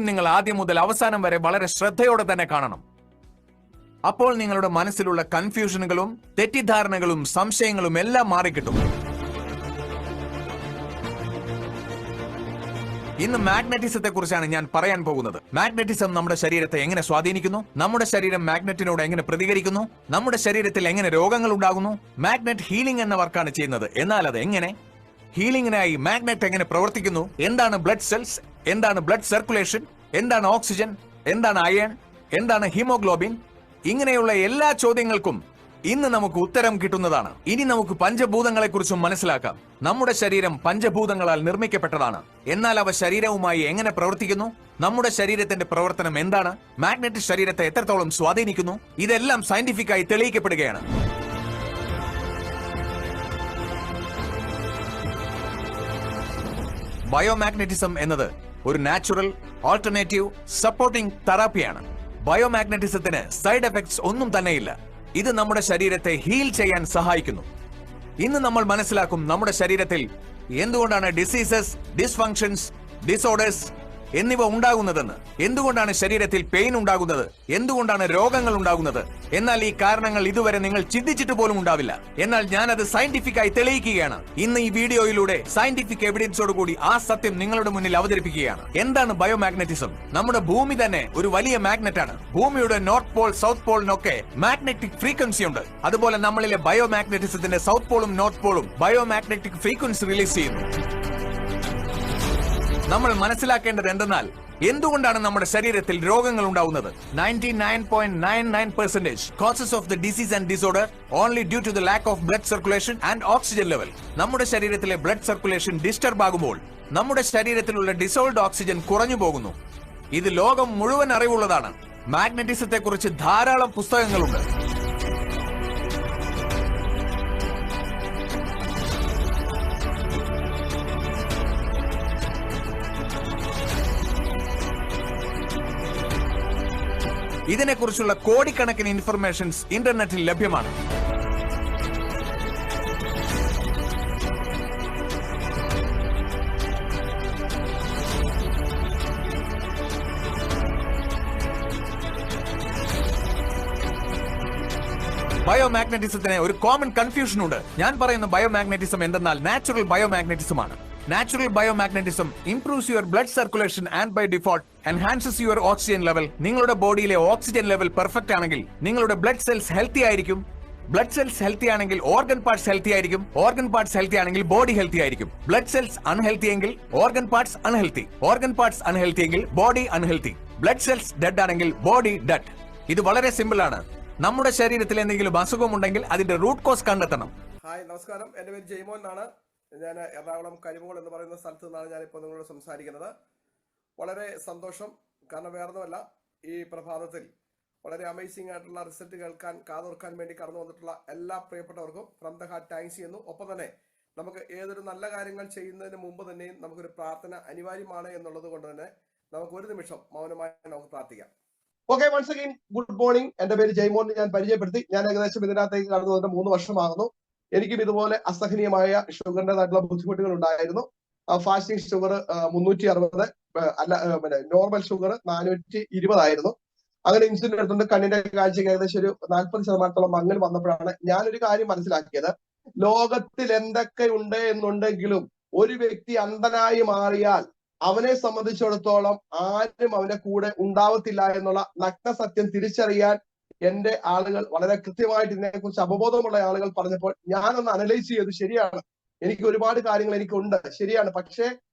നിങ്ങൾ ആദ്യം മുതൽ അവസാനം വരെ വളരെ ശ്രദ്ധയോടെ തന്നെ കാണണം. അപ്പോൾ നിങ്ങളുടെ മനസ്സിലുള്ള കൺഫ്യൂഷനുകളും തെറ്റിദ്ധാരണകളും സംശയങ്ങളും എല്ലാം മാറിക്കിട്ടും. ഇന്ന് മാഗ്നറ്റിസത്തെ കുറിച്ചാണ് ഞാൻ പറയാൻ പോകുന്നത്. മാഗ്നറ്റിസം നമ്മുടെ ശരീരത്തെ എങ്ങനെ സ്വാധീനിക്കുന്നു, നമ്മുടെ ശരീരം മാഗ്നറ്റിനോട് എങ്ങനെ പ്രതികരിക്കുന്നു, നമ്മുടെ ശരീരത്തിൽ എങ്ങനെ രോഗങ്ങൾ ഉണ്ടാകുന്നു. മാഗ്നറ്റ് ഹീലിംഗ് എന്ന വർക്കാണ് ചെയ്യുന്നത്. എന്നാൽ അത് എങ്ങനെ? ഹീലിംഗിനായി മാഗ്നറ്റ് എങ്ങനെ പ്രവർത്തിക്കുന്നു, എന്താണ് ബ്ലഡ് സെൽസ്, എന്താണ് ബ്ലഡ് സർക്കുലേഷൻ, എന്താണ് ഓക്സിജൻ, എന്താണ് അയൺ, എന്താണ് ഹീമോഗ്ലോബിൻ, ഇങ്ങനെയുള്ള എല്ലാ ചോദ്യങ്ങൾക്കും ഇന്ന് നമുക്ക് ഉത്തരം കിട്ടുന്നതാണ്. ഇനി നമുക്ക് പഞ്ചഭൂതങ്ങളെ കുറിച്ചും മനസ്സിലാക്കാം. നമ്മുടെ ശരീരം പഞ്ചഭൂതങ്ങളാൽ നിർമ്മിക്കപ്പെട്ടതാണ്. എന്നാൽ അവ ശരീരവുമായി എങ്ങനെ പ്രവർത്തിക്കുന്നു, നമ്മുടെ ശരീരത്തിന്റെ പ്രവർത്തനം എന്താണ്, മാഗ്നറ്റ് ശരീരത്തെ എത്രത്തോളം സ്വാധീനിക്കുന്നു, ഇതെല്ലാം സയന്റിഫിക്കായി തെളിയിക്കപ്പെടുകയാണ്. ബയോമാഗ്നറ്റിസം എന്നത് ഒരു നാച്ചുറൽ ആൾട്ടർനേറ്റീവ് സപ്പോർട്ടിംഗ് തെറാപ്പിയാണ്. ബയോമാഗ്നറ്റിസത്തിന് സൈഡ് എഫക്ട്സ് ഒന്നും തന്നെയില്ല. ഇത് നമ്മുടെ ശരീരത്തെ ഹീൽ ചെയ്യാൻ സഹായിക്കുന്നു. ഇന്ന് നമ്മൾ മനസ്സിലാക്കും നമ്മുടെ ശരീരത്തിൽ എന്തുകൊണ്ടാണ് ഡിസീസസ്, ഡിസ്ഫങ്ഷൻസ്, ഡിസോർഡേഴ്സ് എന്നിവ ഉണ്ടാകുന്നതെന്ന്. എന്തുകൊണ്ടാണ് ശരീരത്തിൽ പെയിൻ ഉണ്ടാകുന്നത്, എന്തുകൊണ്ടാണ് രോഗങ്ങൾ ഉണ്ടാകുന്നത്. എന്നാൽ ഈ കാരണങ്ങൾ ഇതുവരെ നിങ്ങൾ ചിന്തിച്ചിട്ട് പോലും ഉണ്ടാവില്ല. എന്നാൽ ഞാനത് സയന്റിഫിക്കായി തെളിയിക്കുകയാണ്. ഇന്ന് ഈ വീഡിയോയിലൂടെ സയന്റിഫിക് എവിഡൻസോടുകൂടി ആ സത്യം നിങ്ങളുടെ മുന്നിൽ അവതരിപ്പിക്കുകയാണ്. എന്താണ് ബയോമാഗ്നറ്റിസം? നമ്മുടെ ഭൂമി തന്നെ ഒരു വലിയ മാഗ്നറ്റ് ആണ്. ഭൂമിയുടെ നോർത്ത് പോൾ, സൗത്ത് പോളിനൊക്കെ മാഗ്നറ്റിക് ഫ്രീക്വൻസി ഉണ്ട്. അതുപോലെ നമ്മളിലെ ബയോമാഗ്നറ്റിസത്തിന്റെ സൗത്ത് പോളും നോർത്ത് പോളും ബയോമാഗ്നറ്റിക് ഫ്രീക്വൻസി റിലീസ് ചെയ്യുന്നു. നമ്മൾ മനസ്സിലാക്കേണ്ടത് എന്തെന്നാൽ എന്തുകൊണ്ടാണ് നമ്മുടെ ശരീരത്തിൽ രോഗങ്ങൾ ഉണ്ടാവുന്നത്? 99.99% causes of the disease and disorder only due to the lack of blood circulation and oxygen level. നമ്മുടെ ശരീരത്തിലെ ബ്ലഡ് സർക്കുലേഷൻ ഡിസ്റ്റർബ് ആകുമ്പോൾ നമ്മുടെ ശരീരത്തിലുള്ള ഡിസോൾഡ് ഓക്സിജൻ കുറഞ്ഞു പോകുന്നു. ഇത് ലോകം മുഴുവൻ അറിവുള്ളതാണ്. മാഗ്നറ്റിസത്തെ കുറിച്ച് ധാരാളം പുസ്തകങ്ങളുണ്ട്. ഇതിനെക്കുറിച്ചുള്ള കോടിക്കണക്കിന് ഇൻഫർമേഷൻസ് ഇന്റർനെറ്റിൽ ലഭ്യമാണ്. ബയോമാഗ്നറ്റിസത്തിന് ഒരു കോമൺ കൺഫ്യൂഷൻ ഉണ്ട്. ഞാൻ പറയുന്ന ബയോമാഗ്നറ്റിസം എന്തെന്നാൽ നാച്ചുറൽ ബയോമാഗ്നറ്റിസം ആണ്. Natural biomagnetism improves your blood circulation and by default enhances your oxygen level. നിങ്ങളുടെ ബോഡിയിലെ ഓക്സിജൻ ലെവൽ പെർഫെക്റ്റ് ആണെങ്കിൽ നിങ്ങളുടെ ബ്ലഡ് സെൽസ് ഹെൽത്തി ആയിരിക്കും. ബ്ലഡ് സെൽസ് ഹെൽത്തി ആണെങ്കിൽ ഓർഗൻ പാർട്സ് ഹെൽത്തി ആയിരിക്കും. ഓർഗൻ പാർട്സ് ഹെൽത്തി ആണെങ്കിൽ ബോഡി ഹെൽത്തി ആയിരിക്കും. Blood cells unhealthy എങ്കിൽ organ parts unhealthy. Organ parts unhealthy എങ്കിൽ body unhealthy. Blood cells dead ആണെങ്കിൽ ബോഡി ഡെഡ്. ഇത് വളരെ സിമ്പിൾ ആണ്. നമ്മുടെ ശരീരത്തിൽ എന്തെങ്കിലും അസുഖമുണ്ടെങ്കിൽ അതിന്റെ റൂട്ട് കോസ് കണ്ടെത്തണം. ഹായ്, നമസ്കാരം. എൻ്റെ പേര് ജയ്മോൻ എന്നാണ്. ഞാൻ എറണാകുളം കരിമുകൾ എന്ന് പറയുന്ന സ്ഥലത്ത് നിന്നാണ് ഞാനിപ്പോൾ നിങ്ങളോട് സംസാരിക്കുന്നത്. വളരെ സന്തോഷം. കാരണം വേറൊന്നുമല്ല, ഈ പ്രഭാതത്തിൽ വളരെ അമേസിംഗ് ആയിട്ടുള്ള റിസൾട്ട് കേൾക്കാൻ കാതോർക്കാൻ വേണ്ടി കടന്നു വന്നിട്ടുള്ള എല്ലാ പ്രിയപ്പെട്ടവർക്കും ഫ്രം ദ ഹാർട്ട് താങ്ക്സ് ചെയ്യുന്നു. ഒപ്പം തന്നെ നമുക്ക് ഏതൊരു നല്ല കാര്യങ്ങൾ ചെയ്യുന്നതിന് മുമ്പ് തന്നെയും നമുക്കൊരു പ്രാർത്ഥന അനിവാര്യമാണ് എന്നുള്ളത് കൊണ്ട് തന്നെ നമുക്ക് ഒരു നിമിഷം മൗനമായി നമുക്ക് പ്രാർത്ഥിക്കാം. Okay, once again good morning. എൻ്റെ പേര് ജയ്മോൻ. ഞാൻ പരിചയപ്പെടുത്തി. ഞാൻ ഏകദേശം ഇതിനകത്തേക്ക് കടന്നു വന്നിട്ട് 3 വർഷമാകുന്നു. എനിക്കും ഇതുപോലെ അസഹനീയമായ ഷുഗറിൻ്റെതായിട്ടുള്ള ബുദ്ധിമുട്ടുകൾ ഉണ്ടായിരുന്നു. ഫാസ്റ്റിംഗ് ഷുഗർ 360, അല്ല നോർമൽ ഷുഗർ 420 ആയിരുന്നു. അങ്ങനെ ഇൻസുലിൻ എടുത്തുകൊണ്ട് കണ്ണിന്റെ കാഴ്ചയ്ക്ക് ഏകദേശം ഒരു 40% മങ്ങൽ വന്നപ്പോഴാണ് ഞാനൊരു കാര്യം മനസ്സിലാക്കിയത്. ലോകത്തിൽ എന്തൊക്കെ ഉണ്ട് എന്നുണ്ടെങ്കിലും ഒരു വ്യക്തി അന്ധനായി മാറിയാൽ അവനെ സംബന്ധിച്ചിടത്തോളം ആരും അവന്റെ കൂടെ ഉണ്ടാവത്തില്ല എന്നുള്ള നഗ്ന സത്യം തിരിച്ചറിയാൻ എന്റെ ആളുകൾ വളരെ കൃത്യമായിട്ട് ഇതിനെക്കുറിച്ച് അവബോധമുള്ള ആളുകൾ പറഞ്ഞപ്പോൾ ഞാനൊന്ന് അനലൈസ് ചെയ്തു. ശരിയാണ്, എനിക്ക് ഒരുപാട് കാര്യങ്ങൾ എനിക്കുണ്ട്, ശരിയാണ്. പക്ഷെ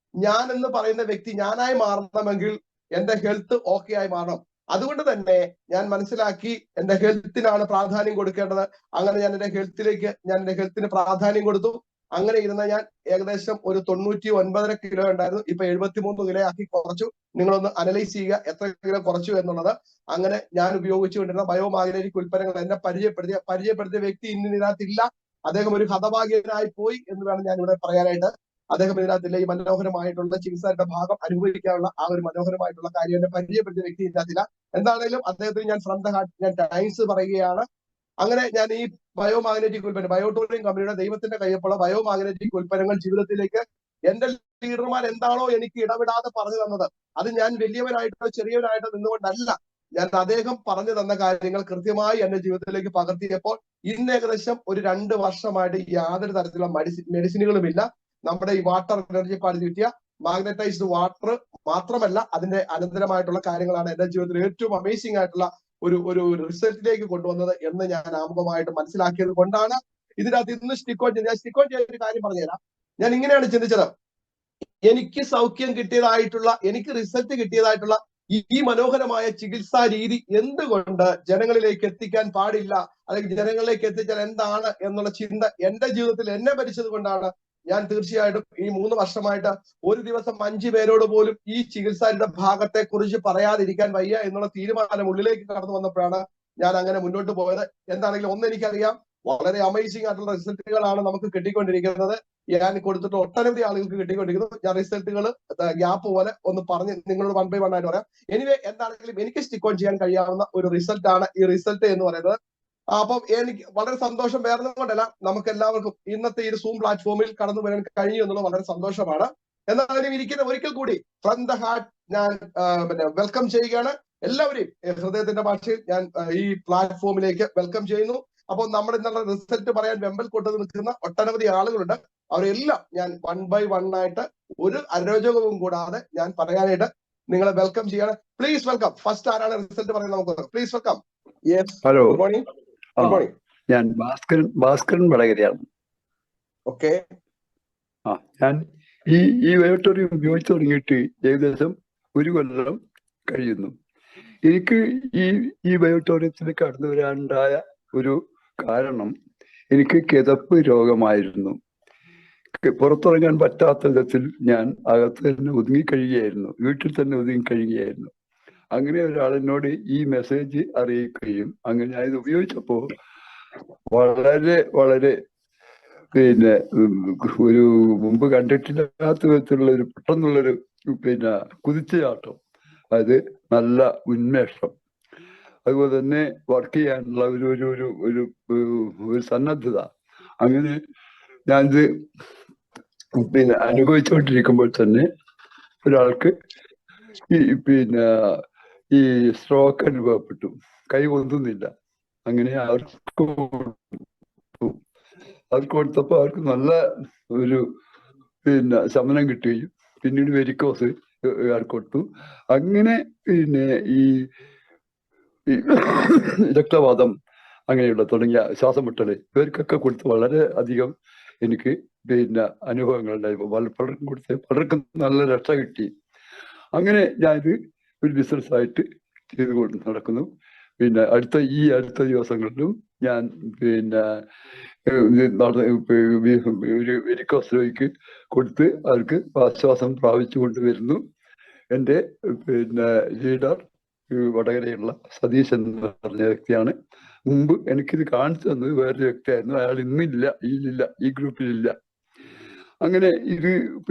ഞാൻ എന്ന് പറയുന്ന വ്യക്തി ഞാനായി മാറണമെങ്കിൽ എന്റെ ഹെൽത്ത് ഓക്കെ ആയി മാറണം. അതുകൊണ്ട് തന്നെ ഞാൻ മനസ്സിലാക്കി എന്റെ ഹെൽത്തിനാണ് പ്രാധാന്യം കൊടുക്കേണ്ടത്. അങ്ങനെ ഞാൻ എന്റെ ഹെൽത്തിന് പ്രാധാന്യം കൊടുത്തു. അങ്ങനെ ഇരുന്ന ഞാൻ ഏകദേശം ഒരു 99.5 കിലോ ഉണ്ടായിരുന്നു. ഇപ്പൊ 73 കിലോ ആക്കി കുറച്ചു. നിങ്ങളൊന്ന് അനലൈസ് ചെയ്യുക എത്ര കിലോ കുറച്ചു എന്നുള്ളത്. അങ്ങനെ ഞാൻ ഉപയോഗിച്ചുകൊണ്ടിരുന്ന ബയോമാഗ്നറ്റിക് ഉൽപ്പന്നങ്ങൾ എന്നെ പരിചയപ്പെടുത്തിയ വ്യക്തി ഇന്ന് ഇതിനകത്തില്ല. അദ്ദേഹം ഒരു ഹതഭാഗ്യനായി പോയി എന്ന് വേണം ഞാൻ ഇവിടെ പറയാനായിട്ട്. അദ്ദേഹം ഇതിനകത്തില്ല. ഈ മനോഹരമായിട്ടുള്ള ചികിത്സയുടെ ഭാഗം അനുഭവിക്കാനുള്ള ആ ഒരു മനോഹരമായിട്ടുള്ള കാര്യം എന്നെ പരിചയപ്പെടുത്തിയ വ്യക്തി ഇതിനകത്തില്ല. എന്താണെങ്കിലും അദ്ദേഹത്തിന് ഞാൻ ഫ്രം ദ ഹാർട്ട് ഞാൻ താങ്ക്സ് പറയുകയാണ്. അങ്ങനെ ഞാൻ ഈ ബയോമാഗ്നറ്റിക് ഉൽപ്പന്നം, ബയോടൂറിയം കമ്പനിയുടെ ദൈവത്തിന്റെ കയ്യൊപ്പുള്ള ബയോമാഗ്നറ്റിക് ഉൽപ്പന്നങ്ങൾ ജീവിതത്തിലേക്ക് എന്റെ ലീഡർമാർ എന്താണോ എനിക്ക് ഇടപെടാതെ പറഞ്ഞു തന്നത് അത് ഞാൻ വലിയവനായിട്ടോ ചെറിയവനായിട്ടോ നിന്നുകൊണ്ടല്ല. ഞാൻ അദ്ദേഹം പറഞ്ഞു തന്ന കാര്യങ്ങൾ കൃത്യമായി എന്റെ ജീവിതത്തിലേക്ക് പകർത്തിയപ്പോൾ ഇന്ന് ഏകദേശം ഒരു 2 വർഷമായിട്ട് യാതൊരു തരത്തിലുള്ള മെഡിസിനുകളും ഇല്ല. നമ്മുടെ ഈ വാട്ടർ എനർജി പാടി കിട്ടിയ മാഗ്നറ്റൈസ്ഡ് വാട്ടർ മാത്രമല്ല, അതിന്റെ അനന്തരമായിട്ടുള്ള കാര്യങ്ങളാണ് എന്റെ ജീവിതത്തിൽ ഏറ്റവും അമേസിംഗ് ആയിട്ടുള്ള ഒരു റിസൾട്ടിലേക്ക് കൊണ്ടുവന്നത് എന്ന് ഞാൻ ആമുഖമായിട്ട് മനസ്സിലാക്കിയത് കൊണ്ടാണ് ഇതിനകത്ത് ഇന്ന് സ്റ്റിക്ക് ഓൺ ചെയ്ത ഒരു കാര്യം പറഞ്ഞുതരാം. ഞാൻ ഇങ്ങനെയാണ് ചിന്തിച്ചത്. എനിക്ക് സൗഖ്യം കിട്ടിയതായിട്ടുള്ള, എനിക്ക് റിസൾട്ട് കിട്ടിയതായിട്ടുള്ള ഈ മനോഹരമായ ചികിത്സാ രീതി എന്തുകൊണ്ട് ജനങ്ങളിലേക്ക് എത്തിക്കാൻ പാടില്ല, അല്ലെങ്കിൽ ജനങ്ങളിലേക്ക് എത്തിച്ചാൽ എന്താണ് എന്നുള്ള ചിന്ത എന്റെ ജീവിതത്തിൽ എന്നെ ഭരിച്ചത് കൊണ്ടാണ് ഞാൻ തീർച്ചയായിട്ടും ഈ 3 വർഷമായിട്ട് ഒരു ദിവസം 5 പേരോട് പോലും ഈ ചികിത്സയുടെ ഭാഗത്തെ കുറിച്ച് പറയാതിരിക്കാൻ വയ്യ എന്നുള്ള തീരുമാനം ഉള്ളിലേക്ക് കടന്നു വന്നപ്പോഴാണ് ഞാൻ അങ്ങനെ മുന്നോട്ട് പോയത്. എന്താണെങ്കിലും ഒന്ന് എനിക്കറിയാം, വളരെ അമേസിംഗ് ആയിട്ടുള്ള റിസൾട്ടുകളാണ് നമുക്ക് കിട്ടിക്കൊണ്ടിരിക്കുന്നത്. ഞാൻ കൊടുത്തിട്ട് ഒട്ടനവധി ആളുകൾക്ക് കിട്ടിക്കൊണ്ടിരിക്കുന്നു. ഞാൻ റിസൾട്ടുകൾ ഗ്യാപ്പ് പോലെ ഒന്ന് പറഞ്ഞ് നിങ്ങളോട് 1 by 1 ആയിട്ട് പറയാം. എനിവേ, എന്താണെങ്കിലും എനിക്ക് സ്റ്റിക്ക് ഓൺ ചെയ്യാൻ കഴിയാവുന്ന ഒരു റിസൾട്ടാണ് ഈ റിസൾട്ട് എന്ന് പറയുന്നത്. അപ്പം എനിക്ക് വളരെ സന്തോഷം. വേറെ കൊണ്ടല്ല, നമുക്ക് എല്ലാവർക്കും ഇന്നത്തെ ഈ സൂം പ്ലാറ്റ്ഫോമിൽ കടന്നു വരാൻ കഴിഞ്ഞു എന്നുള്ളത് വളരെ സന്തോഷമാണ്. എന്നാലും ഇരിക്കുന്ന ഒരിക്കൽ കൂടി ഫ്രം ദ ഹാർട്ട് ഞാൻ വെൽക്കം ചെയ്യുകയാണ് എല്ലാവരെയും. ഹൃദയത്തിന്റെ ഭാഷയിൽ ഞാൻ ഈ പ്ലാറ്റ്ഫോമിലേക്ക് വെൽക്കം ചെയ്യുന്നു. അപ്പോൾ നമ്മുടെ ഇന്നുള്ള റിസൾട്ട് പറയാൻ വെമ്പൽ കൊണ്ടു നിൽക്കുന്ന ഒട്ടനവധി ആളുകളുണ്ട്. അവരെല്ലാം ഞാൻ 1 by 1 ആയിട്ട് ഒരു അരോചകവും കൂടാതെ ഞാൻ പറയാനായിട്ട് നിങ്ങളെ വെൽക്കം ചെയ്യാണ്. Please welcome. ഫസ്റ്റ് ആരാണ് റിസൾട്ട് പറയുന്നത്? നമുക്ക് please welcome. Yes, hello, good morning. Good morning. ഞാൻ ഭാസ്കരൻ വടകരയാണ്. ഓക്കെ. ഞാൻ ഈ ബയോട്ടോറിയം ഉപയോഗിച്ച് തുടങ്ങിയിട്ട് ഏകദേശം 1 കൊല്ലം കഴിയുന്നു. എനിക്ക് ഈ ബയോട്ടോറിയത്തിൽ കടന്നു വരാനുണ്ടായ ഒരു കാരണം, എനിക്ക് കിതപ്പ് രോഗമായിരുന്നു. പുറത്തിറങ്ങാൻ പറ്റാത്ത വിധത്തിൽ ഞാൻ അകത്ത് തന്നെ ഒതുങ്ങിക്കഴിയുകയായിരുന്നു, വീട്ടിൽ തന്നെ ഒതുങ്ങിക്കഴിയുകയായിരുന്നു. അങ്ങനെ ഒരാളെന്നോട് ഈ മെസ്സേജ് അറിയിക്കുകയും അങ്ങനെ ഇത് ഉപയോഗിച്ചപ്പോൾ വളരെ വളരെ ഒരു മുമ്പ് കണ്ടിട്ടില്ലാത്ത വിധത്തിലുള്ള ഒരു പെട്ടെന്നുള്ളൊരു കുതിച്ചുചാട്ടം, അത് നല്ല ഉന്മേഷം, അതുപോലെ തന്നെ വർക്ക് ചെയ്യാനുള്ള ഒരു സന്നദ്ധത, അങ്ങനെ ഞാനിത് അനുഭവിച്ചുകൊണ്ടിരിക്കുമ്പോൾ തന്നെ ഒരാൾക്ക് ഈ സ്ട്രോക്ക് അനുഭവപ്പെട്ടു. കൈ പൊന്തുന്നില്ല. അങ്ങനെ അവർക്ക് കൊടുത്തപ്പോൾ അവർക്ക് നല്ല ഒരു ശമനം കിട്ടുകയും പിന്നീട് വെരിക്കോസ് കൊടുത്തു. അങ്ങനെ ഈ രക്തവാദം അങ്ങനെയുള്ള തുടങ്ങിയ ശ്വാസം മുട്ടല് ഇവർക്കൊക്കെ കൊടുത്ത് വളരെ അധികം എനിക്ക് അനുഭവങ്ങൾ ഉണ്ടായിരുന്നു. പലർക്കും കൊടുത്ത് പലർക്കും നല്ല രക്ഷ കിട്ടി. അങ്ങനെ ഞാനിത് ഒരു ബിസിനസ്സായിട്ട് ചെയ്തുകൊണ്ട് നടക്കുന്നു. അടുത്ത ദിവസങ്ങളിലും ഞാൻ ഒരു വെരിക്കോസ് കൊടുത്ത് അവർക്ക് ആശ്വാസം പ്രാപിച്ചു കൊണ്ടുവരുന്നു. എൻ്റെ ലീഡർ വടകരയുള്ള സതീശൻ എന്ന് പറഞ്ഞ വ്യക്തിയാണ്. മുമ്പ് എനിക്കിത് കാണിച്ചു തന്നത് വേറൊരു വ്യക്തിയായിരുന്നു. അയാൾ ഇന്നില്ല, ഈ ഗ്രൂപ്പിലില്ല. അങ്ങനെ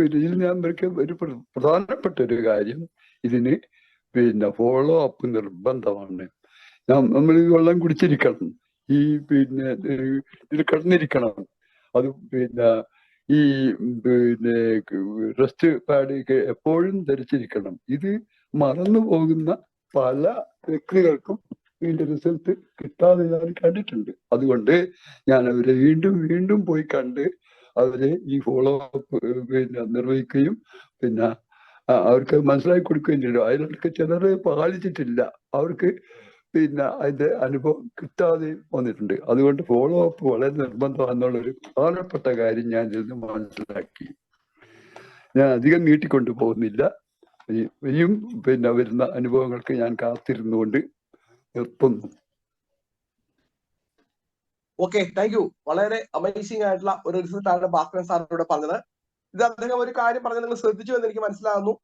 ഇതിൽ ഞാൻ ഒരു പ്രധാനപ്പെട്ട ഒരു കാര്യം, ഇതിന് ഫോളോ അപ്പ് നിർബന്ധമാണ്. നമ്മൾ ഈ വെള്ളം കുടിച്ചിരിക്കണം, ഇതിൽ കിടന്നിരിക്കണം, അത് ഈ റെസ്റ്റ് പാഡ് എപ്പോഴും ധരിച്ചിരിക്കണം. ഇത് മറന്നു പോകുന്ന പല വ്യക്തികൾക്കും ഇതിന്റെ റിസൾട്ട് കിട്ടാതെ ഞാൻ കണ്ടിട്ടുണ്ട്. അതുകൊണ്ട് ഞാൻ അവരെ വീണ്ടും പോയി കണ്ട് അവരെ ഈ ഫോളോ അപ്പ് നിർവഹിക്കുകയും അവർക്ക് മനസ്സിലാക്കി കൊടുക്കുകയും ചെയ്തു. അതിലൊക്കെ ചിലർ പാലിച്ചിട്ടില്ല, അവർക്ക് അതിന്റെ അനുഭവം കിട്ടാതെ വന്നിട്ടുണ്ട്. അതുകൊണ്ട് ഫോളോ അപ്പ് വളരെ നിർബന്ധമാണെന്നുള്ളൊരു പ്രധാനപ്പെട്ട കാര്യം ഞാൻ ഇതിന് മനസ്സിലാക്കി. ഞാൻ അധികം നീട്ടിക്കൊണ്ടു പോകുന്നില്ല. ഇനിയും വരുന്ന അനുഭവങ്ങൾക്ക് ഞാൻ കാത്തിരുന്നുകൊണ്ട് നിർത്തുന്നു. Okay, thank U. വളരെ അമേസിംഗ് ആയിട്ടുള്ള ഒരു റിസൾട്ടാണ് ഭാസ്കരൻ സാറിനോട് പറഞ്ഞത്. ഇത് അദ്ദേഹം ഒരു കാര്യം പറഞ്ഞ് നിങ്ങൾ ശ്രദ്ധിച്ചു എന്ന് എനിക്ക് മനസ്സിലാകുന്നു.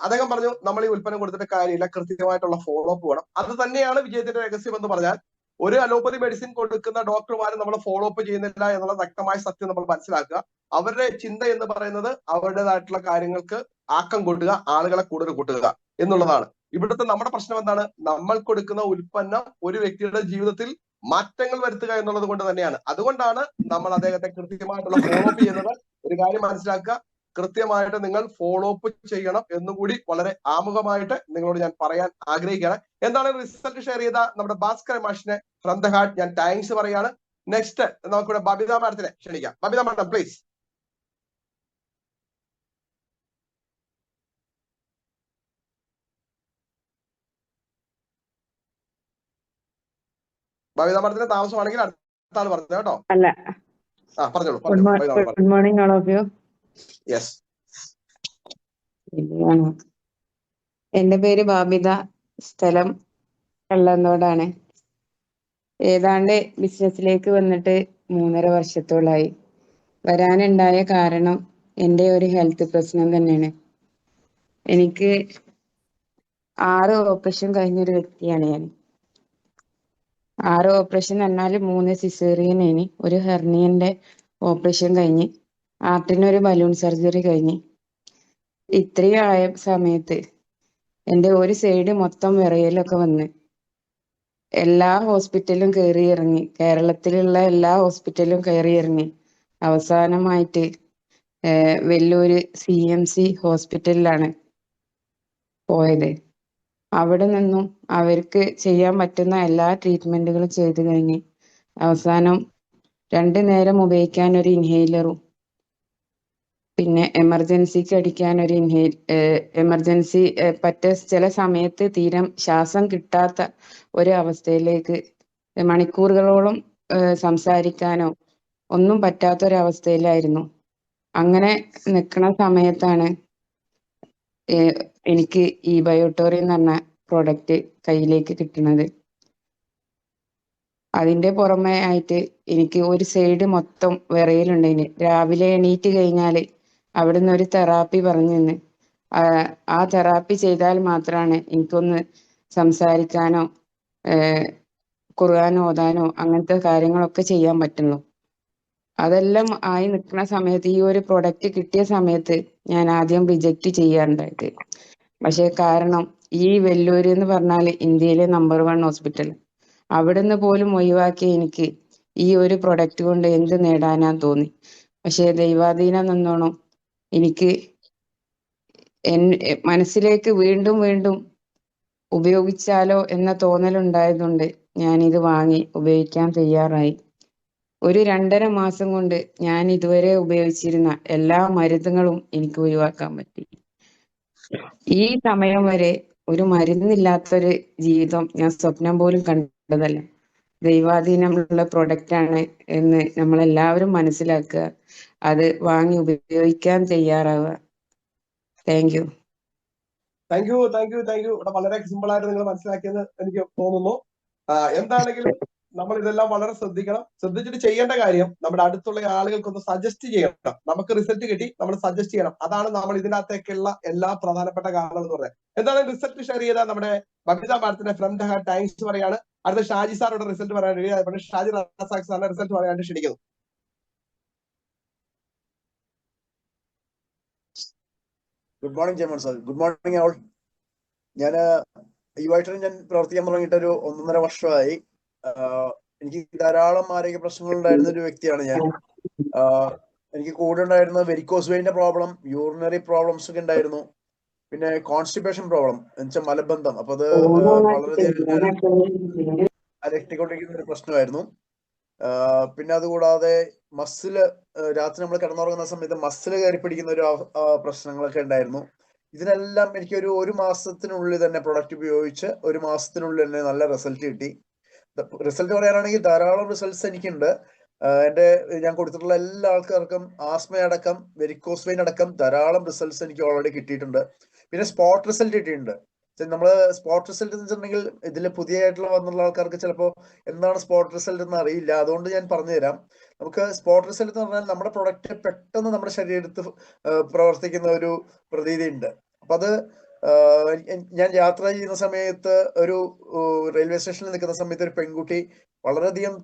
അദ്ദേഹം പറഞ്ഞു, നമ്മൾ ഈ ഉൽപ്പന്നം കൊടുത്തിട്ട് കാര്യമില്ല, കൃത്യമായിട്ടുള്ള ഫോളോ അപ്പ് വേണം. അത് തന്നെയാണ് വിജയത്തിന്റെ രഹസ്യം എന്ന് പറഞ്ഞാൽ, ഒരു അലോപ്പതി മെഡിസിൻ കൊടുക്കുന്ന ഡോക്ടർമാരും നമ്മൾ ഫോളോ അപ്പ് ചെയ്യുന്നില്ല എന്നുള്ള വ്യക്തമായ സത്യം നമ്മൾ മനസ്സിലാക്കുക. അവരുടെ ചിന്ത എന്ന് പറയുന്നത് അവരുടേതായിട്ടുള്ള കാര്യങ്ങൾക്ക് ആക്കം കൂട്ടുക, ആളുകളെ കൂടുതൽ കൂട്ടുക എന്നുള്ളതാണ്. ഇവിടുത്തെ നമ്മുടെ പ്രശ്നം എന്താണ്? നമ്മൾ കൊടുക്കുന്ന ഉൽപ്പന്നം ഒരു വ്യക്തിയുടെ ജീവിതത്തിൽ മാറ്റങ്ങൾ വരുത്തുക എന്നുള്ളത് കൊണ്ട് തന്നെയാണ്. അതുകൊണ്ടാണ് നമ്മൾ അദ്ദേഹത്തെ കൃത്യമായിട്ടുള്ള ഫോളോ അപ്പ് ചെയ്യുന്നത്. ഒരു കാര്യം മനസ്സിലാക്കുക, കൃത്യമായിട്ട് നിങ്ങൾ ഫോളോ അപ്പ് ചെയ്യണം എന്നുകൂടി വളരെ ആമുഖമായിട്ട് നിങ്ങളോട് ഞാൻ പറയാൻ ആഗ്രഹിക്കുകയാണ്. എന്താണ് റിസൾട്ട് ഷെയർ ചെയ്ത നമ്മുടെ ഭാസ്കർ മാഷിനെ ഫ്രം ദ ഹാർട്ട് ഞാൻ താങ്ക്സ് പറയാണ്. നെക്സ്റ്റ് നമുക്കിവിടെ ബബിത മാഡത്തിനെ ക്ഷണിക്കാം. Babitha madam please. ബബിത മാഡത്തിന് താമസമാണെങ്കിൽ അടുത്ത ആൾ പറഞ്ഞു കേട്ടോ. അല്ല, പറഞ്ഞോളൂ. Good morning all of you. Yes. എന്റെ പേര് ബാബിത, സ്ഥലം കള്ളന്തോടാണ്. ഏതാണ്ട് ബിസിനസ്സിലേക്ക് വന്നിട്ട് 3.5 വർഷത്തോളായി. വരാനുണ്ടായ കാരണം എൻ്റെ ഒരു ഹെൽത്ത് പ്രശ്നം തന്നെയാണ്. എനിക്ക് 6 ഓപ്പറേഷൻ കഴിഞ്ഞൊരു വ്യക്തിയാണ് ഞാൻ. 6 ഓപ്പറേഷൻ എന്നാൽ 3 സിസേറിയനേനി, ഒരു ഹെർണിയന്റെ ഓപ്പറേഷൻ കഴിഞ്ഞ്, ഹാർട്ടിനൊരു ബലൂൺ സർജറി കഴിഞ്ഞ്. ഇത്രയും ആയ സമയത്ത് എൻ്റെ ഒരു സൈഡ് മൊത്തം വിറയലൊക്കെ വന്ന് എല്ലാ ഹോസ്പിറ്റലും കയറി ഇറങ്ങി, കേരളത്തിലുള്ള എല്ലാ ഹോസ്പിറ്റലും കയറി ഇറങ്ങി. അവസാനമായിട്ട് വെല്ലൂര് CMC ഹോസ്പിറ്റലിലാണ് പോയത്. അവിടെ നിന്നും അവർക്ക് ചെയ്യാൻ പറ്റുന്ന എല്ലാ ട്രീറ്റ്മെന്റുകളും ചെയ്തു കഴിഞ്ഞ് അവസാനം 2 നേരം ഉപയോഗിക്കാൻ ഒരു ഇൻഹെയിലറും പിന്നെ എമർജൻസിക്ക് അടിക്കാൻ ഒരു എമർജൻസി ചില സമയത്ത് തീരെ ശ്വാസം കിട്ടാത്ത ഒരു അവസ്ഥയിലേക്ക് മണിക്കൂറുകളോളം സംസാരിക്കാനോ ഒന്നും പറ്റാത്തൊരവസ്ഥയിലായിരുന്നു. അങ്ങനെ നിൽക്കുന്ന സമയത്താണ് എനിക്ക് ഈ ബയോട്ടോറി എന്ന് പറഞ്ഞ പ്രോഡക്റ്റ് കയ്യിലേക്ക് കിട്ടുന്നത്. അതിന്റെ പുറമെ ആയിട്ട് എനിക്ക് ഒരു സൈഡ് മൊത്തം വിറയലുണ്ടായിന്. രാവിലെ എണീറ്റ് കഴിഞ്ഞാൽ അവിടുന്ന് ഒരു തെറാപ്പി പറഞ്ഞു തന്ന്. ആ തെറാപ്പി ചെയ്താൽ മാത്രമാണ് എനിക്കൊന്ന് സംസാരിക്കാനോ ഖുർആൻ ഓതാനോ അങ്ങനത്തെ കാര്യങ്ങളൊക്കെ ചെയ്യാൻ പറ്റുള്ളൂ. അതെല്ലാം ആയി നിൽക്കുന്ന സമയത്ത് ഈ ഒരു പ്രൊഡക്റ്റ് കിട്ടിയ സമയത്ത് ഞാൻ ആദ്യം റിജക്റ്റ് ചെയ്യാറുണ്ടായിട്ട്. പക്ഷെ കാരണം ഈ വെല്ലൂര് എന്ന് പറഞ്ഞാൽ ഇന്ത്യയിലെ നമ്പർ 1 ഹോസ്പിറ്റൽ, അവിടുന്ന് പോലും ഒഴിവാക്കി എനിക്ക് ഈ ഒരു പ്രൊഡക്റ്റ് കൊണ്ട് എന്ത് നേടാനാ തോന്നി. പക്ഷെ ദൈവാധീനം നിന്നോണം എനിക്ക് മനസ്സിലേക്ക് വീണ്ടും വീണ്ടും ഉപയോഗിച്ചാലോ എന്ന തോന്നലുണ്ടായതുകൊണ്ട് ഞാൻ ഇത് വാങ്ങി ഉപയോഗിക്കാൻ തയ്യാറായി. ഒരു 2.5 മാസം കൊണ്ട് ഞാൻ ഇതുവരെ ഉപയോഗിച്ചിരുന്ന എല്ലാ മരുന്നുകളും എനിക്ക് ഒഴിവാക്കാൻ പറ്റി. ഈ സമയം വരെ ഒരു മരുന്നില്ലാത്തൊരു ജീവിതം ഞാൻ സ്വപ്നം പോലും കണ്ടതല്ല. ദൈവാധീനമുള്ള പ്രൊഡക്റ്റ് ആണ് എന്ന് നമ്മളെല്ലാവരും മനസ്സിലാക്കുക, അത് വാങ്ങി ഉപയോഗിക്കാൻ തയ്യാറാവുക. Thank you. ഇവിടെ വളരെ സിമ്പിൾ ആയിട്ട് നിങ്ങൾ മനസ്സിലാക്കിയെന്ന് എനിക്ക് തോന്നുന്നു. എന്താണെങ്കിലും നമ്മൾ ഇതെല്ലാം വളരെ ശ്രദ്ധിച്ചിട്ട് ചെയ്യേണ്ട കാര്യം നമ്മുടെ അടുത്തുള്ള ആളുകൾക്കൊന്ന് സജസ്റ്റ് ചെയ്യണം. നമുക്ക് റിസൾട്ട് കിട്ടി, നമ്മൾ സജസ്റ്റ് ചെയ്യണം. അതാണ് നമ്മൾ ഇതിനകത്തേക്കുള്ള എല്ലാ പ്രധാനപ്പെട്ട കാരണം എന്ന് പറയുന്നത്. എന്താണ് റിസൾട്ട് ഷെയർ ചെയ്താൽ നമ്മുടെ ബബിത മാഡത്തിന്റെ ഫ്രം ദ ഹാർട്ട് താങ്ക്സ് പറയാണ്. അടുത്ത ഷാജി സാറോട് റിസൾട്ട് പറയാൻ വേണ്ടി ഷാജി റസാഖ് സാറിന്റെ റിസൾട്ട് പറയാനായിട്ട് ക്ഷണിക്കുന്നു. Good morning Jayamon sir. Good morning all. ഞാൻ ഈ വൈകിട്ട് ഞാൻ പ്രവർത്തിക്കാൻ തുടങ്ങിയിട്ട് ഒരു 1.5 വർഷമായി. എനിക്ക് ധാരാളം ആരോഗ്യ പ്രശ്നങ്ങൾ ഉണ്ടായിരുന്ന ഒരു വ്യക്തിയാണ് ഞാൻ. എനിക്ക് കൂടെ ഉണ്ടായിരുന്ന വെരിക്കോസ് വെയിന്റെ പ്രോബ്ലം, യൂറിനറി പ്രോബ്ലംസ് ഒക്കെ ഉണ്ടായിരുന്നു, പിന്നെ കോൺസ്റ്റിപ്പേഷൻ പ്രോബ്ലം എന്നുവെച്ചാൽ മലബന്ധം. അപ്പൊ അത് വളരെയധികം അലട്ടിക്കൊണ്ടിരിക്കുന്ന ഒരു പ്രശ്നമായിരുന്നു. പിന്നെ അതുകൂടാതെ മസില്, രാത്രി നമ്മൾ കിടന്നുറങ്ങുന്ന സമയത്ത് മസില് കയറി പിടിക്കുന്ന ഒരു പ്രശ്നങ്ങളൊക്കെ ഉണ്ടായിരുന്നു. ഇതിനെല്ലാം എനിക്ക് ഒരു മാസത്തിനുള്ളിൽ തന്നെ പ്രൊഡക്റ്റ് ഉപയോഗിച്ച് 1 മാസത്തിനുള്ളിൽ തന്നെ നല്ല റിസൾട്ട് കിട്ടി. റിസൾട്ട് പറയാനാണെങ്കിൽ ധാരാളം റിസൾട്ട്സ് എനിക്കുണ്ട്. ഞാൻ കൊടുത്തിട്ടുള്ള എല്ലാ ആൾക്കാർക്കും ആസ്മയടക്കം വെരിക്കോസ് വെയിൻ അടക്കം ധാരാളം റിസൾട്ട്സ് എനിക്ക് ഓൾറെഡി കിട്ടിയിട്ടുണ്ട്. പിന്നെ സ്പോട്ട് റിസൾട്ട് കിട്ടിയിട്ടുണ്ട്. നമ്മള് സ്പോട്ട് റിസൾട്ട് എന്ന് വെച്ചിട്ടുണ്ടെങ്കിൽ ഇതിൽ പുതിയതായിട്ടുള്ള വന്നുള്ള ആൾക്കാർക്ക് ചിലപ്പോൾ എന്താണ് സ്പോട്ട് റിസൾട്ട് എന്ന് അറിയില്ല. അതുകൊണ്ട് ഞാൻ പറഞ്ഞുതരാം. നമുക്ക് സ്പോട്ട് റിസൾട്ട് എന്ന് പറഞ്ഞാൽ നമ്മുടെ പ്രൊഡക്റ്റ് പെട്ടെന്ന് നമ്മുടെ ശരീരത്തിൽ പ്രവർത്തിക്കുന്ന ഒരു പ്രതീതി ഉണ്ട്. അപ്പൊ അത് ഞാൻ യാത്ര ചെയ്യുന്ന സമയത്ത് ഒരു റെയിൽവേ സ്റ്റേഷനിൽ നിൽക്കുന്ന സമയത്ത് ഒരു പെൺകുട്ടി വളരെയധികം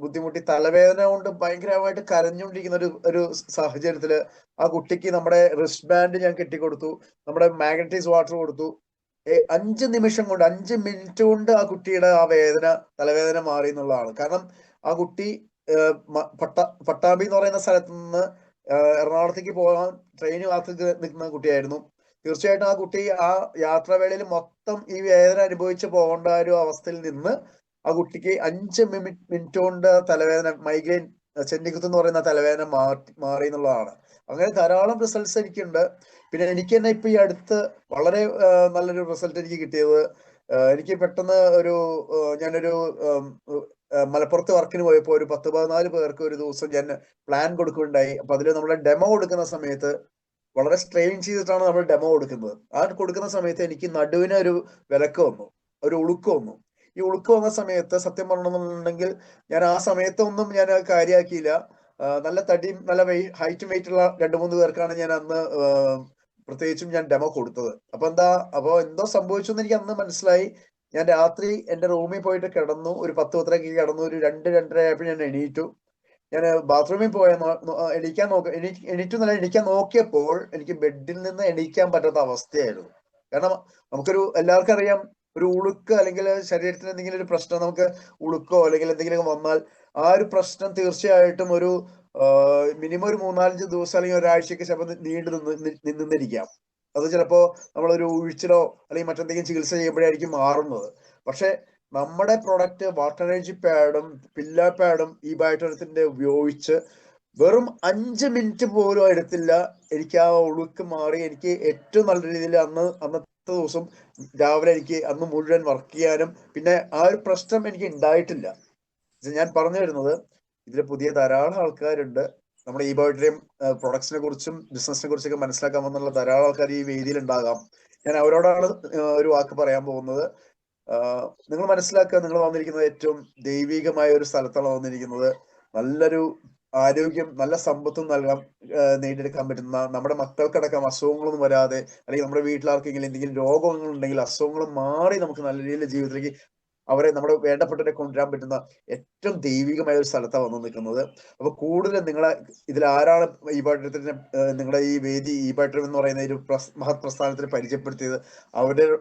ബുദ്ധിമുട്ടി, തലവേദന കൊണ്ട് ഭയങ്കരമായിട്ട് കരഞ്ഞുകൊണ്ടിരിക്കുന്ന ഒരു സാഹചര്യത്തില് ആ കുട്ടിക്ക് നമ്മുടെ റിസ്റ്റ് ബാൻഡ് ഞാൻ കെട്ടിക്കൊടുത്തു, നമ്മുടെ മാഗ്നറ്റൈസ് വാട്ടർ കൊടുത്തു. 5 നിമിഷം കൊണ്ട് 5 മിനിറ്റ് കൊണ്ട് ആ കുട്ടിയുടെ ആ തലവേദന മാറി എന്നുള്ളതാണ്. കാരണം ആ കുട്ടി പട്ടാമ്പി എന്ന് പറയുന്ന സ്ഥലത്ത് നിന്ന് എറണാകുളത്തേക്ക് പോകാൻ ട്രെയിന് കാത്ത് നിൽക്കുന്ന കുട്ടിയായിരുന്നു. തീർച്ചയായിട്ടും ആ കുട്ടി ആ യാത്രാവേളയിൽ മൊത്തം ഈ വേദന അനുഭവിച്ച് പോകേണ്ട ഒരു അവസ്ഥയിൽ നിന്ന് ആ കുട്ടിക്ക് 5 മിനിറ്റ് കൊണ്ട് തലവേദന, മൈഗ്രെയിൻ, ചെന്നിക്കുത്ത് എന്ന് പറയുന്ന തലവേദന മാറി എന്നുള്ളതാണ്. അങ്ങനെ ധാരാളം റിസൾട്ട്സ് എനിക്കുണ്ട്. പിന്നെ എനിക്ക് തന്നെ ഇപ്പൊ ഈ അടുത്ത് വളരെ നല്ലൊരു റിസൾട്ട് എനിക്ക് കിട്ടിയത്, എനിക്ക് പെട്ടെന്ന് ഞാനൊരു മലപ്പുറത്ത് വർക്കിന് പോയപ്പോൾ ഒരു 10-14 പേർക്ക് ഒരു ദിവസം ഞാൻ പ്ലാൻ കൊടുക്കുകയുണ്ടായി. അപ്പൊ അതിൽ നമ്മളെ ഡെമോ കൊടുക്കുന്ന സമയത്ത് വളരെ സ്ട്രെയിൻ ചെയ്തിട്ടാണ് നമ്മൾ ഡെമോ കൊടുക്കുന്നത്. ആ കൊടുക്കുന്ന സമയത്ത് എനിക്ക് നടുവിന് ഒരു വിലക്ക് വന്നു, ഒരു ഉളുക്ക് വന്നു. ഈ ഉളുക്ക് വന്ന സമയത്ത് സത്യം പറഞ്ഞെന്നുണ്ടെങ്കിൽ ഞാൻ ആ സമയത്തൊന്നും ഞാൻ കാര്യമാക്കിയില്ല. നല്ല തടിയും നല്ല ഹൈറ്റും വെയിറ്റ് ഉള്ള 2-3 പേർക്കാണ് ഞാൻ അന്ന് പ്രത്യേകിച്ചും ഞാൻ ഡെമോ കൊടുത്തത്. അപ്പൊ എന്തോ സംഭവിച്ചു എന്ന് എനിക്ക് അന്ന് മനസ്സിലായി. ഞാൻ രാത്രി എന്റെ റൂമിൽ പോയിട്ട് കിടന്നു. ഒരു 10-10:30 കിടന്നു. ഒരു 2-2:30 ആയപ്പോൾ ഞാൻ എണീറ്റു. ഞാൻ ബാത്റൂമിൽ എണീക്കാൻ നോക്കിയപ്പോൾ എനിക്ക് ബെഡിൽ നിന്ന് എണീക്കാൻ പറ്റാത്ത അവസ്ഥയായിരുന്നു. കാരണം എല്ലാവർക്കും അറിയാം, ഒരു ഉളുക്ക് അല്ലെങ്കിൽ ശരീരത്തിന് എന്തെങ്കിലും ഒരു പ്രശ്നം, നമുക്ക് ഉളുക്കോ അല്ലെങ്കിൽ എന്തെങ്കിലും വന്നാൽ ആ ഒരു പ്രശ്നം തീർച്ചയായിട്ടും ഒരു മിനിമം ഒരു 3-4 ദിവസം അല്ലെങ്കിൽ ഒരാഴ്ചക്ക് ചിലപ്പോൾ നിന്നിരിക്കാം. അത് ചിലപ്പോ നമ്മളൊരു ഉഴിച്ചിലോ അല്ലെങ്കിൽ മറ്റെന്തെങ്കിലും ചികിത്സ ചെയ്യുമ്പോഴായിരിക്കും മാറുന്നത്. പക്ഷെ നമ്മുടെ പ്രൊഡക്റ്റ് വാട്ടർ എനർജി പാഡും പില്ലാ പാഡും ഈ ബയോടെറത്തിന്റെ ഉപയോഗിച്ച് വെറും 5 മിനിറ്റ് പോലും എടുത്തില്ല. എനിക്ക് ആ ഉളുക്ക് മാറി. എനിക്ക് ഏറ്റവും നല്ല രീതിയിൽ അന്നത്തെ ദിവസം രാവിലെ എനിക്ക് അന്ന് മുഴുവൻ വർക്ക് ചെയ്യാനും പിന്നെ ആ ഒരു പ്രശ്നം എനിക്ക് ഉണ്ടായിട്ടില്ല. ഞാൻ പറഞ്ഞു വരുന്നത്, ഇതിൽ പുതിയ ധാരാളം ആൾക്കാരുണ്ട്. നമ്മുടെ ഈ ബയോടെറിയം പ്രൊഡക്ട്സിനെ കുറിച്ചും ബിസിനസിനെ കുറിച്ചൊക്കെ മനസ്സിലാക്കാൻ വന്നുള്ള ധാരാളം ആൾക്കാർ ഈ വേദിയിൽ ഉണ്ടാകാം. ഞാൻ അവരോടാണ് ഒരു വാക്ക് പറയാൻ പോകുന്നത്. നിങ്ങൾ മനസ്സിലാക്കുക, നിങ്ങൾ വന്നിരിക്കുന്നത് ഏറ്റവും ദൈവികമായ ഒരു സ്ഥലത്താണ് വന്നിരിക്കുന്നത്. നല്ലൊരു ആരോഗ്യം, നല്ല സമ്പത്തും നേടിയെടുക്കാൻ പറ്റുന്ന, നമ്മുടെ മക്കൾക്കടക്കം അസുഖങ്ങളൊന്നും വരാതെ, അല്ലെങ്കിൽ നമ്മുടെ വീട്ടിലാർക്കെങ്കിലും എന്തെങ്കിലും രോഗങ്ങൾ ഉണ്ടെങ്കിൽ അസുഖങ്ങൾ മാറി നമുക്ക് നല്ല രീതിയിൽ ജീവിതത്തിലേക്ക് അവരെ, നമ്മുടെ വേണ്ടപ്പെട്ടവരെ കൊണ്ടുവരാൻ പറ്റുന്ന ഏറ്റവും ദൈവികമായ ഒരു സ്ഥലത്താണ് വന്നു നിൽക്കുന്നത്. അപ്പൊ കൂടുതൽ നിങ്ങളെ ഇതിൽ ആരാണ് ഈ ബയോടെറിയത്തിന് നിങ്ങളെ ഈ വേദി ഈ ബയോടെറിയം എന്ന് പറയുന്ന ഒരു മഹത് പ്രസ്ഥാനത്തിന് പരിചയപ്പെടുത്തിയത്,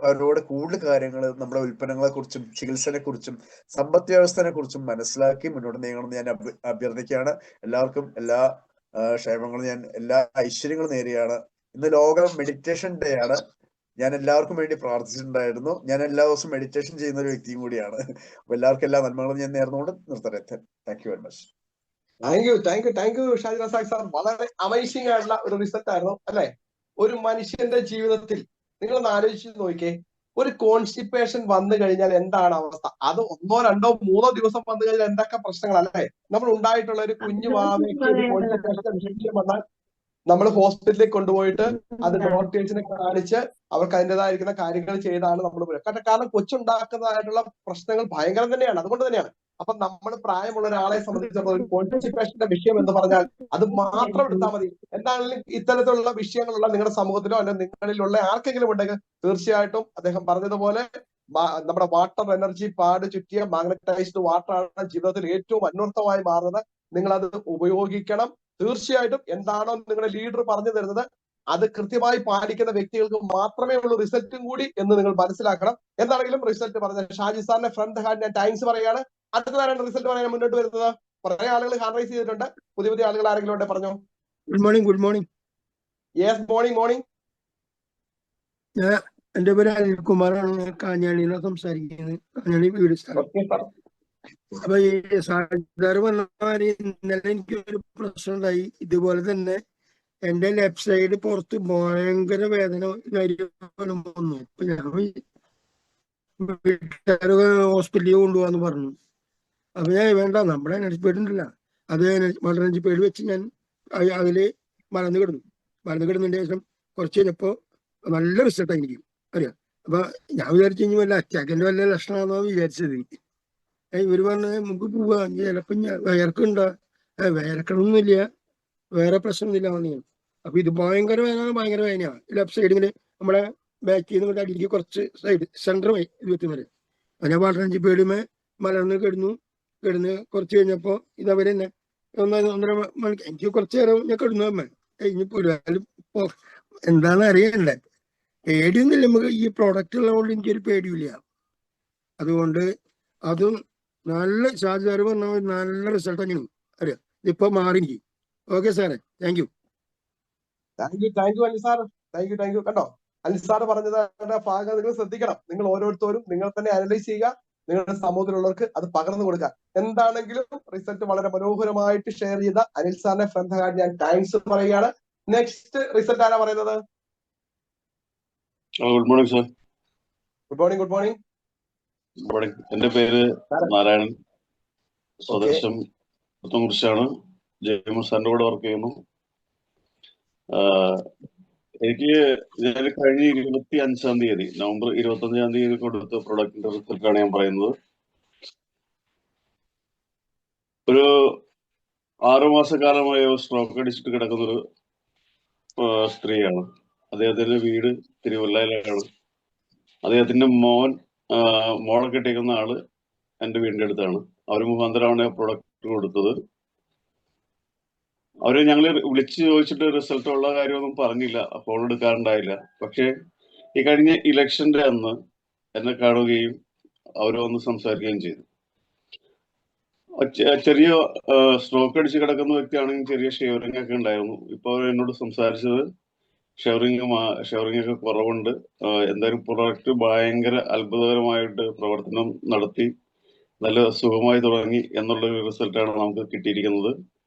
അവരോട് കൂടുതൽ കാര്യങ്ങൾ നമ്മുടെ ഉൽപ്പന്നങ്ങളെ കുറിച്ചും ചികിത്സനെ കുറിച്ചും സമ്പദ് വ്യവസ്ഥയെ കുറിച്ചും മനസ്സിലാക്കി മുന്നോട്ട് നീങ്ങണമെന്ന് ഞാൻ അഭ്യർത്ഥിക്കുകയാണ്. എല്ലാവർക്കും എല്ലാ ക്ഷേമങ്ങളും, എല്ലാ ഐശ്വര്യങ്ങളും നേരെയാണ്. ഇന്ന് ലോക മെഡിറ്റേഷൻ ഡേ ആണ്. ഞാൻ എല്ലാവർക്കും വേണ്ടി പ്രാർത്ഥിച്ചിട്ടുണ്ടായിരുന്നു. ഞാൻ എല്ലാ ദിവസവും മെഡിറ്റേഷൻ ചെയ്യുന്ന ഒരു വ്യക്തിയും കൂടിയാണ്. അപ്പൊ എല്ലാവർക്കും എല്ലാ നന്മകളും ഞാൻ നേർന്നുകൊണ്ട് നിർത്തട്ടെ. Thank you very much. Thank you Shaji Razak sir. വളരെ അമേസിംഗ് ആയിട്ടുള്ള ഒരു റിസൾട്ട് ആയിരുന്നു അല്ലെ? ഒരു മനുഷ്യന്റെ ജീവിതത്തിൽ നിങ്ങളൊന്ന് ആലോചിച്ച് നോക്കിക്കേ, ഒരു കോൺസ്റ്റിപ്പേഷൻ വന്നു കഴിഞ്ഞാൽ എന്താണ് അവസ്ഥ? അത് 1, 2, 3 ദിവസം വന്നു കഴിഞ്ഞാൽ എന്തൊക്കെ പ്രശ്നങ്ങൾ അല്ലേ? നമ്മൾ ഉണ്ടായിട്ടുള്ള ഒരു കുഞ്ഞു വാവയ്ക്ക് ഒരു കോൺസ്റ്റിപ്പേഷന്റെ വിഷയം വന്നാൽ നമ്മൾ ഹോസ്പിറ്റലിൽ കൊണ്ടുപോയിട്ട് അത് ഡോക്ടേഴ്സിനെ കാണിച്ച് അവർക്ക് അതിൻ്റെതായിരിക്കുന്ന കാര്യങ്ങൾ ചെയ്താണ് നമ്മൾ കാരണം കൊച്ചുണ്ടാക്കുന്നതായിട്ടുള്ള പ്രശ്നങ്ങൾ ഭയങ്കരം തന്നെയാണ്. അതുകൊണ്ട് തന്നെയാണ് അപ്പൊ നമ്മൾ പ്രായമുള്ള ഒരാളെ സംബന്ധിച്ചിടത്തോളം ഒരു കോൺസ്റ്റിപ്പേഷന്റെ വിഷയം എന്ന് പറഞ്ഞാൽ അത് മാത്രം എടുത്താൽ മതി. എന്താണെങ്കിലും ഇത്തരത്തിലുള്ള വിഷയങ്ങളുള്ള നിങ്ങളുടെ സമൂഹത്തിലോ അല്ലെങ്കിൽ നിങ്ങളിലുള്ള ആർക്കെങ്കിലും ഉണ്ടെങ്കിൽ തീർച്ചയായിട്ടും അദ്ദേഹം പറഞ്ഞതുപോലെ നമ്മുടെ വാട്ടർ എനർജി പാഡ് ചുറ്റിയ മാഗ്നറ്റൈസ്ഡ് വാട്ടർ ആണ് ജീവിതത്തിൽ ഏറ്റവും അന്വർത്ഥമായി മാറുന്നത്. നിങ്ങൾ അത് ഉപയോഗിക്കണം. തീർച്ചയായിട്ടും എന്താണോ നിങ്ങളുടെ ലീഡർ പറഞ്ഞു തരുന്നത് അത് കൃത്യമായി പാലിക്കുന്ന വ്യക്തികൾക്ക് മാത്രമേ ഉള്ളൂ റിസൾട്ടും കൂടി എന്ന് നിങ്ങൾ മനസ്സിലാക്കണം. എന്താണെങ്കിലും റിസൾട്ട് പറഞ്ഞ ഷാജി സാറിനെ ഫ്രം ദ ഹാർട്ട് ഞാൻ താങ്ക്സ് പറയാണ്. അടുത്തതാരാണ് റിസൾട്ട് പറയാൻ മുന്നോട്ട് വരുന്നത്? കുറെ ആളുകൾ ഹാൻഡ് റൈസ് ചെയ്തിട്ടുണ്ട്. പുതിയ ആളുകൾ ആരെങ്കിലും ഉണ്ട്? പറഞ്ഞോ. Good morning. Yes, morning. എന്റെ പേര് അനിൽകുമാറാണ്. കാഞ്ഞാണിന്ന് സംസാരിക്കുന്നത്. കാഞ്ഞാണി വീട് സ്ഥലം. അപ്പൊ ഈ സാധാരണ പറഞ്ഞ ഇന്നലെ എനിക്കൊരു പ്രശ്നം ഉണ്ടായി. ഇതുപോലെ തന്നെ എന്റെ ലെഫ്റ്റ് സൈഡ് പുറത്ത് ഭയങ്കര വേദന വന്നു. അപ്പൊ ഞാൻ വീട്ടുകാരൊക്കെ ഹോസ്പിറ്റലിൽ കൊണ്ടുപോകാന്ന് പറഞ്ഞു. അപ്പൊ ഞാൻ വേണ്ട, നമ്മുടെ എനർജി പേഡ് ഉണ്ടല്ലോ, അത് എനർജി പേഡ് വെച്ച് ഞാൻ അതില് മറന്നു കിടന്നതിന്റെ ശേഷം കുറച്ച് കഴിഞ്ഞപ്പോ നല്ല റിസൾട്ടാണ് എനിക്ക് അറിയാം. അപ്പൊ ഞാൻ വിചാരിച്ചു കഴിഞ്ഞാൽ വല്ല അറ്റാക്കിന്റെ വല്ല ലക്ഷണമാണെന്നോ വിചാരിച്ചത്. ഇവര് പറഞ്ഞ നമുക്ക് പോവാ, ചിലപ്പോ വയർക്കുണ്ടോ? വയർക്കണമൊന്നുമില്ല, വേറെ പ്രശ്നമൊന്നുമില്ല പറഞ്ഞു. അപ്പൊ ഇത് ഭയങ്കര വേദനയാണ്. ലെഫ്റ്റ് സൈഡ് ഇങ്ങനെ നമ്മളെ ബാക്കിൽ നിന്ന് അടിയിലേക്ക് കുറച്ച് സൈഡ് സെന്റർ ഇത് വെക്കുന്നത്. ഞാൻ വാട്ടർ പേടിമേ മലർന്ന് കിടന്ന് കുറച്ച് കഴിഞ്ഞപ്പോ ഇതവര് തന്നെ 1.5 മണിക്ക് എനിക്ക് കുറച്ചു നേരം ഞാൻ കിടന്നു. അമ്മ കഴിഞ്ഞപ്പോ എന്താണെന്ന് അറിയണ്ടേ, പേടിയൊന്നുമില്ല നമുക്ക്. ഈ പ്രോഡക്റ്റ് ഉള്ളതുകൊണ്ട് എനിക്കൊരു പേടിയില്ല. അതുകൊണ്ട് അതും നല്ല ഷാജി സാറ് പറഞ്ഞ നല്ല റിസൾട്ട് തന്നെയാണ് അറിയാം. ഇപ്പൊ മാറി എനിക്ക്. ഓക്കെ സാറേ, thank you. Thank U Anil sir. Thank U. കണ്ടോ, അനിൽ സാർ പറഞ്ഞത് ഭാഗം നിങ്ങൾ ശ്രദ്ധിക്കണം. നിങ്ങൾ ഓരോരുത്തരും നിങ്ങൾ തന്നെ അനലൈസ് ചെയ്യുക, നിങ്ങളുടെ സമൂഹത്തിലുള്ളവർക്ക് അത് പകർന്നു കൊടുക്കുക. എന്താണെങ്കിലും റിസൾട്ട് വളരെ മനോഹരമായിട്ട് ഷെയർ ചെയ്ത അനിൽ സാറിനെ ഫ്രം ദ ഹാർട്ട് ഞാൻ താങ്ക്സ് പറയുകയാണ്. നെക്സ്റ്റ് റിസൾട്ട് ആരാ പറയുന്നത്? Good morning sir. Good morning. Good morning. Good morning. എന്റെ പേര് നാരായണൻ, സ്വദേശം പുത്തൻകുരിശാണ്. ജയമോൻ സാറിന്റെ കൂടെ വർക്ക് ചെയ്യുന്നു. എനിക്ക് ഞാൻ കഴിഞ്ഞ 25-ാം തീയതി നവംബർ 25-ാം തീയതി കൊടുത്ത പ്രൊഡക്റ്റിന്റെ റിസൾട്ടാണ് ഞാൻ പറയുന്നത്. ഒരു 6 മാസക്കാലമായി സ്ട്രോക്ക് അടിച്ചിട്ട് കിടക്കുന്നൊരു സ്ത്രീയാണ്. അദ്ദേഹത്തിന്റെ വീട് തിരുവല്ലയിലാണ്. അദ്ദേഹത്തിന്റെ മോളെ കെട്ടിക്കുന്ന ആള് എന്റെ വീടിന്റെ അടുത്താണ്. അവര് മുഖാന്തരമാണ് പ്രൊഡക്റ്റ് കൊടുത്തത്. അവര് ഞങ്ങള് വിളിച്ച് ചോദിച്ചിട്ട് റിസൾട്ട് ഉള്ള കാര്യമൊന്നും പറഞ്ഞില്ല, ഫോൺ എടുക്കാറുണ്ടായില്ല. പക്ഷെ ഈ കഴിഞ്ഞ ഇലക്ഷന്റെ അന്ന് എന്നെ കാണുകയും അവര് വന്ന് സംസാരിക്കുകയും ചെയ്തു. ചെറിയ സ്ട്രോക്ക് അടിച്ച് കിടക്കുന്ന വ്യക്തിയാണെങ്കിൽ ചെറിയ ഷെയറിംഗ് ഒക്കെ ഉണ്ടായിരുന്നു. ഇപ്പൊ അവർ എന്നോട് സംസാരിച്ചത് ഷെയറിംഗ് ഒക്കെ കുറവുണ്ട്, എന്തായാലും പ്രൊഡക്റ്റ് ഭയങ്കര അത്ഭുതകരമായിട്ട് പ്രവർത്തനം നടത്തി നല്ല സുഖമായി തുടങ്ങി എന്നുള്ള റിസൾട്ടാണ് നമുക്ക് കിട്ടിയിരിക്കുന്നത്.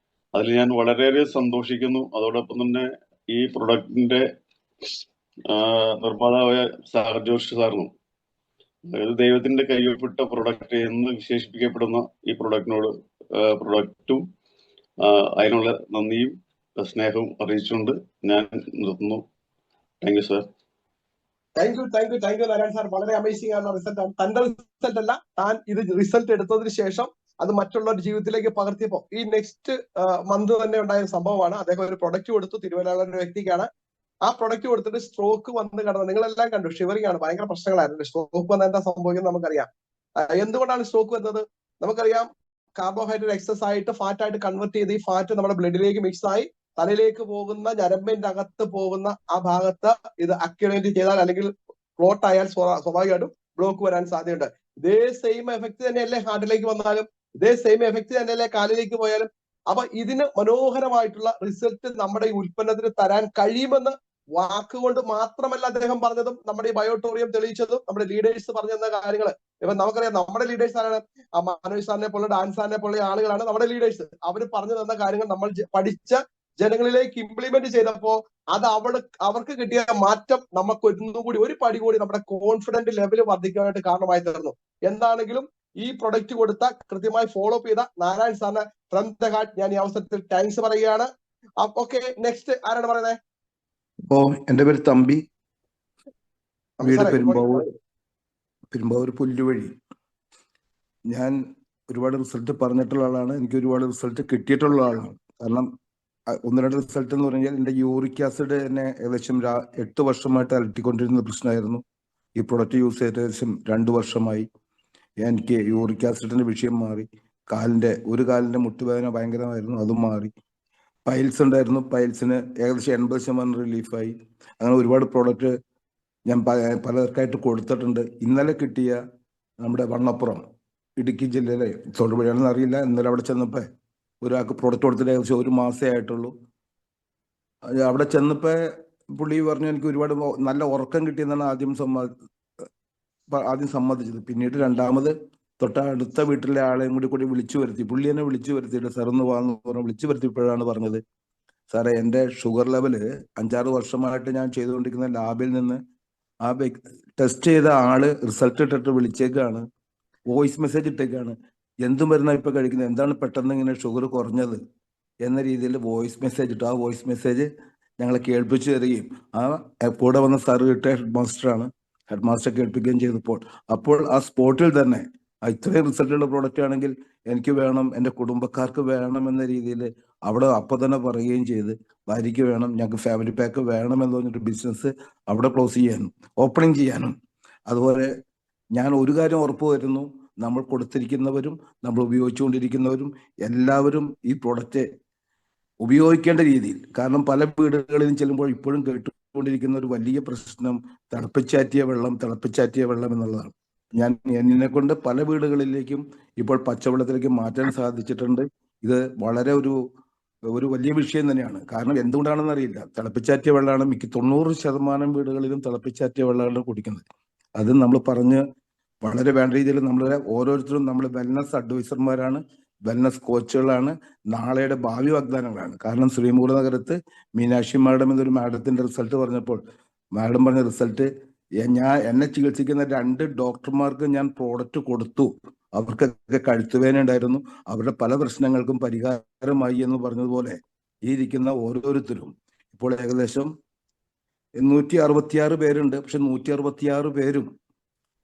അതിൽ ഞാൻ വളരെയധികം സന്തോഷിക്കുന്നു. അതോടൊപ്പം തന്നെ ഈ പ്രൊഡക്റ്റിന്റെ നിർമ്മാതാവായ സാഗർ ജോഷി സാറിനും, അതായത് ദൈവത്തിന്റെ കൈവപ്പെട്ട പ്രൊഡക്റ്റ് എന്ന് വിശേഷിപ്പിക്കപ്പെടുന്ന ഈ പ്രൊഡക്റ്റും അതിനുള്ള നന്ദിയും സ്നേഹവും അറിയിച്ചുകൊണ്ട് ഞാൻ നിർത്തുന്നു. Thank you sir. Thank U Narayan sir. വളരെ അമേസിംഗ് ആയിട്ടുള്ള റിസൾട്ടാണ്. തന്റെ റിസൾട്ട് അല്ല, താൻ ഇത് റിസൾട്ട് എടുത്തതിന് ശേഷം അത് മറ്റുള്ളവരുടെ ജീവിതത്തിലേക്ക് പകർത്തിയപ്പോൾ ഈ നെക്സ്റ്റ് മന്ത് തന്നെ ഉണ്ടായ സംഭവമാണ്. അദ്ദേഹം ഒരു പ്രൊഡക്റ്റ് കൊടുത്തു, തിരുവല്ലയിലെ ഒരു വ്യക്തിക്കാണ്. ആ പ്രൊഡക്റ്റ് കൊടുത്തിട്ട് സ്ട്രോക്ക് വന്ന് കിടന്നത് നിങ്ങളെല്ലാം കണ്ടു. ഷിവറിംഗ് ആണ്, ഭയങ്കര പ്രശ്നങ്ങളായിരുന്നു. സ്ട്രോക്ക് വന്ന എന്താ സംഭവിക്കുന്നത് നമുക്കറിയാം. എന്തുകൊണ്ടാണ് സ്ട്രോക്ക് വന്നത് നമുക്കറിയാം. കാർബോഹൈഡ്രേറ്റ് എക്സസ് ആയിട്ട് ഫാറ്റ് ആയിട്ട് കൺവെർട്ട് ചെയ്ത് ഈ ഫാറ്റ് നമ്മുടെ ബ്ലഡിലേക്ക് മിക്സ് ആയി തലയിലേക്ക് പോകുന്ന ഞരമ്പിന്റെ അകത്ത് പോകുന്ന ആ ഭാഗത്ത് ഇത് അക്യുമുലേറ്റ് ചെയ്താൽ അല്ലെങ്കിൽ ക്ലോട്ട് ആയാൽ സ്വാഭാവികമായിട്ടും ബ്ലോക്ക് വരാൻ സാധ്യതയുണ്ട്. ഇതേ സെയിം എഫക്ട് തന്നെയല്ലേ ഹാർട്ടിലേക്ക് വന്നാലും, ഇതേ സെയിം എഫക്ട് തന്നെയല്ലേ കാലിലേക്ക് പോയാലും. അപ്പൊ ഇതിന് മനോഹരമായിട്ടുള്ള റിസൾട്ട് നമ്മുടെ ഈ ഉൽപ്പന്നത്തിന് തരാൻ കഴിയുമെന്ന് വാക്കുകൊണ്ട് മാത്രമല്ല അദ്ദേഹം പറഞ്ഞതും, നമ്മുടെ ഈ ബയോട്ടോറിയം തെളിയിച്ചതും, നമ്മുടെ ലീഡേഴ്സ് പറഞ്ഞു തന്ന കാര്യങ്ങൾ. ഇപ്പൊ നമുക്കറിയാം നമ്മുടെ ലീഡേഴ്സ് ആരാണ്? മനോജ് സാറിനെ പോലെ, ഡാൻ സാറിനെ പോലെ ആളുകളാണ് നമ്മുടെ ലീഡേഴ്സ്. അവർ പറഞ്ഞു തന്ന കാര്യങ്ങൾ നമ്മൾ പഠിച്ച ജനങ്ങളിലേക്ക് ഇംപ്ലിമെന്റ് ചെയ്തപ്പോ അത് അവർക്ക് കിട്ടിയ മാറ്റം നമുക്ക് ഒന്നുകൂടി ഒരു പടി കൂടി നമ്മുടെ കോൺഫിഡന്റ് ലെവൽ വർദ്ധിക്കാനായിട്ട് കാരണമായി തീർന്നു. എന്താണെങ്കിലും ഈ പ്രൊഡക്റ്റ് കൊടുത്ത കൃത്യമായി ഫോളോ അപ്പ് ചെയ്ത നാരായൺ സാറിന് ഫ്രം ദ ഹാർട്ട് ഞാൻ ഈ അവസരത്തിൽ താങ്ക്സ് പറയുകയാണ്. ഓക്കെ, നെക്സ്റ്റ് ആരാണ് പറയുന്നത്? എന്റെ പേര് തമ്പി, വീട് പെരുമ്പാവൂർ പുല്ലുവഴി. ഞാൻ ഒരുപാട് റിസൾട്ട് പറഞ്ഞിട്ടുള്ള ആളാണ്, എനിക്ക് ഒരുപാട് റിസൾട്ട് കിട്ടിയിട്ടുള്ള ആളാണ്. കാരണം 1-2 റിസൾട്ട് എന്ന് പറഞ്ഞാൽ എൻ്റെ യൂറിക് ആസിഡ് തന്നെ ഏകദേശം 8 വർഷമായിട്ട് അലട്ടിക്കൊണ്ടിരുന്ന പ്രശ്നമായിരുന്നു. ഈ പ്രൊഡക്റ്റ് യൂസ് ചെയ്ത് ഏകദേശം 2 വർഷമായി എനിക്ക് യൂറിക് ആസിഡിന്റെ വിഷയം മാറി. ഒരു കാലിന്റെ മുട്ടുവേദന ഭയങ്കരമായിരുന്നു, അതും മാറി. പൈൽസ് ഉണ്ടായിരുന്നു, പൈൽസിന് ഏകദേശം 80% റിലീഫായി. അങ്ങനെ ഒരുപാട് പ്രോഡക്റ്റ് ഞാൻ പലർക്കായിട്ട് കൊടുത്തിട്ടുണ്ട്. ഇന്നലെ കിട്ടിയ നമ്മുടെ വണ്ണപ്പുറം ഇടുക്കി ജില്ലയിലെ തൊടുപുഴയാണെന്ന് അറിയില്ല, ഇന്നലെ അവിടെ ചെന്നപ്പോൾ ഒരാൾക്ക് പ്രോഡക്റ്റ് കൊടുത്തിട്ട് ഏകദേശം 1 മാസമേ ആയിട്ടുള്ളൂ. അവിടെ ചെന്നപ്പോൾ പുള്ളി പറഞ്ഞു എനിക്ക് ഒരുപാട് നല്ല ഉറക്കം കിട്ടിയെന്നാണ് ആദ്യം സമ്മതിച്ചത്. പിന്നീട് രണ്ടാമത് തൊട്ടടുത്ത വീട്ടിലെ ആളെയും കൂടി വിളിച്ചു വരുത്തി, പുള്ളി എന്നെ വിളിച്ചു വരുത്തിയിട്ട് സാറൊന്ന് വാന്ന് പറഞ്ഞ് വിളിച്ചു വരുത്തിയപ്പോഴാണ് പറഞ്ഞത്, സാറേ എൻ്റെ ഷുഗർ ലെവല് 5-6 വർഷമായിട്ട് ഞാൻ ചെയ്തുകൊണ്ടിരിക്കുന്ന ലാബിൽ നിന്ന് ആ ടെസ്റ്റ് ചെയ്ത ആള് റിസൾട്ട് ഇട്ടിട്ട് വിളിച്ചേക്കാണ്, വോയിസ് മെസ്സേജ് ഇട്ടേക്കാണ്, എന്ത് മരുന്നാണ് ഇപ്പൊ കഴിക്കുന്നത്, എന്താണ് പെട്ടെന്ന് ഇങ്ങനെ ഷുഗർ കുറഞ്ഞത് എന്ന രീതിയിൽ വോയിസ് മെസ്സേജ് ഇട്ടു. ആ വോയിസ് മെസ്സേജ് ഞങ്ങളെ കേൾപ്പിച്ചു തരികയും ആ കൂടെ വന്ന സാർ കിട്ടിയ ഹെഡ് മാസ്റ്റർ കേൾപ്പിക്കുകയും ചെയ്തപ്പോൾ ആ സ്പോട്ടിൽ തന്നെ ഇത്രയും റിസൾട്ടുള്ള പ്രോഡക്റ്റ് ആണെങ്കിൽ എനിക്ക് വേണം, എൻ്റെ കുടുംബക്കാർക്ക് വേണം എന്ന രീതിയിൽ അവിടെ അപ്പോൾ തന്നെ പറയുകയും ചെയ്ത് ഭാര്യയ്ക്ക് വേണം, ഞങ്ങൾക്ക് ഫാമിലി പാക്ക് വേണം എന്ന് പറഞ്ഞിട്ട് ബിസിനസ് അവിടെ ക്ലോസ് ചെയ്യാനും ഓപ്പണിങ് ചെയ്യാനും. അതുപോലെ ഞാൻ ഒരു കാര്യം ഉറപ്പ് വരുന്നു, നമ്മൾ കൊടുത്തിരിക്കുന്നവരും നമ്മൾ ഉപയോഗിച്ചുകൊണ്ടിരിക്കുന്നവരും എല്ലാവരും ഈ പ്രോഡക്റ്റ് ഉപയോഗിക്കേണ്ട രീതിയിൽ. കാരണം പല വീടുകളിലും ചെല്ലുമ്പോൾ ഇപ്പോഴും കേട്ടുകൊണ്ടിരിക്കുന്ന ഒരു വലിയ പ്രശ്നം തിളപ്പിച്ചാറ്റിയ വെള്ളം എന്നുള്ളതാണ്. ഞാൻ എന്നെ കൊണ്ട് പല വീടുകളിലേക്കും ഇപ്പോൾ പച്ചവെള്ളത്തിലേക്ക് മാറ്റാൻ സാധിച്ചിട്ടുണ്ട്. ഇത് വളരെ ഒരു ഒരു വലിയ വിഷയം തന്നെയാണ്. കാരണം എന്തുകൊണ്ടാണെന്ന് അറിയില്ല, തിളപ്പിച്ചാറ്റിയ വെള്ളമാണ് 90% വീടുകളിലും തിളപ്പിച്ചാറ്റിയ വെള്ളമാണ് കുടിക്കുന്നത്. അത് നമ്മൾ പറഞ്ഞ് വളരെ വേണ്ട രീതിയിൽ നമ്മൾ ഓരോരുത്തരും നമ്മൾ വെൽനസ് അഡ്വൈസർമാരാണ്, വെൽനസ് കോച്ചുകളാണ്, നാളെയുടെ ഭാവി വാഗ്ദാനങ്ങളാണ്. കാരണം ശ്രീമൂല നഗരത്ത് മീനാക്ഷി മാഡം എന്നൊരു മാഡത്തിന്റെ റിസൾട്ട് പറഞ്ഞപ്പോൾ മാഡം പറഞ്ഞ റിസൾട്ട്, എന്നെ ചികിത്സിക്കുന്ന 2 ഡോക്ടർമാർക്ക് ഞാൻ പ്രോഡക്റ്റ് കൊടുത്തു, അവർക്കൊക്കെ കഴുത്തുവേദന ഉണ്ടായിരുന്നു, അവരുടെ പല പ്രശ്നങ്ങൾക്കും പരിഹാരമായി എന്ന് പറഞ്ഞതുപോലെ ഈ ഇരിക്കുന്ന ഓരോരുത്തരും ഇപ്പോൾ ഏകദേശം 166 പേരുണ്ട്. പക്ഷെ 166 പേരും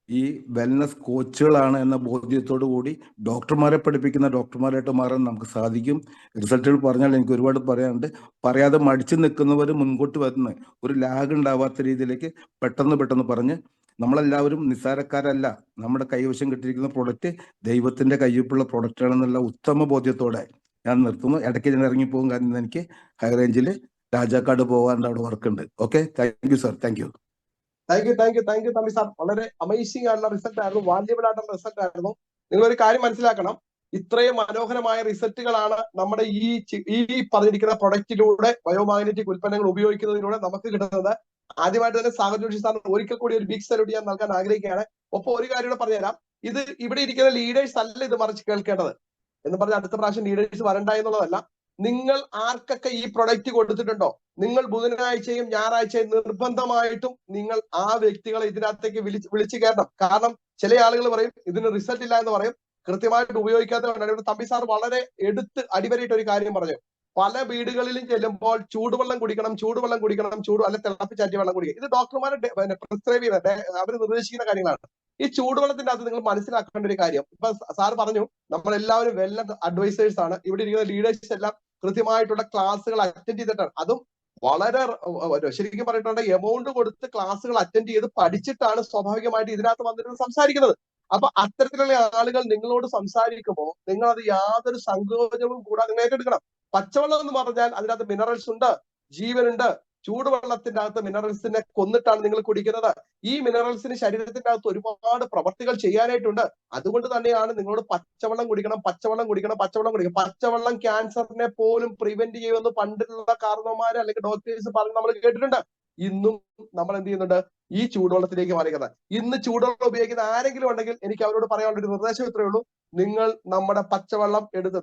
ഈ വെൽനസ് കോച്ചുകളാണ് എന്ന ബോധ്യത്തോടു കൂടി ഡോക്ടർമാരെ പഠിപ്പിക്കുന്ന ഡോക്ടർമാരായിട്ട് മാറാൻ നമുക്ക് സാധിക്കും. റിസൾട്ടുകൾ പറഞ്ഞാൽ എനിക്ക് ഒരുപാട് പറയാനുണ്ട്. പറയാതെ മടിച്ചു നിൽക്കുന്നവർ മുൻകൂട്ട് വന്ന് ഒരു ലാഗ് ഉണ്ടാവാത്ത രീതിയിലേക്ക് പെട്ടെന്ന് പറഞ്ഞ് നമ്മളെല്ലാവരും നിസ്സാരക്കാരല്ല. നമ്മുടെ കൈവശം കിട്ടിയിരിക്കുന്ന പ്രൊഡക്റ്റ് ദൈവത്തിന്റെ കയ്യൊപ്പുള്ള പ്രൊഡക്റ്റ് ആണെന്നുള്ള ഉത്തമ ബോധ്യത്തോടെ ഞാൻ നിർത്തുന്നു. ഇടയ്ക്ക് ഞാൻ ഇറങ്ങിപ്പോകും, കാരണം എനിക്ക് ഹൈ റേഞ്ചിൽ രാജാക്കാട് പോകാണ്ട് അവിടെ വർക്ക് ഉണ്ട്. Okay, thank you sir. Thank U Thampi sir. വളരെ അമേസിംഗ് ആയിട്ടുള്ള റിസൾട്ട് ആയിരുന്നു, വാല്യബിൾ ആയിട്ടുള്ള റിസൾട്ട് ആയിരുന്നു. നിങ്ങൾ ഒരു കാര്യം മനസ്സിലാക്കണം, ഇത്രയും മനോഹരമായ റിസൾട്ടുകളാണ് നമ്മുടെ ഈ പറഞ്ഞിരിക്കുന്ന പ്രൊഡക്റ്റിലൂടെ ബയോമാഗ്നറ്റിക് ഉൽപ്പന്നങ്ങൾ ഉപയോഗിക്കുന്നതിലൂടെ നമുക്ക് കിട്ടുന്നത്. ആദ്യമായിട്ട് തന്നെ സാഗർ ജോഷി സാറിന് ഒരിക്കൽ കൂടി ഒരു ബിഗ് സല്യൂട്ട് ഞാൻ നൽകാൻ ആഗ്രഹിക്കുകയാണ്. ഒപ്പം ഒരു കാര്യം കൂടെ പറഞ്ഞുതരാം, ഇത് ഇവിടെ ഇരിക്കുന്ന ലീഡേഴ്സ് അല്ല ഇത് മറിച്ച് കേൾക്കേണ്ടത് എന്ന് പറഞ്ഞാൽ അടുത്ത പ്രാവശ്യം ലീഡേഴ്സ് വരണ്ട എന്നുള്ളതല്ല. നിങ്ങൾ ആർക്കൊക്കെ ഈ പ്രൊഡക്റ്റ് കൊടുത്തിട്ടുണ്ടോ, നിങ്ങൾ ബുധനാഴ്ചയും ഞായറാഴ്ചയും നിർബന്ധമായിട്ടും നിങ്ങൾ ആ വ്യക്തികളെ ഇതിനകത്തേക്ക് വിളിച്ചു കയറണം. കാരണം ചില ആളുകൾ പറയും ഇതിന് റിസൾട്ട് ഇല്ല എന്ന് പറയും, കൃത്യമായിട്ട് ഉപയോഗിക്കാത്തതുകൊണ്ടാണ്. ഇവിടെ തമ്പി സാർ വളരെ എടുത്ത് അടിവരയിട്ട് ഒരു കാര്യം പറഞ്ഞു. പല വീടുകളിലും ചെല്ലുമ്പോൾ ചൂടുവെള്ളം കുടിക്കണം, അല്ലെ തിളപ്പിച്ചാറ്റിയ വെള്ളം കുടിക്കുക. ഇത് ഡോക്ടർമാരെ പ്രിസ്ക്രൈബ് ചെയ്യുന്ന, അവർ നിർദ്ദേശിക്കുന്ന കാര്യങ്ങളാണ്. ഈ ചൂടുവെള്ളത്തിന്റെ അകത്ത് നിങ്ങൾ മനസ്സിലാക്കേണ്ട ഒരു കാര്യം, ഇപ്പൊ സാർ പറഞ്ഞു നമ്മളെല്ലാവരും വെൽനസ് അഡ്വൈസേഴ്സ് ആണ്. ഇവിടെ ഇരിക്കുന്ന ലീഡേഴ്സ് എല്ലാം കൃത്യമായിട്ടുള്ള ക്ലാസ്സുകൾ അറ്റൻഡ് ചെയ്തിട്ടാണ്, അതും വളരെ ശരിക്കും പറഞ്ഞിട്ടുണ്ടെങ്കിൽ എമൗണ്ട് കൊടുത്ത് ക്ലാസ്സുകൾ അറ്റൻഡ് ചെയ്ത് പഠിച്ചിട്ടാണ് സ്വാഭാവികമായിട്ട് ഇതിനകത്ത് വന്നിട്ട് സംസാരിക്കുന്നത്. അപ്പൊ അത്തരത്തിലുള്ള ആളുകൾ നിങ്ങളോട് സംസാരിക്കുമ്പോൾ നിങ്ങൾ അത് യാതൊരു സങ്കോചവും കൂടാതെ നിങ്ങൾ ഏറ്റെടുക്കണം. പച്ചവെള്ളം എന്ന് പറഞ്ഞാൽ അതിനകത്ത് മിനറൽസ് ഉണ്ട്, ജീവനുണ്ട്. ചൂടുവെള്ളത്തിന്റെ അകത്ത് മിനറൽസിനെ കൊന്നിട്ടാണ് നിങ്ങൾ കുടിക്കുന്നത്. ഈ മിനറൽസിന് ശരീരത്തിന്റെ അകത്ത് ഒരുപാട് പ്രവർത്തികൾ ചെയ്യാനായിട്ടുണ്ട്. അതുകൊണ്ട് തന്നെയാണ് നിങ്ങളോട് പച്ചവെള്ളം കുടിക്കണം. പച്ചവെള്ളം ക്യാൻസറിനെ പോലും പ്രിവെന്റ് ചെയ്യുമെന്ന് പണ്ടുള്ള കാരണവന്മാര് അല്ലെങ്കിൽ ഡോക്ടേഴ്സ് പറഞ്ഞ് നമ്മൾ കേട്ടിട്ടുണ്ട്. ഇന്നും നമ്മൾ എന്ത് ചെയ്യുന്നുണ്ട്, ഈ ചൂടുവെള്ളത്തിലേക്ക് മാറിക്കുന്നത്. ഇന്ന് ചൂടുവെള്ളം ഉപയോഗിക്കുന്ന ആരെങ്കിലും ഉണ്ടെങ്കിൽ എനിക്ക് അവരോട് പറയാനുള്ള ഒരു നിർദ്ദേശം ഇത്രയേ ഉള്ളൂ, നിങ്ങൾ നമ്മുടെ പച്ചവെള്ളം എടുത്ത്,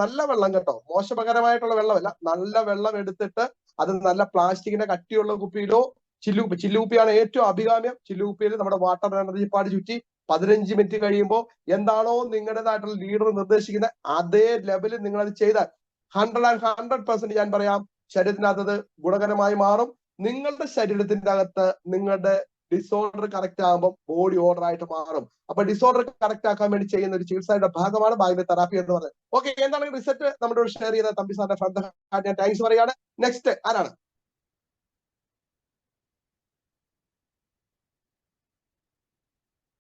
നല്ല വെള്ളം കേട്ടോ, മോശപകരമായിട്ടുള്ള വെള്ളമല്ല, നല്ല വെള്ളം എടുത്തിട്ട് അത് നല്ല പ്ലാസ്റ്റിക്കിന്റെ കട്ടിയുള്ള കുപ്പിയിലോ, ചില്ലുകുപ്പിയാണ് ഏറ്റവും അഭികാമ്യം. ചില്ലുകുപ്പിയിൽ നമ്മുടെ വാട്ടർ എനർജി പാട് ചുറ്റി 15 മിനിറ്റ് കഴിയുമ്പോൾ എന്താണോ നിങ്ങളുടേതായിട്ടുള്ള ലീഡർ നിർദ്ദേശിക്കുന്ന അതേ ലെവലിൽ നിങ്ങൾ അത് ചെയ്താൽ 100% ഞാൻ പറയാം, ശരീരത്തിനകത്തത് ഗുണകരമായി മാറും. നിങ്ങളുടെ ശരീരത്തിന്റെ അകത്ത് നിങ്ങളുടെ ഡിസോർഡർ കറക്റ്റ് ആകുമ്പോൾ ബോഡി ഓർഡർ ആയിട്ട് മാറും. അപ്പൊ ഡിസോർഡർ കറക്റ്റ് ആക്കാൻ വേണ്ടി ചെയ്യുന്ന ഒരു ചികിത്സയുടെ ഭാഗമാണ് മാഗ്നറ്റ് തെറാപ്പി എന്ന് പറയുന്നത്. ഓക്കെ, എന്താണ് റിസൾട്ട് നമ്മുടെ ഷെയർ ചെയ്ത തമ്പി സാറിന്റെ ഫ്രണ്ട് ഞാൻ താങ്ക്സ് പറയാണ്. നെക്സ്റ്റ് ആരാണ്?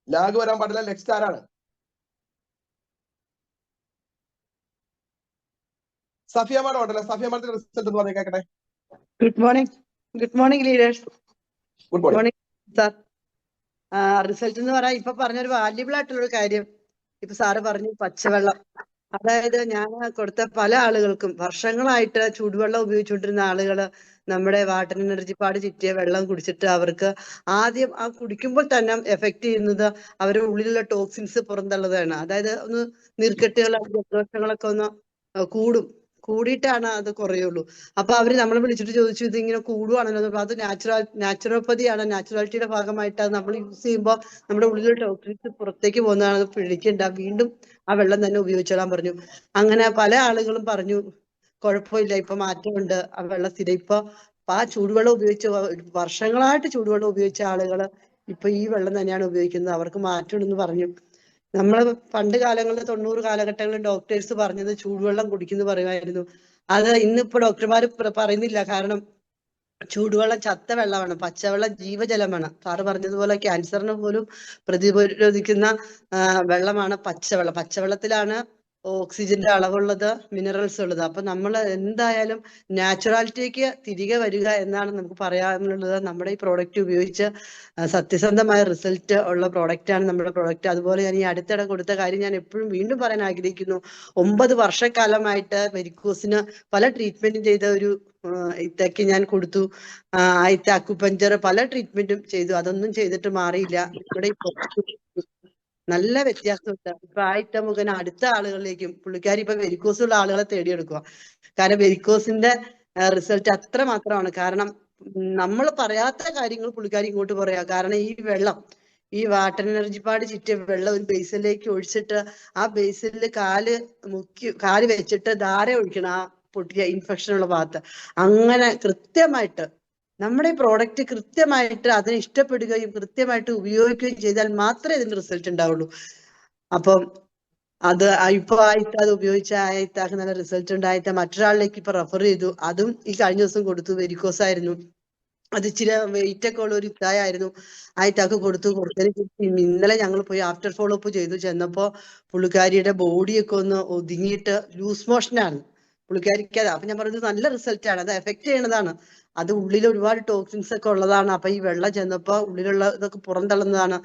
ലാഗ് വരാൻ പാടില്ല. നെക്സ്റ്റ് ആരാണ്? സഫിയ മാഡം ഉണ്ടല്ലോ, സഫിയ മാഡത്തിന്റെ റിസൾട്ട് എന്ന് പറഞ്ഞേ കേട്ടെ. Good morning leaders. Good morning sir. Result എന്ന് പറയാൻ ഇപ്പൊ പറഞ്ഞൊരു വാല്യബിൾ ആയിട്ടുള്ളൊരു കാര്യം ഇപ്പൊ സാറ് പറഞ്ഞു, പച്ചവെള്ളം. അതായത് ഞാൻ കൊടുത്ത പല ആളുകൾക്കും വർഷങ്ങളായിട്ട് ചൂടുവെള്ളം ഉപയോഗിച്ചുകൊണ്ടിരുന്ന ആളുകള് നമ്മുടെ വാട്ടർ എനർജി പാട് ചുറ്റിയ വെള്ളം കുടിച്ചിട്ട് അവർക്ക് ആദ്യം ആ കുടിക്കുമ്പോൾ തന്നെ എഫക്ട് ചെയ്യുന്നത് അവരുടെ ഉള്ളിലുള്ള ടോക്സിൻസ് പുറന്തള്ളുന്നതാണ്. അതായത് ഒന്ന് നീർക്കെട്ടുകൾ, ജലദോഷങ്ങളൊക്കെ ഒന്ന് കൂടിയിട്ടാണ് അത് കുറയുള്ളൂ. അപ്പൊ അവര് നമ്മളെ വിളിച്ചിട്ട് ചോദിച്ചു, ഇതിങ്ങനെ കൂടുവാണല്ലോ. അത് നാച്ചുറോപ്പതിയാണ്, നാച്ചുറാലിറ്റിയുടെ ഭാഗമായിട്ടാണ് നമ്മൾ യൂസ് ചെയ്യുമ്പോൾ നമ്മുടെ ഉള്ളിലുള്ള ടോക്സിൻസ് പുറത്തേക്ക് പോകുന്നതാണ്, അത് പിടിക്കണ്ട, വീണ്ടും ആ വെള്ളം തന്നെ ഉപയോഗിച്ചോളാൻ പറഞ്ഞു. അങ്ങനെ പല ആളുകളും പറഞ്ഞു കുഴപ്പമില്ല, ഇപ്പൊ മാറ്റമുണ്ട്, ആ വെള്ളം സ്ഥിരം. ഇപ്പൊ ആ ചൂടുവെള്ളം ഉപയോഗിച്ച് വർഷങ്ങളായിട്ട് ചൂടുവെള്ളം ഉപയോഗിച്ച ആളുകള് ഇപ്പൊ ഈ വെള്ളം തന്നെയാണ് ഉപയോഗിക്കുന്നത്, അവർക്ക് മാറ്റമുണ്ടെന്ന് പറഞ്ഞു. നമ്മള് പണ്ട് കാലങ്ങളിൽ 90 കാലഘട്ടങ്ങളിൽ ഡോക്ടേഴ്സ് പറഞ്ഞത് ചൂടുവെള്ളം കുടിക്കുന്നു പറയുമായിരുന്നു. അത് ഇന്നിപ്പോ ഡോക്ടർമാർ പറയുന്നില്ല. കാരണം ചൂടുവെള്ളം ചത്ത വെള്ളമാണ്, പച്ചവെള്ളം ജീവജലമാണ്. സാറ് പറഞ്ഞതുപോലെ ക്യാൻസറിന് പോലും പ്രതിരോധിക്കുന്ന വെള്ളമാണ് പച്ചവെള്ളം. പച്ചവെള്ളത്തിലാണ് ഓക്സിജന്റെ അളവുള്ളത്, മിനറൽസ് ഉള്ളത്. അപ്പൊ നമ്മൾ എന്തായാലും നാച്ചുറാലിറ്റിക്ക് തിരികെ വരിക എന്നാണ് നമുക്ക് പറയാനുള്ളത്. നമ്മുടെ ഈ പ്രോഡക്റ്റ് ഉപയോഗിച്ച് സത്യസന്ധമായ റിസൾട്ട് ഉള്ള പ്രോഡക്റ്റ് ആണ് നമ്മുടെ പ്രോഡക്റ്റ്. അതുപോലെ ഞാൻ ഈ അടുത്തിടെ കൊടുത്ത കാര്യം ഞാൻ എപ്പോഴും വീണ്ടും പറയാൻ ആഗ്രഹിക്കുന്നു. 9 വർഷക്കാലമായിട്ട് വെരിക്കോസിന് പല ട്രീറ്റ്മെന്റും ചെയ്ത ഒരു ഇത്തക്ക് ഞാൻ കൊടുത്തു. ആദ്യത്തെ അക്കുപഞ്ചർ പല ട്രീറ്റ്മെന്റും ചെയ്തു, അതൊന്നും ചെയ്തിട്ട് മാറിയില്ല. നമ്മുടെ ഈ നല്ല വ്യത്യാസമുണ്ട്. ഇപ്പൊ ആയിട്ട മുഖേന അടുത്ത ആളുകളിലേക്കും പുള്ളിക്കാരി ഇപ്പൊ വെരിക്കോസുള്ള ആളുകളെ തേടിയെടുക്കുക. കാരണം വെരിക്കോസിന്റെ റിസൾട്ട് അത്ര മാത്രമാണ്. കാരണം നമ്മൾ പറയാത്ത കാര്യങ്ങൾ പുള്ളിക്കാരി ഇങ്ങോട്ട് പറയാ. കാരണം ഈ വെള്ളം, ഈ വാട്ടർ എനർജി പാട് ചുറ്റിയ വെള്ളം ഒരു ബേസിലേക്ക് ഒഴിച്ചിട്ട് ആ ബേസിൽ കാല് വെച്ചിട്ട് ധാര ഒഴിക്കണം ആ പൊട്ടിയ ഇൻഫെക്ഷൻ ഉള്ള ഭാഗത്ത്. അങ്ങനെ കൃത്യമായിട്ട് നമ്മുടെ ഈ പ്രോഡക്റ്റ് കൃത്യമായിട്ട് അതിനെ ഇഷ്ടപ്പെടുകയും കൃത്യമായിട്ട് ഉപയോഗിക്കുകയും ചെയ്താൽ മാത്രമേ ഇതിന് റിസൾട്ട് ഉണ്ടാവുള്ളൂ. അപ്പം അത് ഇപ്പൊ അത് ഉപയോഗിച്ച ആയിത്താക്ക് നല്ല റിസൾട്ട് ഉണ്ടായിട്ട് മറ്റൊരാളിലേക്ക് ഇപ്പൊ റെഫർ ചെയ്തു. അതും ഈ കഴിഞ്ഞ ദിവസം കൊടുത്തു. വെരിക്കോസ് ആയിരുന്നു, അത് ഇച്ചിരി വെയിറ്റ് ഒക്കെ ഉള്ള ഒരു ഇത്തായിരുന്നു. ആയിട്ടാക്ക് കൊടുത്തതിന് ഇന്നലെ ഞങ്ങൾ പോയി ആഫ്റ്റർ ഫോളോ അപ്പ് ചെയ്തു. ചെന്നപ്പോ പുള്ളിക്കാരിയുടെ ബോഡിയൊക്കെ ഒന്ന് ഒതുങ്ങിയിട്ട് ലൂസ് മോഷനാണ് പുള്ളിക്കാരിക്ക്. അപ്പൊ ഞാൻ പറഞ്ഞത് നല്ല റിസൾട്ടാണ്, അത് എഫക്ട് ചെയ്യണതാണ്. അത് ഉള്ളിൽ ഒരുപാട് ടോക്സിൻസ് ഒക്കെ ഉള്ളതാണ്. അപ്പൊ ഈ വെള്ളം ചെന്നപ്പോ ഉള്ളിലുള്ള ഇതൊക്കെ പുറന്തള്ളുന്നതാണ്.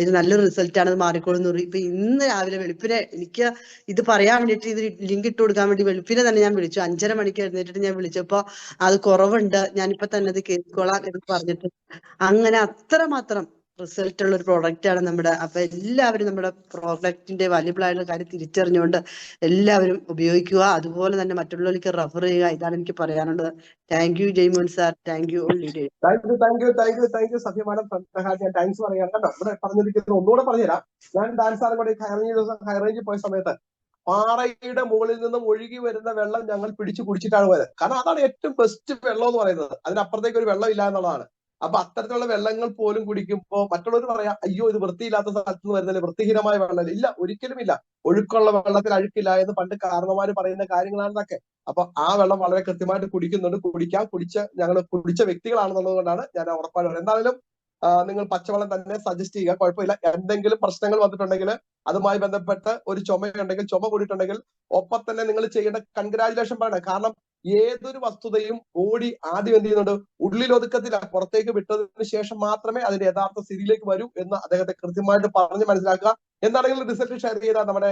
ഇത് നല്ലൊരു റിസൾട്ടാണ്, അത് മാറിക്കോളുന്നു. ഇപ്പൊ ഇന്ന് രാവിലെ വെളുപ്പിനെ എനിക്ക് ഇത് പറയാൻ വേണ്ടിയിട്ട് ഇത് ലിങ്ക് ഇട്ട് കൊടുക്കാൻ വേണ്ടി വെളുപ്പിനെ തന്നെ ഞാൻ വിളിച്ചു. 5:30 മണിക്ക് എഴുന്നേറ്റിട്ട് ഞാൻ വിളിച്ചപ്പോ അത് കുറവുണ്ട്, ഞാനിപ്പോ തന്നെ അത് കേൾക്കോളാം എന്ന് പറഞ്ഞിട്ട് അങ്ങനെ അത്രമാത്രം റിസൾട്ട് ഉള്ള ഒരു പ്രോഡക്റ്റ് ആണ് നമ്മുടെ. അപ്പൊ എല്ലാവരും നമ്മുടെ പ്രോഡക്റ്റിന്റെ വാല്യുബിൾ ആയിട്ടുള്ള കാര്യം തിരിച്ചറിഞ്ഞുകൊണ്ട് എല്ലാവരും ഉപയോഗിക്കുക. അതുപോലെ തന്നെ മറ്റുള്ളവർക്ക് റെഫർ ചെയ്യുക. ഇതാണ് എനിക്ക് പറയാനുള്ളത്. Thank you Jaimon sir, thank you all leaders. Thank you Safiya madam. ഞാൻ താങ്ക്സ് പറയാം കേട്ടോ. ഇവിടെ പറഞ്ഞിരിക്കുന്നത് ഒന്നുകൂടെ പറഞ്ഞുതരാം. ഞാൻ ഡാൻസ് സാറും കൂടെ ഹൈറേഞ്ചിൽ പോയ സമയത്ത് പാറയുടെ മുകളിൽ നിന്നും ഒഴുകി വരുന്ന വെള്ളം ഞങ്ങൾ പിടിച്ചു കുടിച്ചിട്ടാണ് പോയത്. കാരണം അതാണ് ഏറ്റവും ബെസ്റ്റ് വെള്ളം എന്ന് പറയുന്നത്. അതിനപ്പുറത്തേക്ക് ഒരു വെള്ളം ഇല്ല എന്നുള്ളതാണ്. അപ്പൊ അത്തരത്തിലുള്ള വെള്ളങ്ങൾ പോലും കുടിക്കുമ്പോൾ മറ്റുള്ളവർ പറയാം, അയ്യോ ഇത് വൃത്തിയില്ലാത്ത സ്ഥലത്ത് നിന്ന് വരുന്നില്ല, വൃത്തിഹീനമായ വെള്ളം. ഇല്ല, ഒരിക്കലും ഇല്ല. ഒഴുക്കുള്ള വെള്ളത്തിൽ അഴുക്കില്ല എന്ന് പണ്ട് കാരണവന്മാര് പറയുന്ന കാര്യങ്ങളാണ് ഇതൊക്കെ. അപ്പൊ ആ വെള്ളം വളരെ കൃത്യമായിട്ട് കുടിക്കുന്നുണ്ട്. ഞങ്ങൾ കുടിച്ച വ്യക്തികളാണെന്നുള്ളത് കൊണ്ടാണ് ഞാൻ ഉറപ്പാണ് പറയുന്നത്. എന്തായാലും നിങ്ങൾ പച്ചവെള്ളം തന്നെ സജസ്റ്റ് ചെയ്യുക, കുഴപ്പമില്ല. എന്തെങ്കിലും പ്രശ്നങ്ങൾ വന്നിട്ടുണ്ടെങ്കിൽ അതുമായി ബന്ധപ്പെട്ട് ഒരു ചുമയുണ്ടെങ്കിൽ, ചുമ കൂടിയിട്ടുണ്ടെങ്കിൽ ഒപ്പം തന്നെ നിങ്ങൾ ചെയ്യേണ്ട കൺഗ്രാജുലേഷൻ പറയണം. കാരണം ഏതൊരു വസ്തുതയും ബോഡി ആദ്യം എന്ത് ചെയ്യുന്നുണ്ട്, ഉള്ളിൽ ഒതുക്കത്തില്ല, പുറത്തേക്ക് വിട്ടതിന് ശേഷം മാത്രമേ അതിന്റെ യഥാർത്ഥ സ്ഥിതിയിലേക്ക് വരൂ എന്ന് അദ്ദേഹത്തെ കൃത്യമായിട്ട് പറഞ്ഞ് മനസ്സിലാക്കുക. എന്താണെങ്കിലും റിസൾട്ട് ഷെയർ ചെയ്ത നമ്മുടെ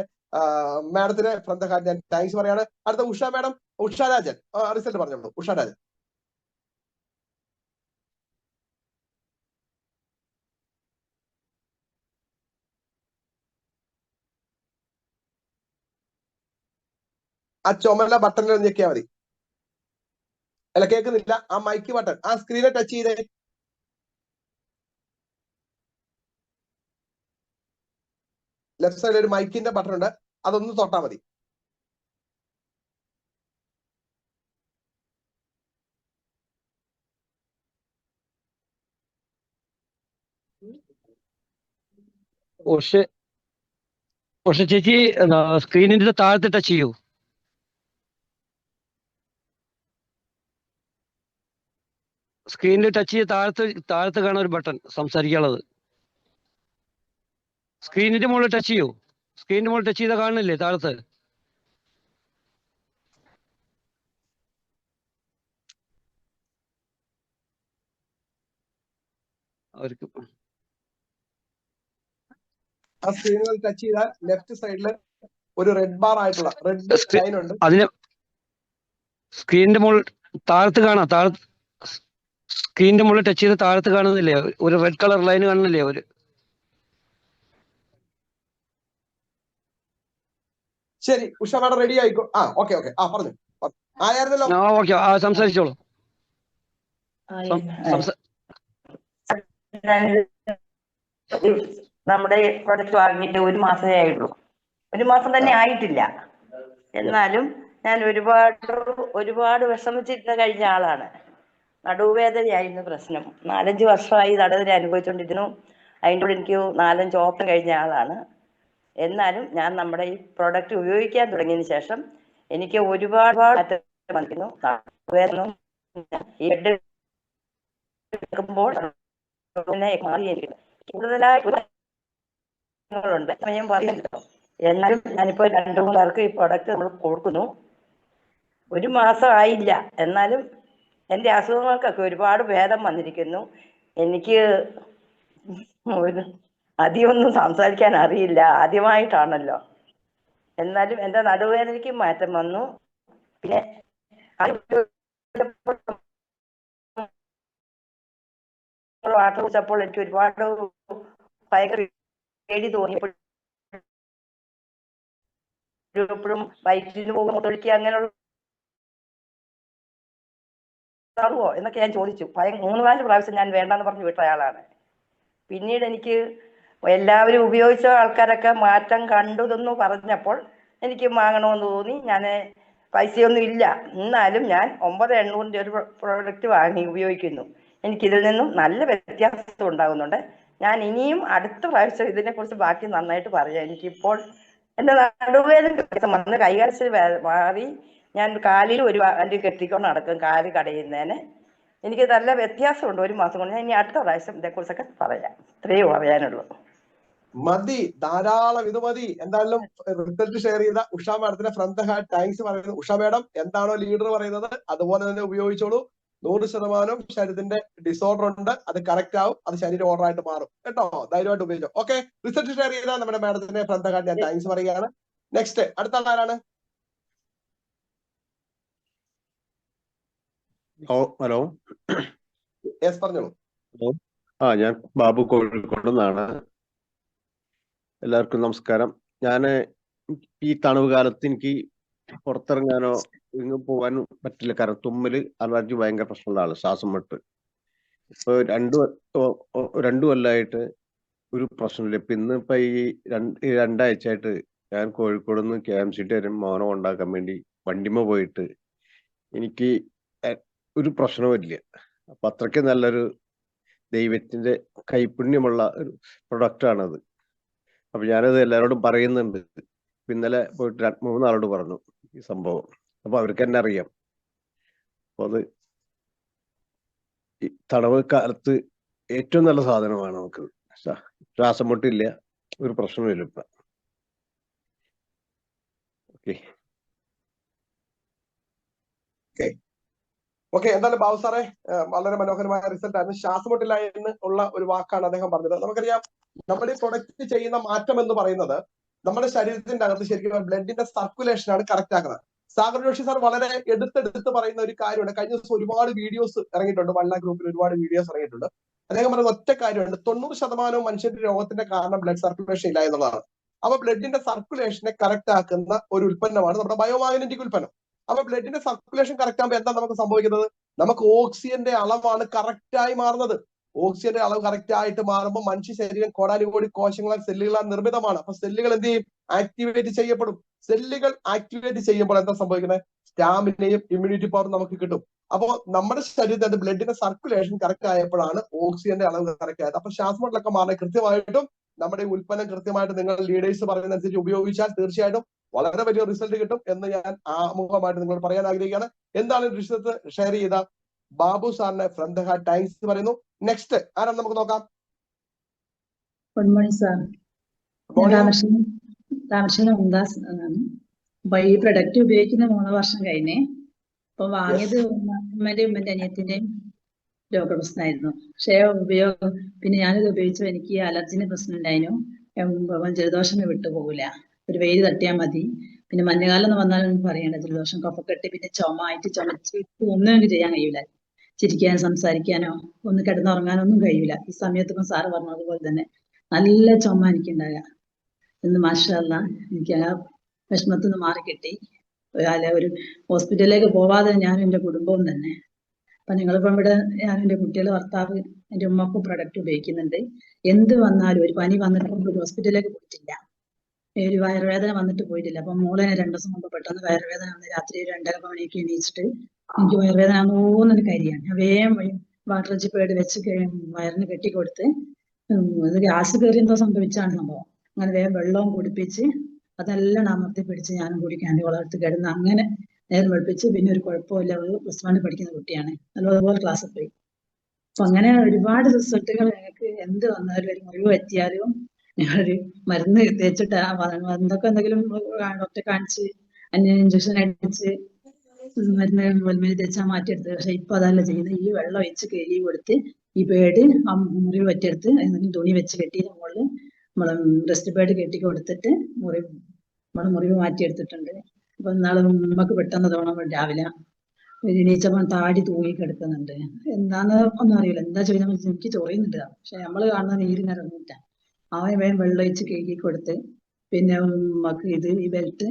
മാഡത്തിന് ഫ്രം ദ ഹാർട്ട് ഞാൻ താങ്ക്സ് പറയാണ്. അടുത്ത ഉഷ മാഡം, ഉഷാരാജൻ റിസൾട്ട് പറഞ്ഞോളൂ. ഉഷാരാജൻ. ആ ചുമല ബട്ടണിൽ ഞെക്കിയാൽ മതി. അല്ല, കേൾക്കുന്നില്ല. ആ മൈക്ക് ബട്ടൺ ആ സ്ക്രീനെ ടച്ച് ചെയ്തേ. ലെഫ്റ്റ് സൈഡിൽ ഒരു മൈക്കിന്റെ ബട്ടൺ ഉണ്ട്, അതൊന്ന് തൊട്ടാൽ മതി. ഉഷ ചേച്ചി സ്ക്രീനിന്റെ താഴത്ത് ടച്ച് ചെയ്യൂ. സ്ക്രീനിൽ ടച്ച് ചെയ്ത് താഴത്ത് കാണാൻ ഒരു ബട്ടൺ സംസാരിക്കാനുള്ളത്. സ്ക്രീനിന്റെ മുകളിൽ ടച്ച് ചെയ്യൂ. സ്ക്രീനിന്റെ മുകളിൽ ടച്ച് ചെയ്താൽ കാണുന്നില്ലേ താഴത്ത്? അവർക്ക് ആ സ്ക്രീനിൽ ടച്ച് ചെയ്താൽ ലെഫ്റ്റ് സൈഡിൽ ഒരു റെഡ് ബാർ ആയിട്ടുള്ള റെഡ് ലൈൻ ഉണ്ട്. അതിന് സ്ക്രീനിന്റെ മുകളിൽ താഴത്ത് കാണാം. സ്ക്രീനിന്റെ മുകളിൽ ടച്ച് ചെയ്ത് താഴത്ത് കാണുന്നില്ലേ ഒരു റെഡ് കളർ ലൈൻ കാണുന്നില്ലേ? ഒരു ശരി, ഉഷ മാഡം റെഡി ആയിക്കോ. ഓക്കെ പറഞ്ഞു ആയിരുന്നല്ലോ. ഓക്കെ, സംസാരിച്ചോളൂ. നമ്മുടെ പ്രൊഡക്റ്റ് വാങ്ങിയിട്ട് 1 മാസമേ ആയുള്ളൂ. 1 മാസം തന്നെ ആയിട്ടില്ല. എന്നാലും ഞാൻ ഒരുപാട് വിഷമിച്ചിരുന്ന കഴിഞ്ഞ ആളാണ്. നടുവേദനയായിരുന്നു പ്രശ്നം. 4-5 വർഷമായി നടുവേദന അനുഭവിച്ചുകൊണ്ടിരുന്നു. അതിൻ്റെ കൂടെ എനിക്ക് 4-5 ഓപ്പറേഷൻ കഴിഞ്ഞ ആളാണ്. എന്നാലും ഞാൻ നമ്മുടെ ഈ പ്രോഡക്റ്റ് ഉപയോഗിക്കാൻ തുടങ്ങിയതിന് ശേഷം എനിക്ക് ഒരുപാട് വന്നിരുന്നു. എടുക്കുമ്പോൾ മാറി. എനിക്ക് കൂടുതലായി ഞാൻ പറയുന്നുണ്ടോ, എന്നാലും ഞാനിപ്പോ 2-3 പേർക്ക് ഈ പ്രൊഡക്റ്റ് നമ്മൾ കൊടുക്കുന്നു. 1 മാസം ആയില്ല, എന്നാലും എൻ്റെ അസുഖങ്ങൾക്കൊക്കെ ഒരുപാട് ഭേദം വന്നിരിക്കുന്നു. എനിക്ക് ഒരു അധികമൊന്നും സംസാരിക്കാൻ അറിയില്ല, ആദ്യമായിട്ടാണല്ലോ. എന്നാലും എൻ്റെ നടുവേദനയ്ക്ക് മാറ്റം വന്നു. പിന്നെ വാട്ടർ കുടിച്ചപ്പോൾ എനിക്ക് ഒരുപാട് ഭയങ്കര പേടി തോന്നിയപ്പോൾ എപ്പോഴും വയറ്റിന് പോകുമ്പോൾ മുട്ടൊഴിക്കുക അങ്ങനെയുള്ള എന്നൊക്കെ ഞാൻ ചോദിച്ചു. 3-4 പ്രാവശ്യം ഞാൻ വേണ്ടാന്ന് പറഞ്ഞു വിട്ട ആളാണ്. പിന്നീട് എനിക്ക് എല്ലാവരും ഉപയോഗിച്ച ആൾക്കാരൊക്കെ മാറ്റം കണ്ടുതെന്ന് പറഞ്ഞപ്പോൾ എനിക്ക് വാങ്ങണമെന്ന് തോന്നി. ഞാൻ പൈസയൊന്നും ഇല്ല, എന്നാലും ഞാൻ 9,800 ഒരു പ്രോഡക്റ്റ് വാങ്ങി ഉപയോഗിക്കുന്നു. എനിക്കിതിൽ നിന്നും നല്ല വ്യത്യാസം ഉണ്ടാകുന്നുണ്ട്. ഞാൻ ഇനിയും അടുത്ത പ്രാവശ്യം ഇതിനെക്കുറിച്ച് ബാക്കി നന്നായിട്ട് പറയാം. എനിക്കിപ്പോൾ എൻ്റെ നടുവേദന വന്ന് കൈകാര്യം മാറി. ഞാൻ കാലിൽ ഒരു വണ്ടി കെട്ടിക്കൊണ്ട് നടക്കും, കാല് കടയുന്നതിന്. എനിക്ക് നല്ല വ്യത്യാസമുണ്ട് 1 മാസം കൊണ്ട്. ഞാൻ ഇനി അടുത്ത പ്രാവശ്യം ഇതേക്കുറിച്ചൊക്കെ പറയാം. ഇത്രയേ പറയാനുള്ളൂ. മതി, ധാരാളം, ഇത് മതി. എന്തായാലും റിസൾട്ട് ഷെയർ ചെയ്ത ഉഷ മാഡത്തിന് ഫ്രം ദ ഹാർട്ട് താങ്ക്സ് പറയുന്നു. ഉഷ മാഡം എന്താണോ ലീഡർ പറയുന്നത് അതുപോലെ തന്നെ ഉപയോഗിച്ചോളൂ. 100% ശരീരത്തിന്റെ ഡിസോർഡർ ഉണ്ട്, അത് കറക്റ്റ് ആവും, അത് ശരീരം ഓർഡർ ആയിട്ട് മാറും കേട്ടോ. ധൈര്യമായിട്ട് ഉപയോഗിച്ചോ. ഓക്കെ, റിസൾട്ട് ഷെയർ ചെയ്ത നമ്മുടെ മാഡത്തിന് ഫ്രം ദ ഹാർട്ട് ഞാൻ താങ്ക്സ് പറയുകയാണ്. നെക്സ്റ്റ് അടുത്ത ആളാണ്? ഹലോ, യെസ് പറഞ്ഞോളൂ. ഞാൻ ബാബു കോഴിക്കോട് നിന്നാണ്. എല്ലാവർക്കും നമസ്കാരം. ഞാൻ ഈ തണുവ് കാലത്ത് എനിക്ക് പുറത്തിറങ്ങാനോ ഇങ്ങ് പോകാനും പറ്റില്ല. കാരണം തുമ്മല്, അലർജി ഭയങ്കര പ്രശ്നമുള്ള ആള്, ശ്വാസം മുട്ട്. ഇപ്പൊ 2 കൊല്ലമായിട്ട് ഒരു പ്രശ്നമില്ല. ഇപ്പൊ ഇന്നിപ്പോ ഈ 2 ആഴ്ചയായിട്ട് ഞാൻ കോഴിക്കോട് നിന്ന് KMCT വരെ മോനെ ഉണ്ടാക്കാൻ വേണ്ടി വണ്ടിമ പോയിട്ട് എനിക്ക് ഒരു പ്രശ്നവുമില്ല. അപ്പൊ അത്രയ്ക്ക് നല്ലൊരു ദൈവത്തിന്റെ കൈപുണ്യമുള്ള ഒരു പ്രൊഡക്റ്റാണത്. അപ്പൊ ഞാനത് എല്ലാവരോടും പറയുന്നുണ്ട്. ഇന്നലെ പോയിട്ട് 3 ആളോട് പറഞ്ഞു ഈ സംഭവം. അപ്പൊ അവർക്ക് തന്നെ അറിയാം. അപ്പൊ അത് ഈ തണുവ് കാലത്ത് ഏറ്റവും നല്ല സാധനമാണ്. നമുക്ക് ശ്വാസം മുട്ടില്ല, ഒരു പ്രശ്നമില്ല ഇപ്പൊ. ഓക്കെ, എന്തായാലും ബാബു സാറേ വളരെ മനോഹരമായ റിസൾട്ട് ആയിരുന്നു. ശ്വാസമുട്ടില്ല എന്ന് ഉള്ള ഒരു വാക്കാണ് അദ്ദേഹം പറഞ്ഞത്. നമുക്കറിയാം, നമ്മുടെ ഈ പ്രൊഡക്റ്റ് ചെയ്യുന്ന മാറ്റം എന്ന് പറയുന്നത് നമ്മുടെ ശരീരത്തിന്റെ അകത്ത് ശരിക്കും ബ്ലഡിന്റെ സർക്കുലേഷൻ ആണ് കറക്റ്റ് ആക്കുന്നത്. സാഗർ ജോഷി സാർ വളരെ എടുത്തെടുത്ത് പറയുന്ന ഒരു കാര്യമുണ്ട്. കഴിഞ്ഞ ദിവസം ഒരുപാട് വീഡിയോസ് ഇറങ്ങിയിട്ടുണ്ട്, വള്ള ഗ്രൂപ്പിൽ ഒരുപാട് വീഡിയോസ് ഇറങ്ങിയിട്ടുണ്ട്. അദ്ദേഹം പറയുന്ന ഒറ്റ കാര്യമുണ്ട്, 90% മനുഷ്യന്റെ രോഗത്തിന്റെ കാരണം ബ്ലഡ് സർക്കുലേഷൻ ഇല്ല എന്നുള്ളതാണ്. അപ്പൊ ബ്ലഡിന്റെ സർക്കുലേഷനെ കറക്റ്റ് ആക്കുന്ന ഒരു ഉൽപ്പന്നമാണ് നമ്മുടെ ബയോമാഗ്നറ്റിക് ഉൽപ്പന്നം. അപ്പൊ ബ്ലഡിന്റെ സർക്കുലേഷൻ കറക്റ്റ് ആകുമ്പോൾ എന്താ നമുക്ക് സംഭവിക്കുന്നത്? നമുക്ക് ഓക്സിജന്റെ അളവാണ് കറക്റ്റായി മാറുന്നത്. ഓക്സിജന്റെ അളവ് കറക്റ്റ് ആയിട്ട് മാറുമ്പോൾ മനുഷ്യ ശരീരം കോടാനുകോടി കോശങ്ങളാൽ സെല്ലുകളാൽ നിർമ്മിതമാണ്. അപ്പൊ സെല്ലുകൾ എന്ത് ചെയ്യും? ആക്ടിവേറ്റ് ചെയ്യപ്പെടും. സെല്ലുകൾ ആക്ടിവേറ്റ് ചെയ്യുമ്പോൾ എന്താ സംഭവിക്കുന്നത്? സ്റ്റാമിനയും ഇമ്മ്യൂണിറ്റി പവറും നമുക്ക് കിട്ടും. അപ്പോൾ നമ്മുടെ ശരീരത്തിൽ ബ്ലഡിന്റെ സർക്കുലേഷൻ കറക്റ്റ് ആയപ്പോഴാണ് ഓക്സിജന്റെ അളവ് കറക്റ്റ് ആയത്. അപ്പൊ ശ്വാസമുട്ടലൊക്കെ മാറുന്നത് കൃത്യമായിട്ടും നമ്മുടെ ഉൽപ്പന്നം കൃത്യമായിട്ട് നിങ്ങൾ ലീഡേഴ്സ് പറയുന്നതനുസരിച്ച് ഉപയോഗിച്ചാൽ തീർച്ചയായിട്ടും വളരെ വലിയ റിസൾട്ട് കിട്ടും എന്ന് ഞാൻ ആമുഖമായിട്ട് നിങ്ങൾ പറയാൻ ആഗ്രഹിക്കുകയാണ്. എന്താണ് റിസൾട്ട് ഷെയർ ചെയ്ത ബാബു സാറിന് ഫ്രം ദ ഹാർട്ട് താങ്ക്സ് പറയുന്നു. നെക്സ്റ്റ് ആരാണ് നമുക്ക് നോക്കാം. Good morning sir, Thamarassery Mumtaz ആണ്. അപ്പൊ ഈ പ്രൊഡക്റ്റ് ഉപയോഗിക്കുന്ന 3 വർഷം കഴിഞ്ഞേ. അപ്പൊ വാങ്ങിയത് ഉമ്മന്റെയും അനിയത്തിന്റെയും രോഗപ്രശ്നമായിരുന്നു. പക്ഷേ ഉപയോഗം പിന്നെ ഞാനിത് ഉപയോഗിച്ചപ്പോൾ എനിക്ക് അലർജിന്റെ പ്രശ്നം ഉണ്ടായിരുന്നു. ജലദോഷം വിട്ടുപോകില്ല, ഒരു വെയിൽ തട്ടിയാൽ മതി. പിന്നെ മഞ്ഞുകാലം എന്ന് വന്നാലൊന്നും പറയണ്ട, ജലദോഷം കഫക്കെട്ട്, പിന്നെ ചുമച്ച് ഒന്നും എനിക്ക് ചെയ്യാൻ കഴിയൂല. ചിരിക്കാനോ സംസാരിക്കാനോ ഒന്ന് കിടന്നുറങ്ങാനോ ഒന്നും കഴിയൂല. ഈ സമയത്ത് ഇപ്പം സാറ് പറഞ്ഞതുപോലെ തന്നെ നല്ല ചുമ എനിക്കുണ്ടാകുക. ഇന്ന് മാഷാഅല്ലാ എനിക്ക് ആ വിഷമത്തിൽ നിന്ന് മാറിക്കിട്ടി. ഒരു ഹോസ്പിറ്റലിലേക്ക് പോവാതെ ഞാനും എൻ്റെ കുടുംബവും തന്നെ. അപ്പൊ നിങ്ങളിപ്പം ഇവിടെ ഞാനും എൻ്റെ കുട്ടികൾ, ഭർത്താവ്, എൻ്റെ ഉമ്മക്കും പ്രൊഡക്റ്റ് ഉപയോഗിക്കുന്നുണ്ട്. എന്ത് വന്നാലും, ഒരു പനി വന്നിട്ട് ഒരു ഹോസ്പിറ്റലിലേക്ക് പോയിട്ടില്ല, ഒരു വയറുവേദന വന്നിട്ട് പോയിട്ടില്ല. അപ്പൊ മോളെ 2 ദിവസം മുമ്പ് പെട്ടെന്ന് വയറുവേദന വന്ന് രാത്രി 2:30 മണിക്ക് എണീച്ചിട്ട് എനിക്ക് വയറുവേദന തോന്നുന്ന കാര്യമാണ്. ഞാൻ വേഗം വാട്ടർ പേട് വെച്ച് വയറിന് കെട്ടിക്കൊടുത്ത് അത് ഗ്യാസ് കയറി എന്തോ സംഭവിച്ചാണ് സംഭവം. അങ്ങനെ വേഗം വെള്ളവും കുടിപ്പിച്ച് അതെല്ലാം അമർത്തി പിടിച്ച് ഞാനും കൂടി ക്യാൻഡി വളർത്തി കിടന്ന് അങ്ങനെ നേരം വെളുപ്പിച്ച്. പിന്നെ ഒരു കുഴപ്പമില്ല, ഒരു +1 പഠിക്കുന്ന കുട്ടിയാണ്, നല്ലതുപോലെ ക്ലാസ്സിൽ പോയി. അപ്പൊ അങ്ങനെ ഒരുപാട് റിസൾട്ടുകൾ ഞങ്ങൾക്ക് എന്ത് വന്നാലും, ഒരു മുറിവ് പറ്റിയാലും ഞങ്ങളൊരു മരുന്ന് തേച്ചിട്ട് എന്തൊക്കെ എന്തെങ്കിലും ഡോക്ടറെ കാണിച്ച് ഇഞ്ചക്ഷൻ അടിച്ച് മരുന്ന് തേച്ചാൽ മാറ്റിയെടുത്ത്. പക്ഷെ ഇപ്പൊ അതല്ല ചെയ്യുന്നത്. ഈ വെള്ളം ഒഴിച്ച് കഴുകി കൊടുത്ത് ഈ പേഡ് ആ മുറിവ് പറ്റിയെടുത്ത് എന്തെങ്കിലും തുണി വെച്ച് കെട്ടി നമ്മള് നമ്മളെ റെസ്റ്റ് പേഡ് കെട്ടി കൊടുത്തിട്ട് നമ്മളെ മുറിവ് മാറ്റിയെടുത്തിട്ടുണ്ട്. അപ്പൊ നാളെ നമുക്ക് പെട്ടെന്ന് തോന്നണം രാവിലെ എണീച്ചപ്പോൾ താടി തൂങ്ങി കിടക്കുന്നുണ്ട്. എന്താന്ന് ഒന്നും അറിയില്ല. എന്താ ചെയ്യുന്ന എനിക്ക് ചൊറിയുന്നുണ്ട്. പക്ഷെ നമ്മള് കാണുന്ന നീരിനിറങ്ങിയിട്ട അവൻ വേഗം വെള്ളം ഒഴിച്ച് കഴുകി കൊടുത്ത് പിന്നെ നമുക്ക് ഈ ബെൽറ്റ്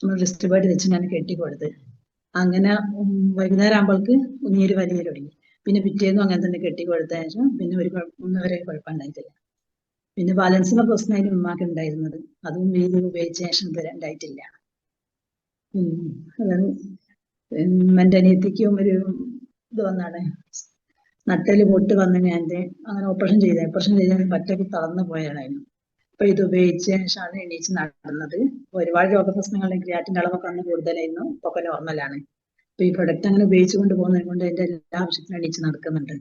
നമ്മൾ റിസ്റ്റ് പേഡ് വെച്ച് ഞാൻ കെട്ടി കൊടുത്ത് അങ്ങനെ വൈകുന്നേരം ആകുമ്പോൾക്ക് നീര് വലിയ തുടങ്ങി. പിന്നെ പിറ്റേന്നും അങ്ങനെ തന്നെ കെട്ടി കൊടുത്തതിന് ശേഷം പിന്നെ ഒന്നുവരെ കുഴപ്പമുണ്ടായിട്ടില്ല. പിന്നെ ബാലൻസിന്റെ പ്രശ്നമായിരുന്നു ഉമ്മാക്ക് ഉണ്ടായിരുന്നത്. അതും വീട് ഉപയോഗിച്ച ശേഷം ഇതുവരെ ഉണ്ടായിട്ടില്ല. അതാണ് എൻ്റെ അനിയത്തിക്കും ഒരു ഇത് വന്നാണ്, നട്ടല് പൊട്ട് വന്ന് ഞാൻ അങ്ങനെ ഓപ്പറേഷൻ ചെയ്താൽ പറ്റൊക്കെ തളർന്നു പോയതായിരുന്നു. അപ്പൊ ഇത് ഉപയോഗിച്ച ശേഷമാണ് എണീച്ച് നടന്നത്. ഒരുപാട് രോഗപ്രശ്നങ്ങളും ക്രിയാറ്റിന്റെ അളവൊക്കെ അന്ന് കൂടുതലായിരുന്നു. ഇപ്പൊ നോർമലാണ്. അപ്പൊ ഈ പ്രൊഡക്റ്റ് അങ്ങനെ ഉപയോഗിച്ചുകൊണ്ട് പോകുന്നത് കൊണ്ട് എന്റെ എല്ലാ ആവശ്യത്തിനും എണീച്ച് നടക്കുന്നുണ്ട്.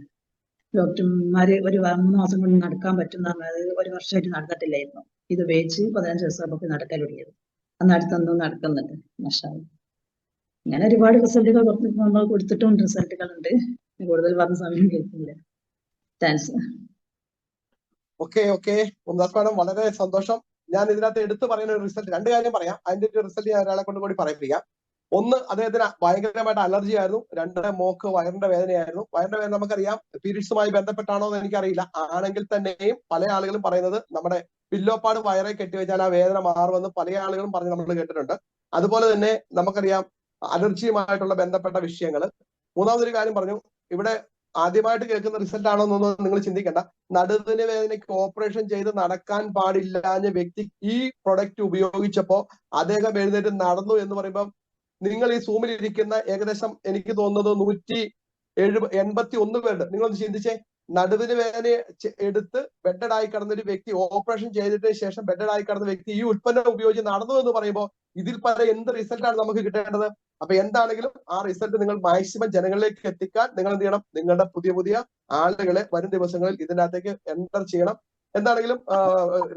ഡോക്ടർമാര് ഒരു 3 മാസം കൊണ്ട് നടക്കാൻ പറ്റുന്ന പറഞ്ഞത് 1 വർഷമായിട്ട് നടന്നിട്ടില്ലായിരുന്നു. ഇത് ഉപയോഗിച്ച് 15 ദിവസം നമുക്ക് നടക്കാൻ തുടങ്ങിയത്. അന്ന് അടുത്തൊന്നും നടക്കുന്നുണ്ട്. മാഷാഅല്ലാഹ്. ഇങ്ങനെ ഒരുപാട് റിസൾട്ടുകൾ നമ്മൾ കൊടുത്തിട്ടും റിസൾട്ടുകൾ ഉണ്ട്. കൂടുതൽ പറഞ്ഞ സമയം കേൾക്കില്ല. താങ്ക്സ്. ഓക്കെ മുംതാസ് മാഡം, വളരെ സന്തോഷം. ഞാൻ ഇതിനകത്ത് എടുത്തു പറയുന്ന ഒരു റിസൾട്ട് 2 കാര്യം പറയാം. അതിന്റെ ഒരു റിസൾട്ട് ഞാൻ ഒരാളെ കൊണ്ട് കൂടി പറയിപ്പിക്കാം. ഒന്ന്, അദ്ദേഹത്തിന് ഭയങ്കരമായിട്ട് അലർജി ആയിരുന്നു. 2, മോക്ക് വയറിന്റെ വേദനയായിരുന്നു. വയറിന്റെ വേദന നമുക്കറിയാം പീരീഡ്സുമായി ബന്ധപ്പെട്ടാണോ എന്ന് എനിക്കറിയില്ല. ആണെങ്കിൽ തന്നെയും പല ആളുകളും പറയുന്നത് നമ്മുടെ പില്ലോപ്പാട് വയറെ കെട്ടിവെച്ചാൽ ആ വേദന മാറുമെന്ന് പല ആളുകളും പറഞ്ഞ് നമ്മൾ കേട്ടിട്ടുണ്ട്. അതുപോലെ തന്നെ നമുക്കറിയാം അലർജിയുമായിട്ടുള്ള ബന്ധപ്പെട്ട വിഷയങ്ങൾ. മൂന്നാമതൊരു കാര്യം പറഞ്ഞു, ഇവിടെ ആദ്യമായിട്ട് കേൾക്കുന്ന റിസൾട്ട് ആണോ എന്നൊന്നും നിങ്ങൾ ചിന്തിക്കേണ്ട. നടുവിന് വേദനയ്ക്ക് ഓപ്പറേഷൻ ചെയ്ത് നടക്കാൻ പാടില്ലാഞ്ഞ വ്യക്തി ഈ പ്രൊഡക്റ്റ് ഉപയോഗിച്ചപ്പോ അദ്ദേഹം എഴുന്നേറ്റ് നടന്നു എന്ന് പറയുമ്പോൾ നിങ്ങൾ ഈ സൂമിൽ ഇരിക്കുന്ന ഏകദേശം എനിക്ക് തോന്നുന്നത് 181 പേരുണ്ട്. നിങ്ങളൊന്ന് ചിന്തിച്ചേ, നടുവിന് വേദന എടുത്ത് ബെഡഡായി കിടന്ന ഒരു വ്യക്തി, ഓപ്പറേഷൻ ചെയ്തതിന് ശേഷം ബെഡഡായി കിടന്ന വ്യക്തി ഈ ഉൽപ്പന്നം ഉപയോഗിച്ച് നടന്നു എന്ന് പറയുമ്പോൾ ഇതിൽ പല എന്ത് റിസൾട്ടാണ് നമുക്ക് കിട്ടേണ്ടത്? അപ്പൊ എന്താണെങ്കിലും ആ റിസൾട്ട് നിങ്ങൾ മാക്സിമം ജനങ്ങളിലേക്ക് എത്തിക്കാൻ നിങ്ങൾ എന്ത് ചെയ്യണം? നിങ്ങളുടെ പുതിയ ആളുകളെ വരും ദിവസങ്ങളിൽ ഇതിനകത്തേക്ക് എൻ്റർ ചെയ്യണം. എന്താണെങ്കിലും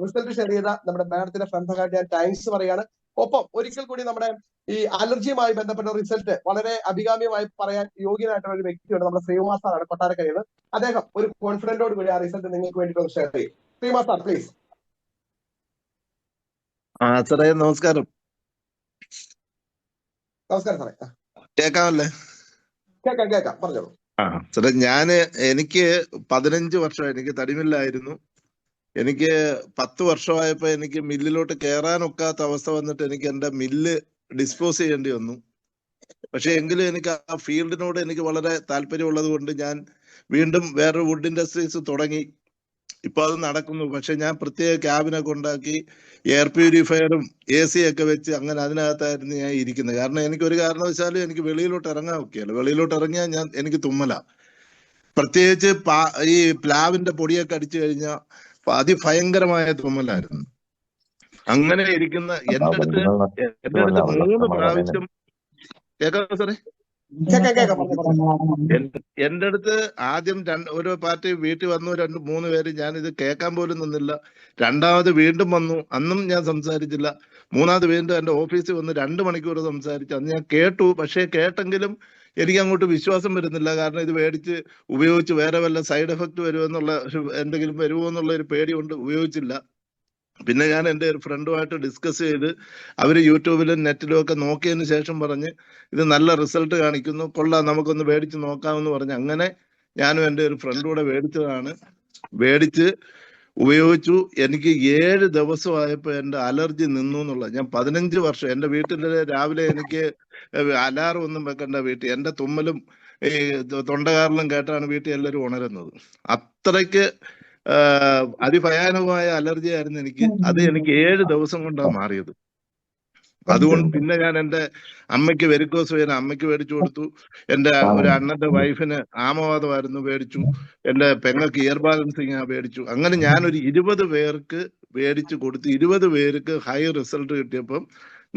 റിസൾട്ട് ഷെയർ ചെയ്ത നമ്മുടെ മാഡത്തിന്റെ ഫ്രണ്ട്സായിട്ട് ഞാൻ താങ്ക്സ് പറയാണ്. ഒപ്പം ഒരിക്കൽ കൂടി നമ്മുടെ ഈ അലർജിയുമായി ബന്ധപ്പെട്ട റിസൾട്ട് വളരെ അഭികാമ്യമായി പറയാൻ യോഗ്യനായിട്ടുള്ള ഒരു വ്യക്തിയുണ്ട്. നമ്മുടെ ശ്രീകുമാർ സാറാണ്, കൊട്ടാരക്കരയിൽ. അദ്ദേഹം ഒരു കോൺഫിഡന്റോട് കൂടി ആ റിസൾട്ട് നിങ്ങൾക്ക് വേണ്ടിയിട്ട് ഷെയർ ചെയ്യും. Sreekumar sir please. സാറേ നമസ്കാരം. നമസ്കാരം സാറേ. കേൾക്കാമല്ലേ? കേൾക്കാം, പറഞ്ഞോളൂ. സാറേ എനിക്ക് 15 വർഷം എനിക്ക് തടിമില്ലായിരുന്നു. എനിക്ക് 10 വർഷമായപ്പോ എനിക്ക് മില്ലിലോട്ട് കയറാനൊക്കാത്ത അവസ്ഥ വന്നിട്ട് എനിക്ക് എന്റെ മില്ല് ഡിസ്പോസ് ചെയ്യേണ്ടി വന്നു. പക്ഷെ എങ്കിലും എനിക്ക് ആ ഫീൽഡിനോട് എനിക്ക് വളരെ താല്പര്യമുള്ളത് കൊണ്ട് ഞാൻ വീണ്ടും വേറൊരു വുഡ് ഇൻഡസ്ട്രീസ് തുടങ്ങി. ഇപ്പൊ അത് നടക്കുന്നു. പക്ഷെ ഞാൻ പ്രത്യേക ക്യാബിനൊക്കെ ഉണ്ടാക്കി എയർ പ്യൂരിഫയറും AC ഒക്കെ വെച്ച് അങ്ങനെ അതിനകത്തായിരുന്നു ഞാൻ ഇരിക്കുന്നത്. കാരണം എനിക്ക് ഒരു കാരണവശാലും എനിക്ക് വെളിയിലോട്ട് ഇറങ്ങാൻ ഒക്കെയല്ല. വെളിയിലോട്ട് ഇറങ്ങിയാൽ എനിക്ക് തുമ്മല. പ്രത്യേകിച്ച് ഈ പ്ലാവിന്റെ പൊടിയൊക്കെ അടിച്ചു കഴിഞ്ഞാൽ അതിഭയങ്കരമായ തുമ്മലായിരുന്നു. അങ്ങനെ ഇരിക്കുന്ന എന്റെ അടുത്ത് 3 പ്രാവശ്യം കേൾക്കാം സാറേ. എന്റെ അടുത്ത് ആദ്യം ഒരു പാർട്ടി വീട്ടിൽ വന്നു, 2-3 പേര്. ഞാൻ ഇത് കേൾക്കാൻ പോലും നിന്നില്ല. രണ്ടാമത് വീണ്ടും വന്നു, അന്നും ഞാൻ സംസാരിച്ചില്ല. മൂന്നാമത് വീണ്ടും എന്റെ ഓഫീസിൽ വന്ന് 2 മണിക്കൂർ സംസാരിച്ചു. അന്ന് ഞാൻ കേട്ടു. പക്ഷെ കേട്ടെങ്കിലും എനിക്ക് അങ്ങോട്ട് വിശ്വാസം വരുന്നില്ല. കാരണം ഇത് മേടിച്ച് ഉപയോഗിച്ച് വേറെ വല്ല സൈഡ് എഫക്ട് വരുമെന്നുള്ള എന്തെങ്കിലും വരുമോ എന്നുള്ള ഒരു പേടി കൊണ്ട് ഉപയോഗിച്ചില്ല. പിന്നെ ഞാൻ എൻ്റെ ഒരു ഫ്രണ്ടുമായിട്ട് ഡിസ്കസ് ചെയ്ത് അവർ യൂട്യൂബിലും നെറ്റിലും ഒക്കെ നോക്കിയതിന് ശേഷം പറഞ്ഞ് ഇത് നല്ല റിസൾട്ട് കാണിക്കുന്നു, കൊള്ളാം, നമുക്കൊന്ന് മേടിച്ച് നോക്കാമെന്ന് പറഞ്ഞ് അങ്ങനെ ഞാനും എൻ്റെ ഒരു ഫ്രണ്ടും കൂടെ മേടിച്ചതാണ്. മേടിച്ച് ഉപയോഗിച്ചു. എനിക്ക് 7 ദിവസമായപ്പോൾ എൻ്റെ അലർജി നിന്നു എന്നുള്ളത്. ഞാൻ 15 വർഷം എൻ്റെ വീട്ടിൽ രാവിലെ എനിക്ക് അലാറം ഒന്നും വെക്കണ്ട. വീട്ടിൽ എൻ്റെ തുമ്മലും ഈ തൊണ്ടകാരലും കേട്ടാണ് വീട്ടിൽ എല്ലാവരും ഉണരുന്നത്. അത്രയ്ക്ക് അതിഭയാനകമായ അലർജി ആയിരുന്നു എനിക്ക്. അത് എനിക്ക് 7 ദിവസം കൊണ്ടാണ് മാറിയത്. അതുകൊണ്ട് പിന്നെ ഞാൻ എൻ്റെ അമ്മയ്ക്ക് വെരിക്കോസ് വെയിൻ അമ്മയ്ക്ക് മേടിച്ചു കൊടുത്തു. എൻ്റെ ഒരു അണ്ണന്റെ വൈഫിന് ആമവാദമായിരുന്നു, മേടിച്ചു. എൻ്റെ പെങ്ങൾക്ക് ഇയർ ബാലൻസിങ് മേടിച്ചു. അങ്ങനെ ഞാനൊരു 20 പേർക്ക് മേടിച്ചു കൊടുത്തു. 20 പേർക്ക് ഹൈ റിസൾട്ട് കിട്ടിയപ്പം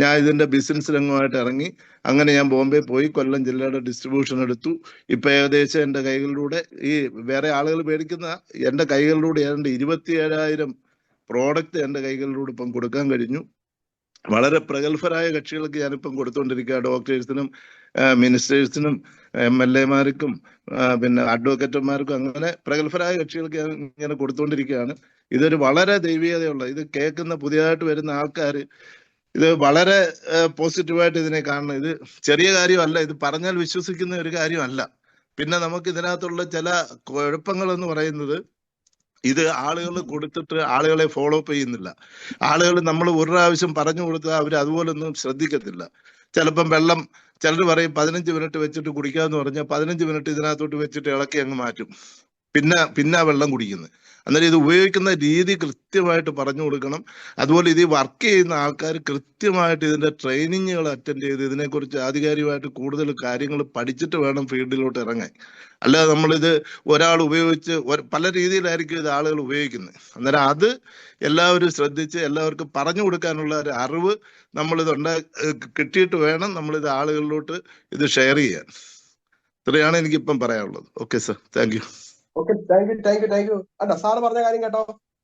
ഞാൻ ഇതിന്റെ ബിസിനസ് രംഗമായിട്ട് ഇറങ്ങി. അങ്ങനെ ഞാൻ ബോംബെ പോയി കൊല്ലം ജില്ലയുടെ ഡിസ്ട്രിബ്യൂഷൻ എടുത്തു. ഇപ്പൊ ഏകദേശം എൻ്റെ കൈകളിലൂടെ ഈ വേറെ ആളുകൾ മേടിക്കുന്ന എൻ്റെ കൈകളിലൂടെ ഏതാണ്ട് 27,000 പ്രോഡക്റ്റ് എൻ്റെ കൈകളിലൂടെ ഇപ്പം കൊടുക്കാൻ കഴിഞ്ഞു. വളരെ പ്രഗത്ഭരായ കക്ഷികൾക്ക് ഞാനിപ്പം കൊടുത്തുകൊണ്ടിരിക്കുക. ഡോക്ടേഴ്സിനും മിനിസ്റ്റേഴ്സിനും MLA-മാർക്കും പിന്നെ അഡ്വക്കേറ്റർമാർക്കും അങ്ങനെ പ്രഗത്ഭരായ കക്ഷികൾക്ക് ഞാൻ ഇങ്ങനെ കൊടുത്തുകൊണ്ടിരിക്കുകയാണ്. ഇതൊരു വളരെ ദൈവീകതയുള്ള, ഇത് കേൾക്കുന്ന പുതിയതായിട്ട് വരുന്ന ആൾക്കാർ ഇത് വളരെ പോസിറ്റീവായിട്ട് ഇതിനെ കാണണം. ഇത് ചെറിയ കാര്യമല്ല, ഇത് പറഞ്ഞാൽ വിശ്വസിക്കുന്ന ഒരു കാര്യമല്ല. പിന്നെ നമുക്ക് ഇതിനകത്തുള്ള ചില കുഴപ്പങ്ങൾ എന്ന് പറയുന്നത്, ഇത് ആളുകൾ കൊടുത്തിട്ട് ആളുകളെ ഫോളോ അപ്പ് ചെയ്യുന്നില്ല. ആളുകൾ നമ്മൾ ഒരു പ്രാവശ്യം പറഞ്ഞു കൊടുത്താൽ അവർ അതുപോലൊന്നും ശ്രദ്ധിക്കത്തില്ല. ചിലപ്പം വെള്ളം ചിലർ പറയും 15 മിനിറ്റ് വെച്ചിട്ട് കുടിക്കാന്ന് പറഞ്ഞാൽ 15 മിനിറ്റ് ഇതിനകത്തോട്ട് വെച്ചിട്ട് ഇളക്കി അങ്ങ് മാറ്റും. പിന്നെ വെള്ളം കുടിക്കുന്നത്. അന്നേരം ഇത് ഉപയോഗിക്കുന്ന രീതി കൃത്യമായിട്ട് പറഞ്ഞു കൊടുക്കണം. അതുപോലെ ഇത് വർക്ക് ചെയ്യുന്ന ആൾക്കാർ കൃത്യമായിട്ട് ഇതിന്റെ ട്രെയിനിങ്ങുകൾ അറ്റൻഡ് ചെയ്ത് ഇതിനെക്കുറിച്ച് ആധികാരികമായിട്ട് കൂടുതൽ കാര്യങ്ങൾ പഠിച്ചിട്ട് വേണം ഫീൽഡിലോട്ട് ഇറങ്ങാൻ. അല്ലാതെ നമ്മളിത് ഒരാൾ ഉപയോഗിച്ച് പല രീതിയിലായിരിക്കും ഇത് ആളുകൾ ഉപയോഗിക്കുന്നത്. അന്നേരം അത് എല്ലാവരും ശ്രദ്ധിച്ച് എല്ലാവർക്കും പറഞ്ഞു കൊടുക്കാനുള്ള ഒരു അറിവ് നമ്മളിത് കിട്ടിയിട്ട് വേണം നമ്മളിത് ആളുകളിലോട്ട് ഇത് ഷെയർ ചെയ്യാൻ. ഇത്രയാണ് എനിക്കിപ്പം പറയാനുള്ളത്. Okay sir, thank you. Okay, thank U. അല്ല, സാറ് പറഞ്ഞ കാര്യം കേട്ടോ.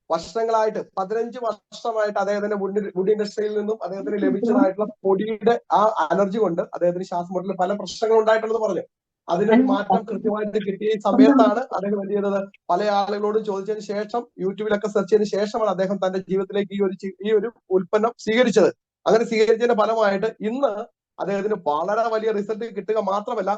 വർഷങ്ങളായിട്ട് 15 വർഷമായിട്ട് അദ്ദേഹത്തിന്റെ വുഡ് ഇൻഡസ്ട്രിയിൽ നിന്നും അദ്ദേഹത്തിന് ലഭിച്ചതായിട്ടുള്ള പൊടിയുടെ ആ അലർജി കൊണ്ട് അദ്ദേഹത്തിന് ശ്വാസമുട്ടലിൽ പല പ്രശ്നങ്ങൾ ഉണ്ടായിട്ടുണ്ടെന്ന് പറഞ്ഞു. അതിനൊരു മാറ്റം കൃത്യമായിട്ട് കിട്ടിയ സമയത്താണ് അദ്ദേഹം എന്ത് ചെയ്തത്, പല ആളുകളോടും ചോദിച്ചതിന് ശേഷം യൂട്യൂബിലൊക്കെ സെർച്ച് ചെയ്തതിന് ശേശമാണ് അദ്ദേഹം തന്റെ ജീവിതത്തിലേക്ക് ഈ ഒരു ഉൽപ്പന്നം സ്വീകരിച്ചത്. അങ്ങനെ സ്വീകരിച്ചതിന്റെ ഫലമായിട്ട് ഇന്ന് അദ്ദേഹത്തിന് വളരെ വലിയ റിസൾട്ട് കിട്ടുക മാത്രമല്ല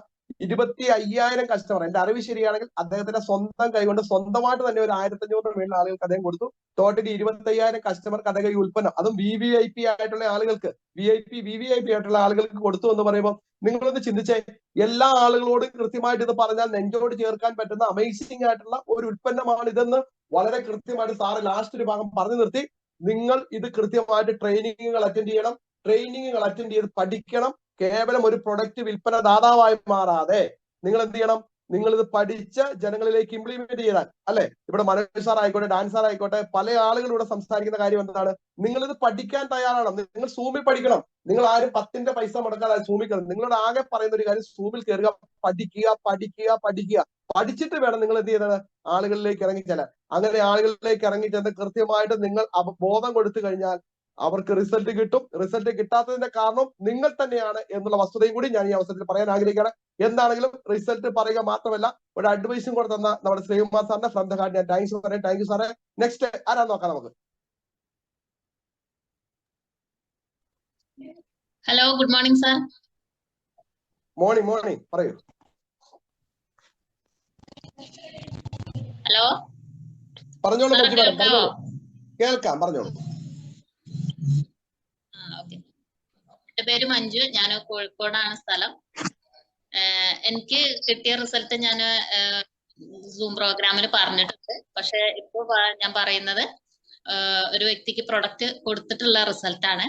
25,000 കസ്റ്റമർ, എന്റെ അറിവ് ശരിയാണെങ്കിൽ അദ്ദേഹത്തിന്റെ സ്വന്തം കൈകൊണ്ട് സ്വന്തമായിട്ട് തന്നെ ഒരു 1,500 മേളിൽ ആളുകൾക്ക് അദ്ദേഹം കൊടുത്തു. ടോട്ടലി 25,000 കസ്റ്റമർക്ക് അദ്ദേഹം ഈ ഉൽപ്പന്നം, അതും VVIP ആയിട്ടുള്ള ആളുകൾക്ക്, VVIP ആയിട്ടുള്ള ആളുകൾക്ക് കൊടുത്തു എന്ന് പറയുമ്പോൾ നിങ്ങളൊന്ന് ചിന്തിച്ചേ. എല്ലാ ആളുകളോടും കൃത്യമായിട്ട് ഇത് പറഞ്ഞാൽ നെഞ്ചോട് ചേർക്കാൻ പറ്റുന്ന അമേസിംഗ് ആയിട്ടുള്ള ഒരു ഉൽപ്പന്നമാണ് ഇതെന്ന് വളരെ കൃത്യമായിട്ട് സാറ് ലാസ്റ്റ് ഒരു ഭാഗം പറഞ്ഞു നിർത്തി. നിങ്ങൾ ഇത് കൃത്യമായിട്ട് ട്രെയിനിങ്ങുകൾ അറ്റൻഡ് ചെയ്യണം. ട്രെയിനിങ്ങുകൾ അറ്റൻഡ് ചെയ്ത് പഠിക്കണം. കേവലം ഒരു പ്രൊഡക്റ്റ് വിൽപ്പന ദാതാവായി മാറാതെ നിങ്ങൾ എന്ത് ചെയ്യണം, നിങ്ങൾ ഇത് പഠിച്ച് ജനങ്ങളിലേക്ക് ഇംപ്ലിമെന്റ് ചെയ്താൽ, അല്ലെ, ഇവിടെ മനോജ് സാർ ആയിക്കോട്ടെ, ഡാൻസ് സാർ ആയിക്കോട്ടെ, പല ആളുകളും ഇവിടെ സംസാരിക്കുന്ന കാര്യം എന്താണ്, നിങ്ങൾ ഇത് പഠിക്കാൻ തയ്യാറാണ്. നിങ്ങൾ സൂമിൽ പഠിക്കണം. നിങ്ങൾ ആരും 10ന്റെ പൈസ മുടക്കാതെ സൂമിൽ കയറും. നിങ്ങളോട് ആകെ പറയുന്ന ഒരു കാര്യം, സൂമിൽ കയറുക, പഠിക്കുക. പഠിച്ചിട്ട് വേണം നിങ്ങൾ എന്ത് ചെയ്യുന്നത്, ആളുകളിലേക്ക് ഇറങ്ങിച്ചെല്ലാൻ. അങ്ങനെ ആളുകളിലേക്ക് ഇറങ്ങിച്ചെന്ന് കൃത്യമായിട്ട് നിങ്ങൾ ബോധം കൊടുത്തു കഴിഞ്ഞാൽ അവർക്ക് റിസൾട്ട് കിട്ടും. റിസൾട്ട് കിട്ടാത്തതിന്റെ കാരണം നിങ്ങൾ തന്നെയാണ് എന്നുള്ള വസ്തുതയും കൂടി ഞാൻ ഈ അവസരത്തിൽ പറയാൻ ആഗ്രഹിക്കുകയാണ്. എന്താണെങ്കിലും റിസൾട്ട് പറയുക മാത്രമല്ല ഒരു അഡ്വൈസും കൂടെ തന്ന നമ്മുടെ ശ്രീകുമാർ സാറിന്റെ ഫ്രം ദ ഹാർട്ട് ഞാൻ താങ്ക് യു സാറേ. നെക്സ്റ്റ് ആരാന്ന് നോക്കാം നമുക്ക്. Hello, good morning sir. Morning പറയൂ. ഹലോ, പറഞ്ഞോളൂ മഞ്ജു മാഡം, പറഞ്ഞോളൂ. കേൾക്കാം, പറഞ്ഞോളൂ. എന്റെ പേര് മഞ്ജു, ഞാൻ കോഴിക്കോടാണ് സ്ഥലം. എനിക്ക് കിട്ടിയ റിസൾട്ട് ഞാൻ സൂം പ്രോഗ്രാമിൽ പറഞ്ഞിട്ടുണ്ട്. പക്ഷെ ഇപ്പൊ ഞാൻ പറയുന്നത് ഒരു വ്യക്തിക്ക് പ്രൊഡക്റ്റ് കൊടുത്തിട്ടുള്ള റിസൾട്ടാണ്.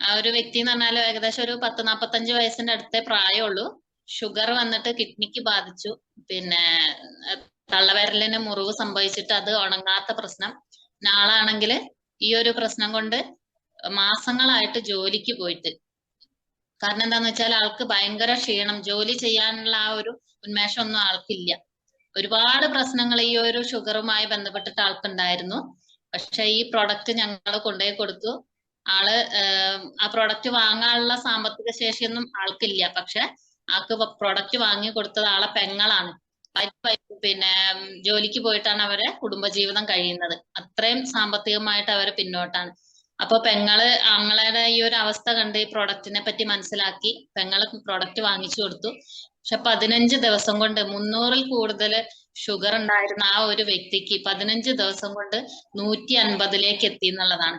ആ ഒരു വ്യക്തി എന്ന് പറഞ്ഞാൽ ഏകദേശം ഒരു 40-45 വയസ്സിന്റെ അടുത്തേ പ്രായമുള്ളൂ. ഷുഗർ വന്നിട്ട് കിഡ്നിക്ക് ബാധിച്ചു. പിന്നെ തള്ളവിരലിന് മുറിവ് സംഭവിച്ചിട്ട് അത് ഉണങ്ങാത്ത പ്രശ്നം. ആളാണെങ്കിൽ ഈ ഒരു പ്രശ്നം കൊണ്ട് മാസങ്ങളായിട്ട് ജോലിക്ക് പോയിട്ട്, കാരണം എന്താന്ന് വെച്ചാൽ ആൾക്ക് ഭയങ്കര ക്ഷീണം, ജോലി ചെയ്യാനുള്ള ആ ഒരു ഉന്മേഷം ഒന്നും ആൾക്കില്ല. ഒരുപാട് പ്രശ്നങ്ങൾ ഈ ഒരു ഷുഗറുമായി ബന്ധപ്പെട്ടിട്ട് ആൾക്കുണ്ടായിരുന്നു. പക്ഷെ ഈ പ്രൊഡക്റ്റ് ഞങ്ങൾ കൊണ്ടുപോയി കൊടുത്തു. ആള് ആ പ്രൊഡക്റ്റ് വാങ്ങാനുള്ള സാമ്പത്തിക ശേഷിയൊന്നും ആൾക്കില്ല. പക്ഷെ ആൾക്ക് പ്രൊഡക്റ്റ് വാങ്ങി കൊടുത്തത് ആളെ പെങ്ങളാണ്. പിന്നെ ജോലിക്ക് പോയിട്ടാണ് അവരെ കുടുംബജീവിതം കഴിയുന്നത്. അത്രയും സാമ്പത്തികമായിട്ട് അവര് പിന്നോട്ടാണ്. അപ്പൊ പെങ്ങള് ആങ്ങളുടെ ഈ ഒരു അവസ്ഥ കണ്ട് ഈ പ്രൊഡക്റ്റിനെ പറ്റി മനസ്സിലാക്കി പെങ്ങള് പ്രൊഡക്റ്റ് വാങ്ങിച്ചു കൊടുത്തു. പക്ഷെ 15 ദിവസം കൊണ്ട് 300-ൽ കൂടുതൽ ഷുഗർ ഉണ്ടായിരുന്ന ആ ഒരു വ്യക്തിക്ക് 15 ദിവസം കൊണ്ട് 150-ലേക്ക് എത്തി എന്നുള്ളതാണ്.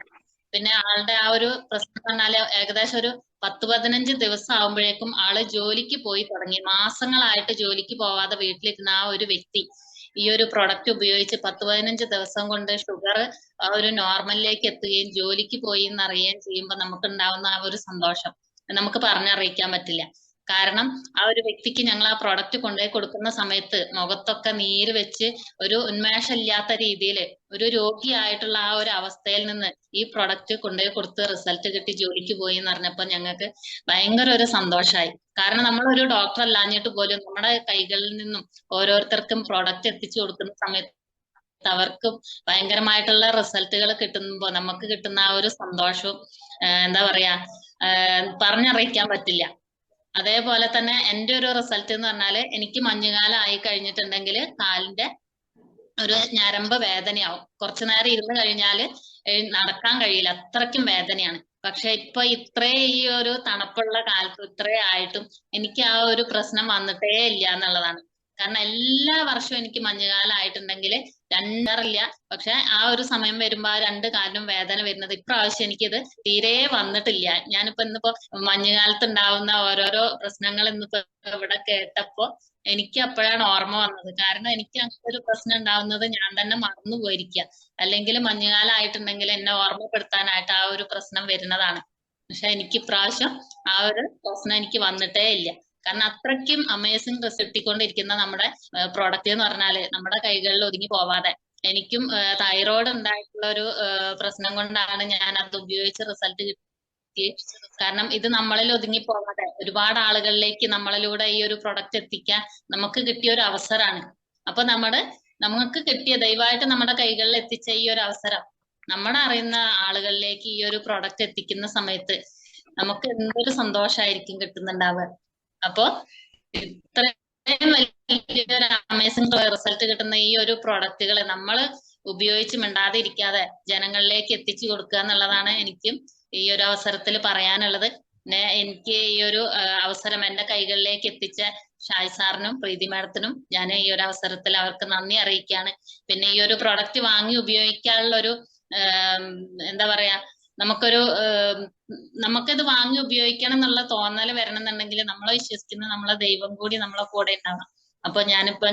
പിന്നെ ആളുടെ ആ ഒരു പ്രശ്നം പറഞ്ഞാല് ഏകദേശം ഒരു 10-15 ദിവസം ആകുമ്പോഴേക്കും ആള് ജോലിക്ക് പോയി തുടങ്ങി. മാസങ്ങളായിട്ട് ജോലിക്ക് പോവാതെ വീട്ടിലിരുന്ന ആ ഒരു വ്യക്തി ഈ ഒരു പ്രൊഡക്റ്റ് ഉപയോഗിച്ച് 10-15 ദിവസം കൊണ്ട് ഷുഗർ ആ ഒരു നോർമലിലേക്ക് എത്തുകയും ജോലിക്ക് പോയി എന്നറിയുകയും ചെയ്യുമ്പോൾ നമുക്ക് ഉണ്ടാവുന്ന ആ ഒരു സന്തോഷം നമുക്ക് പറഞ്ഞറിയിക്കാൻ പറ്റില്ല. കാരണം ആ ഒരു വ്യക്തിക്ക് ഞങ്ങൾ ആ പ്രൊഡക്റ്റ് കൊണ്ടുപോയി കൊടുക്കുന്ന സമയത്ത് മുഖത്തൊക്കെ നീര് വെച്ച് ഒരു ഉന്മേഷം ഇല്ലാത്ത രീതിയിൽ ഒരു രോഗിയായിട്ടുള്ള ആ ഒരു അവസ്ഥയിൽ നിന്ന് ഈ പ്രൊഡക്റ്റ് കൊണ്ടുപോയി കൊടുത്ത് റിസൾട്ട് കിട്ടി ജോലിക്ക് പോയി എന്ന് പറഞ്ഞപ്പോൾ ഞങ്ങൾക്ക് ഭയങ്കര ഒരു സന്തോഷമായി. കാരണം നമ്മളൊരു ഡോക്ടർ അല്ലാഞ്ഞിട്ട് പോലും നമ്മുടെ കൈകളിൽ നിന്നും ഓരോരുത്തർക്കും പ്രൊഡക്റ്റ് എത്തിച്ചു കൊടുക്കുന്ന സമയത്ത് അവർക്കും ഭയങ്കരമായിട്ടുള്ള റിസൾട്ടുകൾ കിട്ടുമ്പോൾ നമുക്ക് കിട്ടുന്ന ആ ഒരു സന്തോഷവും എന്താ പറയാ പറഞ്ഞറിയിക്കാൻ പറ്റില്ല. അതേപോലെ തന്നെ എൻ്റെ ഒരു റിസൾട്ട് എന്ന് പറഞ്ഞാല് എനിക്ക് മഞ്ഞുകാലം ആയി കഴിഞ്ഞിട്ടുണ്ടെങ്കിൽ കാലിന്റെ ഒരു ഞരമ്പ് വേദനയാവും. കുറച്ചു നേരം ഇരുന്ന് കഴിഞ്ഞാല് നടക്കാൻ കഴിയില്ല, അത്രയ്ക്കും വേദനയാണ്. പക്ഷെ ഇപ്പൊ ഈ ഒരു തണുപ്പുള്ള കാലത്ത് ഇത്രേ ആയിട്ടും എനിക്ക് ആ ഒരു പ്രശ്നം വന്നിട്ടേ ഇല്ല എന്നുള്ളതാണ്. കാരണം എല്ലാ വർഷവും എനിക്ക് മഞ്ഞുകാലം ആയിട്ടുണ്ടെങ്കിൽ രണ്ടറില്ല, പക്ഷെ ആ ഒരു സമയം വരുമ്പോ ആ രണ്ട് കാലിനും വേദന വരുന്നത്. ഇപ്രാവശ്യം എനിക്കിത് തീരെ വന്നിട്ടില്ല. ഞാനിപ്പോ ഇന്നിപ്പോ മഞ്ഞുകാലത്ത് ഉണ്ടാവുന്ന ഓരോരോ പ്രശ്നങ്ങൾ ഇന്നിപ്പോ ഇവിടെ കേട്ടപ്പോ എനിക്ക് അപ്പോഴാണ് ഓർമ്മ വന്നത്. കാരണം എനിക്ക് അങ്ങനെ ഒരു പ്രശ്നം ഉണ്ടാവുന്നത് ഞാൻ തന്നെ മറന്നു പോയിരിക്കുക. അല്ലെങ്കിൽ മഞ്ഞുകാലം ആയിട്ടുണ്ടെങ്കിൽ എന്നെ ഓർമ്മപ്പെടുത്താനായിട്ട് ആ ഒരു പ്രശ്നം വരുന്നതാണ്. പക്ഷെ എനിക്ക് ഇപ്രാവശ്യം ആ ഒരു പ്രശ്നം എനിക്ക് വന്നിട്ടേ ഇല്ല. കാരണം അത്രയ്ക്കും അമേസിംഗ് റിസൾട്ട് കിട്ടിക്കൊണ്ടിരിക്കുന്ന നമ്മുടെ പ്രോഡക്റ്റ് എന്ന് പറഞ്ഞാല് നമ്മുടെ കൈകളിൽ ഒതുങ്ങി പോവാതെ, എനിക്കും തൈറോയ്ഡ് ഉണ്ടായിട്ടുള്ള ഒരു പ്രശ്നം കൊണ്ടാണ് ഞാൻ അത് ഉപയോഗിച്ച് റിസൾട്ട് കിട്ടി. കാരണം ഇത് നമ്മളിൽ ഒതുങ്ങി പോവാതെ ഒരുപാട് ആളുകളിലേക്ക് നമ്മളിലൂടെ ഈ ഒരു പ്രൊഡക്റ്റ് എത്തിക്കാൻ നമുക്ക് കിട്ടിയ ഒരു അവസരമാണ്. അപ്പൊ നമുക്ക് കിട്ടിയ ദയവായിട്ട് നമ്മുടെ കൈകളിൽ എത്തിച്ച ഈ ഒരു അവസരം നമ്മുടെ അറിയുന്ന ആളുകളിലേക്ക് ഈ ഒരു പ്രൊഡക്റ്റ് എത്തിക്കുന്ന സമയത്ത് നമുക്ക് എന്തൊരു സന്തോഷമായിരിക്കും കിട്ടുന്നുണ്ടാവുക. അപ്പൊ ഇത്രയും വലിയൊരു അമേസിംഗ് റിസൾട്ട് കിട്ടുന്ന ഈ ഒരു പ്രൊഡക്റ്റുകൾ നമ്മൾ ഉപയോഗിച്ച് മിണ്ടാതെ ഇരിക്കാതെ ജനങ്ങളിലേക്ക് എത്തിച്ചു കൊടുക്കുക എന്നുള്ളതാണ് എനിക്കും ഈ ഒരു അവസരത്തിൽ പറയാനുള്ളത്. പിന്നെ എനിക്ക് ഈ ഒരു അവസരം എന്റെ കൈകളിലേക്ക് എത്തിച്ച ഷായ് സാറിനും പ്രീതി മാഡത്തിനും ഞാൻ ഈ ഒരു അവസരത്തിൽ അവർക്ക് നന്ദി അറിയിക്കുകയാണ്. പിന്നെ ഈ ഒരു പ്രൊഡക്റ്റ് വാങ്ങി ഉപയോഗിക്കാനുള്ള ഒരു എന്താ പറയാ നമുക്കത് വാങ്ങി ഉപയോഗിക്കണം എന്നുള്ള തോന്നൽ വരണം എന്നുണ്ടെങ്കിൽ നമ്മളെ വിശ്വസിക്കുന്ന നമ്മളെ ദൈവം കൂടി നമ്മളെ കൂടെ ഉണ്ടാവണം. അപ്പൊ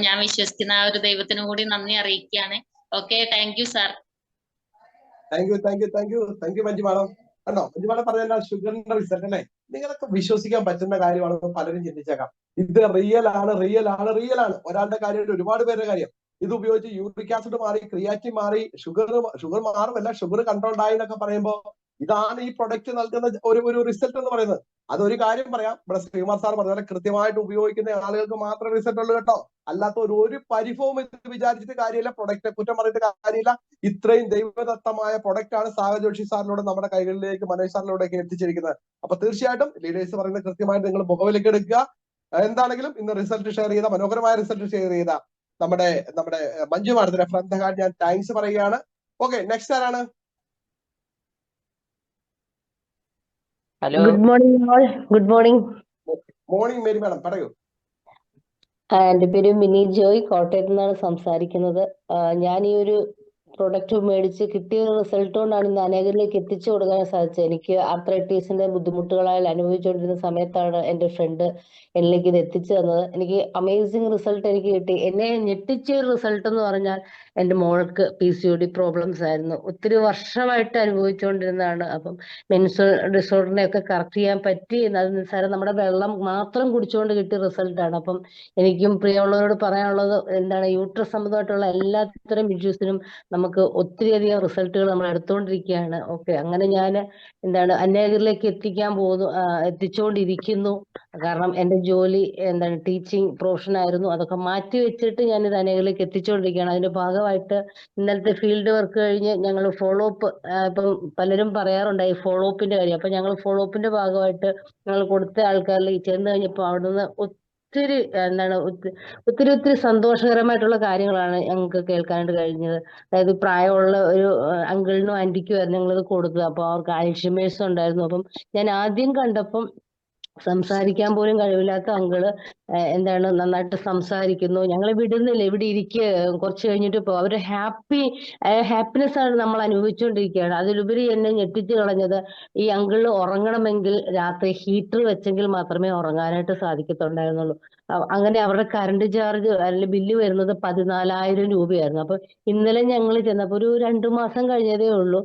ഞാൻ വിശ്വസിക്കുന്ന ആ ഒരു ദൈവത്തിനും കൂടി നന്ദി അറിയിക്കുകയാണ്. Okay, thank you sir. Thank U Manju madam. കണ്ടോ, മഞ്ജു മാഡം പറഞ്ഞ ഷുഗറിന്റെ റിസൾട്ട് അല്ലേ, നിങ്ങളൊക്കെ വിശ്വസിക്കാൻ പറ്റുന്ന കാര്യമാണ്. പലരും ചിന്തിച്ചേക്കാം ഇത് റിയൽ ആണ്. ഒരാളുടെ കാര്യമായിട്ട് ഒരുപാട് പേരുടെ കാര്യം. ഇത് ഉപയോഗിച്ച് യൂറിക് ആസിഡ് മാറി, ക്രിയാറ്റിൻ മാറി, ഷുഗർ മാറുമല്ല, ഷുഗർ കൺട്രോൾഡ് ആയി എന്നൊക്കെ പറയുമ്പോൾ ഇതാണ് ഈ പ്രൊഡക്റ്റ് നൽകുന്ന ഒരു റിസൾട്ട് എന്ന് പറയുന്നത്. അതൊരു കാര്യം പറയാം, ഇവിടെ ശ്രീകുമാർ സാർ പറഞ്ഞ പോലെ കൃത്യമായിട്ട് ഉപയോഗിക്കുന്ന ആളുകൾക്ക് മാത്രമേ റിസൾട്ട് ഉള്ളൂ കേട്ടോ. അല്ലാത്ത ഒരു പരിഭവം ഇത് വിചാരിച്ചിട്ട് കാര്യമില്ല, പ്രൊഡക്റ്റ് കുറ്റം പറഞ്ഞിട്ട് കാര്യമില്ല. ഇത്രയും ദൈവദത്തമായ പ്രൊഡക്റ്റ് ആണ് സാഗർ ജോഷി സാറിലൂടെ നമ്മുടെ കൈകളിലേക്ക്, മനോജ് സാറിലൂടെയൊക്കെ എത്തിച്ചിരിക്കുന്നത്. അപ്പൊ തീർച്ചയായിട്ടും ലീഡേഴ്സ് പറയുന്നത് കൃത്യമായിട്ട് നിങ്ങൾ മുഖവിലേക്ക് എടുക്കുക. എന്താണെങ്കിലും ഇന്ന് റിസൾട്ട് ഷെയർ ചെയ്ത, മനോഹരമായ റിസൾട്ട് ഷെയർ ചെയ്ത നമ്മുടെ മഞ്ജു മാഡത്തിന് ഫ്രം ദ ഹാർട്ട് ഞാൻ താങ്ക്സ് പറയുകയാണ്. ഓക്കെ, നെക്സ്റ്റ് ആരാണ്? Hello, good morning all. Good morning. Morning Mary madam, പറയൂ. എൻ്റെ പേര് മിനി ജോയ്, കോട്ടയത്ത് നിന്നാണ് സംസാരിക്കുന്നത്. ഞാൻ ഈ ഒരു പ്രൊഡക്റ്റ് മേടിച്ച് കിട്ടിയ റിസൾട്ട് കൊണ്ടാണ് ഇന്ന് അനേകരിലേക്ക് എത്തിച്ചു കൊടുക്കാൻ സാധിച്ചത്. എനിക്ക് ആർത്രൈറ്റീസിന്റെ ബുദ്ധിമുട്ടുകളാൽ അനുഭവിച്ചുകൊണ്ടിരുന്ന സമയത്താണ് എൻ്റെ ഫ്രണ്ട് എന്നിലേക്ക് ഇത് എത്തിച്ചു തന്നത്. എനിക്ക് അമേസിങ് റിസൾട്ട് എനിക്ക് കിട്ടി. എന്നെ ഞെട്ടിച്ച ഒരു റിസൾട്ട് എന്ന് പറഞ്ഞാൽ എൻ്റെ മോൾക്ക് PCOD പ്രോബ്ലംസ് ആയിരുന്നു. ഒത്തിരി വർഷമായിട്ട് അനുഭവിച്ചുകൊണ്ടിരുന്നതാണ്. അപ്പം മെൻസ്ട്രൽ ഡിസോർഡറിനെ ഒക്കെ കറക്റ്റ് ചെയ്യാൻ പറ്റി. അത് നിസ്സാരം നമ്മുടെ വെള്ളം മാത്രം കുടിച്ചുകൊണ്ട് കിട്ടിയ റിസൾട്ടാണ്. അപ്പം എനിക്കും പ്രിയമുള്ളവരോട് പറയാനുള്ളത് എന്താണ്, യൂട്രസ് സംബന്ധമായിട്ടുള്ള എല്ലാത്തരം ഇഷ്യൂസിനും നമുക്ക് ഒത്തിരിയധികം റിസൾട്ടുകൾ നമ്മൾ എടുത്തുകൊണ്ടിരിക്കുകയാണ്. ഓക്കെ, അങ്ങനെ ഞാൻ അനേകരിലേക്ക് എത്തിച്ചുകൊണ്ടിരിക്കുന്നു. കാരണം എൻ്റെ ജോലി ടീച്ചിങ് പ്രൊഫഷൻ ആയിരുന്നു. അതൊക്കെ മാറ്റി വെച്ചിട്ട് ഞാനിത് അനേകരിലേക്ക് എത്തിച്ചുകൊണ്ടിരിക്കുകയാണ്. അതിന്റെ ഭാഗമായിട്ട് ഇന്നലത്തെ ഫീൽഡ് വർക്ക് കഴിഞ്ഞ് ഞങ്ങൾ ഫോളോ അപ്പ്, ഇപ്പം പലരും പറയാറുണ്ടായി ഫോളോ അപ്പിന്റെ കാര്യം. അപ്പൊ ഞങ്ങൾ ഫോളോ അപ്പിന്റെ ഭാഗമായിട്ട് ഞങ്ങൾ കൊടുത്ത ആൾക്കാരിലേക്ക് ചെന്ന് കഴിഞ്ഞപ്പോൾ അവിടെ നിന്ന് ഒത്തിരി ഒത്തിരി സന്തോഷകരമായിട്ടുള്ള കാര്യങ്ങളാണ് ഞങ്ങൾക്ക് കേൾക്കാനായിട്ട് കഴിഞ്ഞത്. അതായത് പ്രായമുള്ള ഒരു അങ്കിളിനും ആന്റിക്കും ആയിരുന്നു ഞങ്ങളിത് കൊടുത്തത്. അപ്പൊ അവർക്ക് അൽഷിമേഴ്സ് ഉണ്ടായിരുന്നു. അപ്പം ഞാൻ ആദ്യം കണ്ടപ്പം സംസാരിക്കാൻ പോലും കഴിവില്ലാത്ത അങ്കിള് നന്നായിട്ട് സംസാരിക്കുന്നു. ഞങ്ങളെ വിടുന്നില്ല, ഇവിടെ ഇരിക്കുക, കുറച്ച് കഴിഞ്ഞിട്ട് പോ. അവര് ഹാപ്പിനെസ് ആണ് നമ്മൾ അനുഭവിച്ചുകൊണ്ടിരിക്കുകയാണ്. അതിലുപരി എന്നെ ഞെട്ടിച്ചു കളഞ്ഞത്, ഈ അങ്കിളിന് ഉറങ്ങണമെങ്കിൽ രാത്രി ഹീറ്റർ വെച്ചെങ്കിൽ മാത്രമേ ഉറങ്ങാനായിട്ട് സാധിക്കത്തുണ്ടായിരുന്നുള്ളൂ. അങ്ങനെ അവരുടെ കറണ്ട് ചാർജ് അല്ലെങ്കിൽ ബില്ല് വരുന്നത് 14,000 രൂപയായിരുന്നു. അപ്പൊ ഇന്നലെ ഞങ്ങൾ ചെന്നപ്പോ ഒരു 2 മാസം കഴിഞ്ഞതേ ഉള്ളൂ.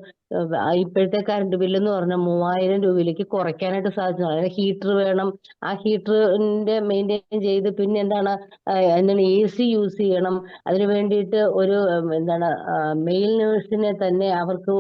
ഇപ്പോഴത്തെ കറണ്ട് ബില്ല് എന്ന് പറഞ്ഞാൽ 3,000 രൂപയിലേക്ക് കുറയ്ക്കാനായിട്ട് സാധിച്ചു. അതായത് ഹീറ്റർ വേണം, ആ ഹീറ്ററിന്റെ മെയിൻറ്റെയിൻ ചെയ്ത് പിന്നെ AC യൂസ് ചെയ്യണം. അതിനു വേണ്ടിയിട്ട് ഒരു മെയിൽ നേഴ്സിനെ തന്നെ അവർക്ക്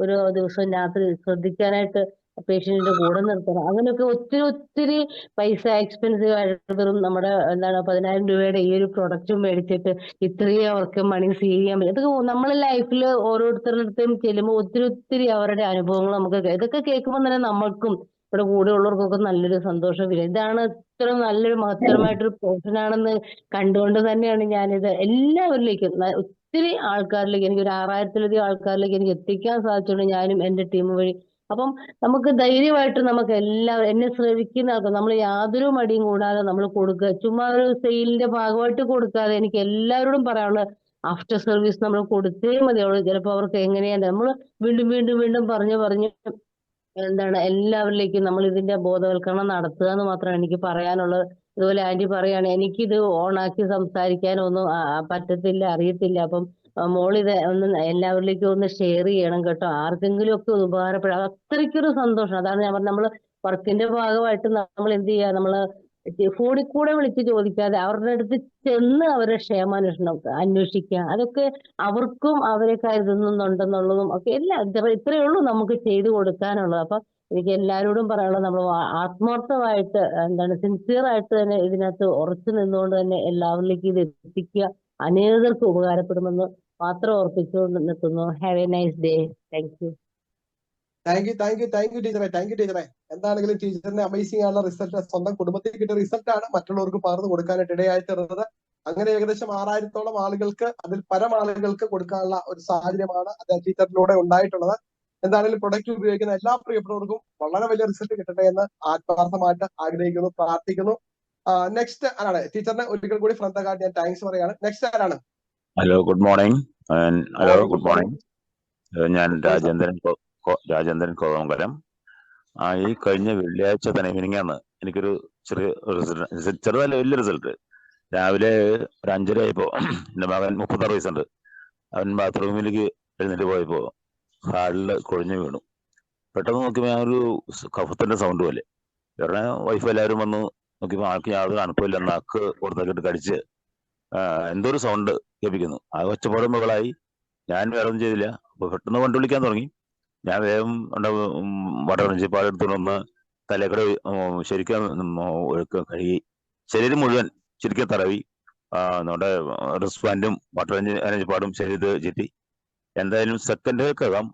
ഒരു ദിവസം രാത്രി ശ്രദ്ധിക്കാനായിട്ട് പേഷ്യന്റിന്റെ കൂടെ നിർത്തണം, അങ്ങനെയൊക്കെ ഒത്തിരി ഒത്തിരി പൈസ എക്സ്പെൻസീവ് ആയിട്ട് വെറും നമ്മുടെ എന്താണ് 10,000 രൂപയുടെ ഈ ഒരു പ്രൊഡക്റ്റും മേടിച്ചിട്ട് ഇത്രയും അവർക്ക് മണി സേവ് ചെയ്യാൻ പറ്റും. ഇതൊക്കെ നമ്മളെ ലൈഫിൽ ഓരോരുത്തരുടെ അടുത്തും ചെല്ലുമ്പോൾ ഒത്തിരി ഒത്തിരി അവരുടെ അനുഭവങ്ങൾ നമുക്ക് ഇതൊക്കെ കേൾക്കുമ്പോൾ തന്നെ നമ്മൾക്കും ഇവിടെ കൂടെ ഉള്ളവർക്കൊക്കെ നല്ലൊരു സന്തോഷം വരും. ഇതാണ് ഇത്ര നല്ലൊരു മഹത്തരമായിട്ടൊരു പ്രൊഫഷൻ ആണെന്ന് കണ്ടുകൊണ്ട് തന്നെയാണ് ഞാനിത് എല്ലാവരിലേക്കും ഒത്തിരി ആൾക്കാരിലേക്ക്, എനിക്ക് ഒരു 6,000-ലധികം ആൾക്കാരിലേക്ക് എനിക്ക് എത്തിക്കാൻ സാധിച്ചിട്ടുണ്ട് ഞാനും എന്റെ ടീം വഴി. അപ്പം നമുക്ക് ധൈര്യമായിട്ട് നമുക്ക് എല്ലാവരും എന്നെ ശ്രമിക്കുന്ന ആൾക്കാർ നമ്മൾ യാതൊരു മടിയും കൂടാതെ നമ്മൾ കൊടുക്കുക, ചുമ്മാ ഒരു സെയിലിന്റെ ഭാഗമായിട്ട് കൊടുക്കാതെ എനിക്ക് എല്ലാവരോടും പറയാനുള്ളത് ആഫ്റ്റർ സർവീസ് നമ്മൾ കൊടുത്തേ മതിയാവുള്ളൂ. ചിലപ്പോൾ അവർക്ക് എങ്ങനെയാണ് നമ്മൾ വീണ്ടും വീണ്ടും വീണ്ടും പറഞ്ഞ് എന്താണ് എല്ലാവരിലേക്കും നമ്മൾ ഇതിന്റെ ബോധവൽക്കരണം നടത്തുക എന്ന് മാത്രമാണ് എനിക്ക് പറയാനുള്ളത്. ഇതുപോലെ ആന്റി പറയാണ് എനിക്കിത് ഓണാക്കി സംസാരിക്കാനൊന്നും പറ്റത്തില്ല, അറിയത്തില്ല. അപ്പം മോളിത് ഒന്ന് എല്ലാവരിലേക്കും ഒന്ന് ഷെയർ ചെയ്യണം കേട്ടോ, ആർക്കെങ്കിലും ഒക്കെ ഉപകാരപ്പെടാം. അത്രയ്ക്കൊരു സന്തോഷം. അതാണ് ഞാൻ പറഞ്ഞത്, നമ്മള് വർക്കിന്റെ ഭാഗമായിട്ട് നമ്മൾ എന്ത് ചെയ്യുക, നമ്മള് ഫോണിൽ കൂടെ വിളിച്ച് ചോദിക്കാതെ അവരുടെ അടുത്ത് ചെന്ന് അവരുടെ ക്ഷേമാന്വേഷണം അന്വേഷിക്കുക, അതൊക്കെ അവർക്കും അവരെ കരുതുന്നുണ്ടെന്നുള്ളതും ഒക്കെ എല്ലാം ഇത്രയേ ഉള്ളൂ നമുക്ക് ചെയ്തു കൊടുക്കാനുള്ളത്. അപ്പൊ എനിക്ക് എല്ലാവരോടും പറയാനുള്ളത്, നമ്മൾ ആത്മാർത്ഥമായിട്ട് എന്താണ് സിൻസിയർ ആയിട്ട് തന്നെ ഇതിനകത്ത് ഉറച്ചു നിന്നുകൊണ്ട് തന്നെ എല്ലാവരിലേക്കും ഇത് എത്തിക്കുക, അനേകർക്ക് ഉപകാരപ്പെടുമെന്ന് മാത്രം ഓർപ്പിച്ചുകൊണ്ട് നിൽക്കുന്നു. Have A nice day. Thank you. Thank U ടീച്ചറെ. എന്താണെങ്കിലും ടീച്ചറിന്റെ അമേസിംഗ് ആയിട്ടുള്ള റിസൾട്ട്, സ്വന്തം കുടുംബത്തിൽ കിട്ടിയ റിസൾട്ടാണ് മറ്റുള്ളവർക്ക് പകർന്നു കൊടുക്കാനായിട്ട് ഇടയായിത്തീർന്നത്. അങ്ങനെ ഏകദേശം 6,000-ഓളം ആളുകൾക്ക്, അതിൽ പരം ആളുകൾക്ക് കൊടുക്കാനുള്ള ഒരു സാഹചര്യമാണ് അത് ടീച്ചറിലൂടെ ഉണ്ടായിട്ടുള്ളത്. എന്താണെങ്കിലും പ്രൊഡക്റ്റ് ഉപയോഗിക്കുന്ന എല്ലാ പ്രിയപ്പെട്ടവർക്കും വളരെ വലിയ റിസൾട്ട് കിട്ടട്ടെ എന്ന് ആത്മാർത്ഥമായിട്ട് ആഗ്രഹിക്കുന്നു, പ്രാർത്ഥിക്കുന്നു. നെക്സ്റ്റ് ആരാണ്? ടീച്ചറിന് ഒരിക്കൽ കൂടി ഫ്രം ദ ഗാർഡ് ഞാൻ താങ്ക്സ് പറയാണ്. നെക്സ്റ്റ് ആരാണ്? Hello, good morning. Good morning. ഞാൻ രാജേന്ദ്രൻ കോതമംഗലം. ഈ കഴിഞ്ഞ വെള്ളിയാഴ്ച തന്നെ ഈവനിങ്ങാണ് എനിക്കൊരു ചെറുതല്ല വലിയ റിസൾട്ട്. രാവിലെ ഒരു 5:30 ആയപ്പോ എൻ്റെ മകൻ 36 വയസ്സുണ്ട്, അവൻ ബാത്റൂമിലേക്ക് എഴുന്നേറ്റ് പോയപ്പോ ഹാളില് കുഴഞ്ഞു വീണു. പെട്ടെന്ന് നോക്കിയപ്പോ ഞാൻ ഒരു കഫത്തിന്റെ സൗണ്ട് പോലെ. ഉടനെ വൈഫ് എല്ലാവരും വന്ന് നോക്കിയപ്പോ ആൾക്ക് യാതൊരു അണുപ്പില്ല, നാക്ക് പുറത്തേക്കിട്ട് കടിച്ച് എന്തോ ഒരു സൗണ്ട് കേൾപ്പിക്കുന്നു. ആ ഒച്ചപ്പാടും മകളായി. ഞാൻ വേറെ ഒന്നും ചെയ്തില്ല. അപ്പൊ പെട്ടെന്ന് വണ്ടി വിളിക്കാൻ തുടങ്ങി. ഞാൻ വേഗം വടവഞ്ചിപ്പാട് എടുത്തുകൊണ്ട് വന്ന് തലേക്കട ശരിക്കും കഴുകി ശരീരം മുഴുവൻ ശരിക്കും തടവി നമ്മുടെ റിസ്പാൻഡും വട്ടവഞ്ചിപ്പാടും ശരീരത്ത് ചുറ്റി. എന്തായാലും സെക്കൻഡുകൾക്കകം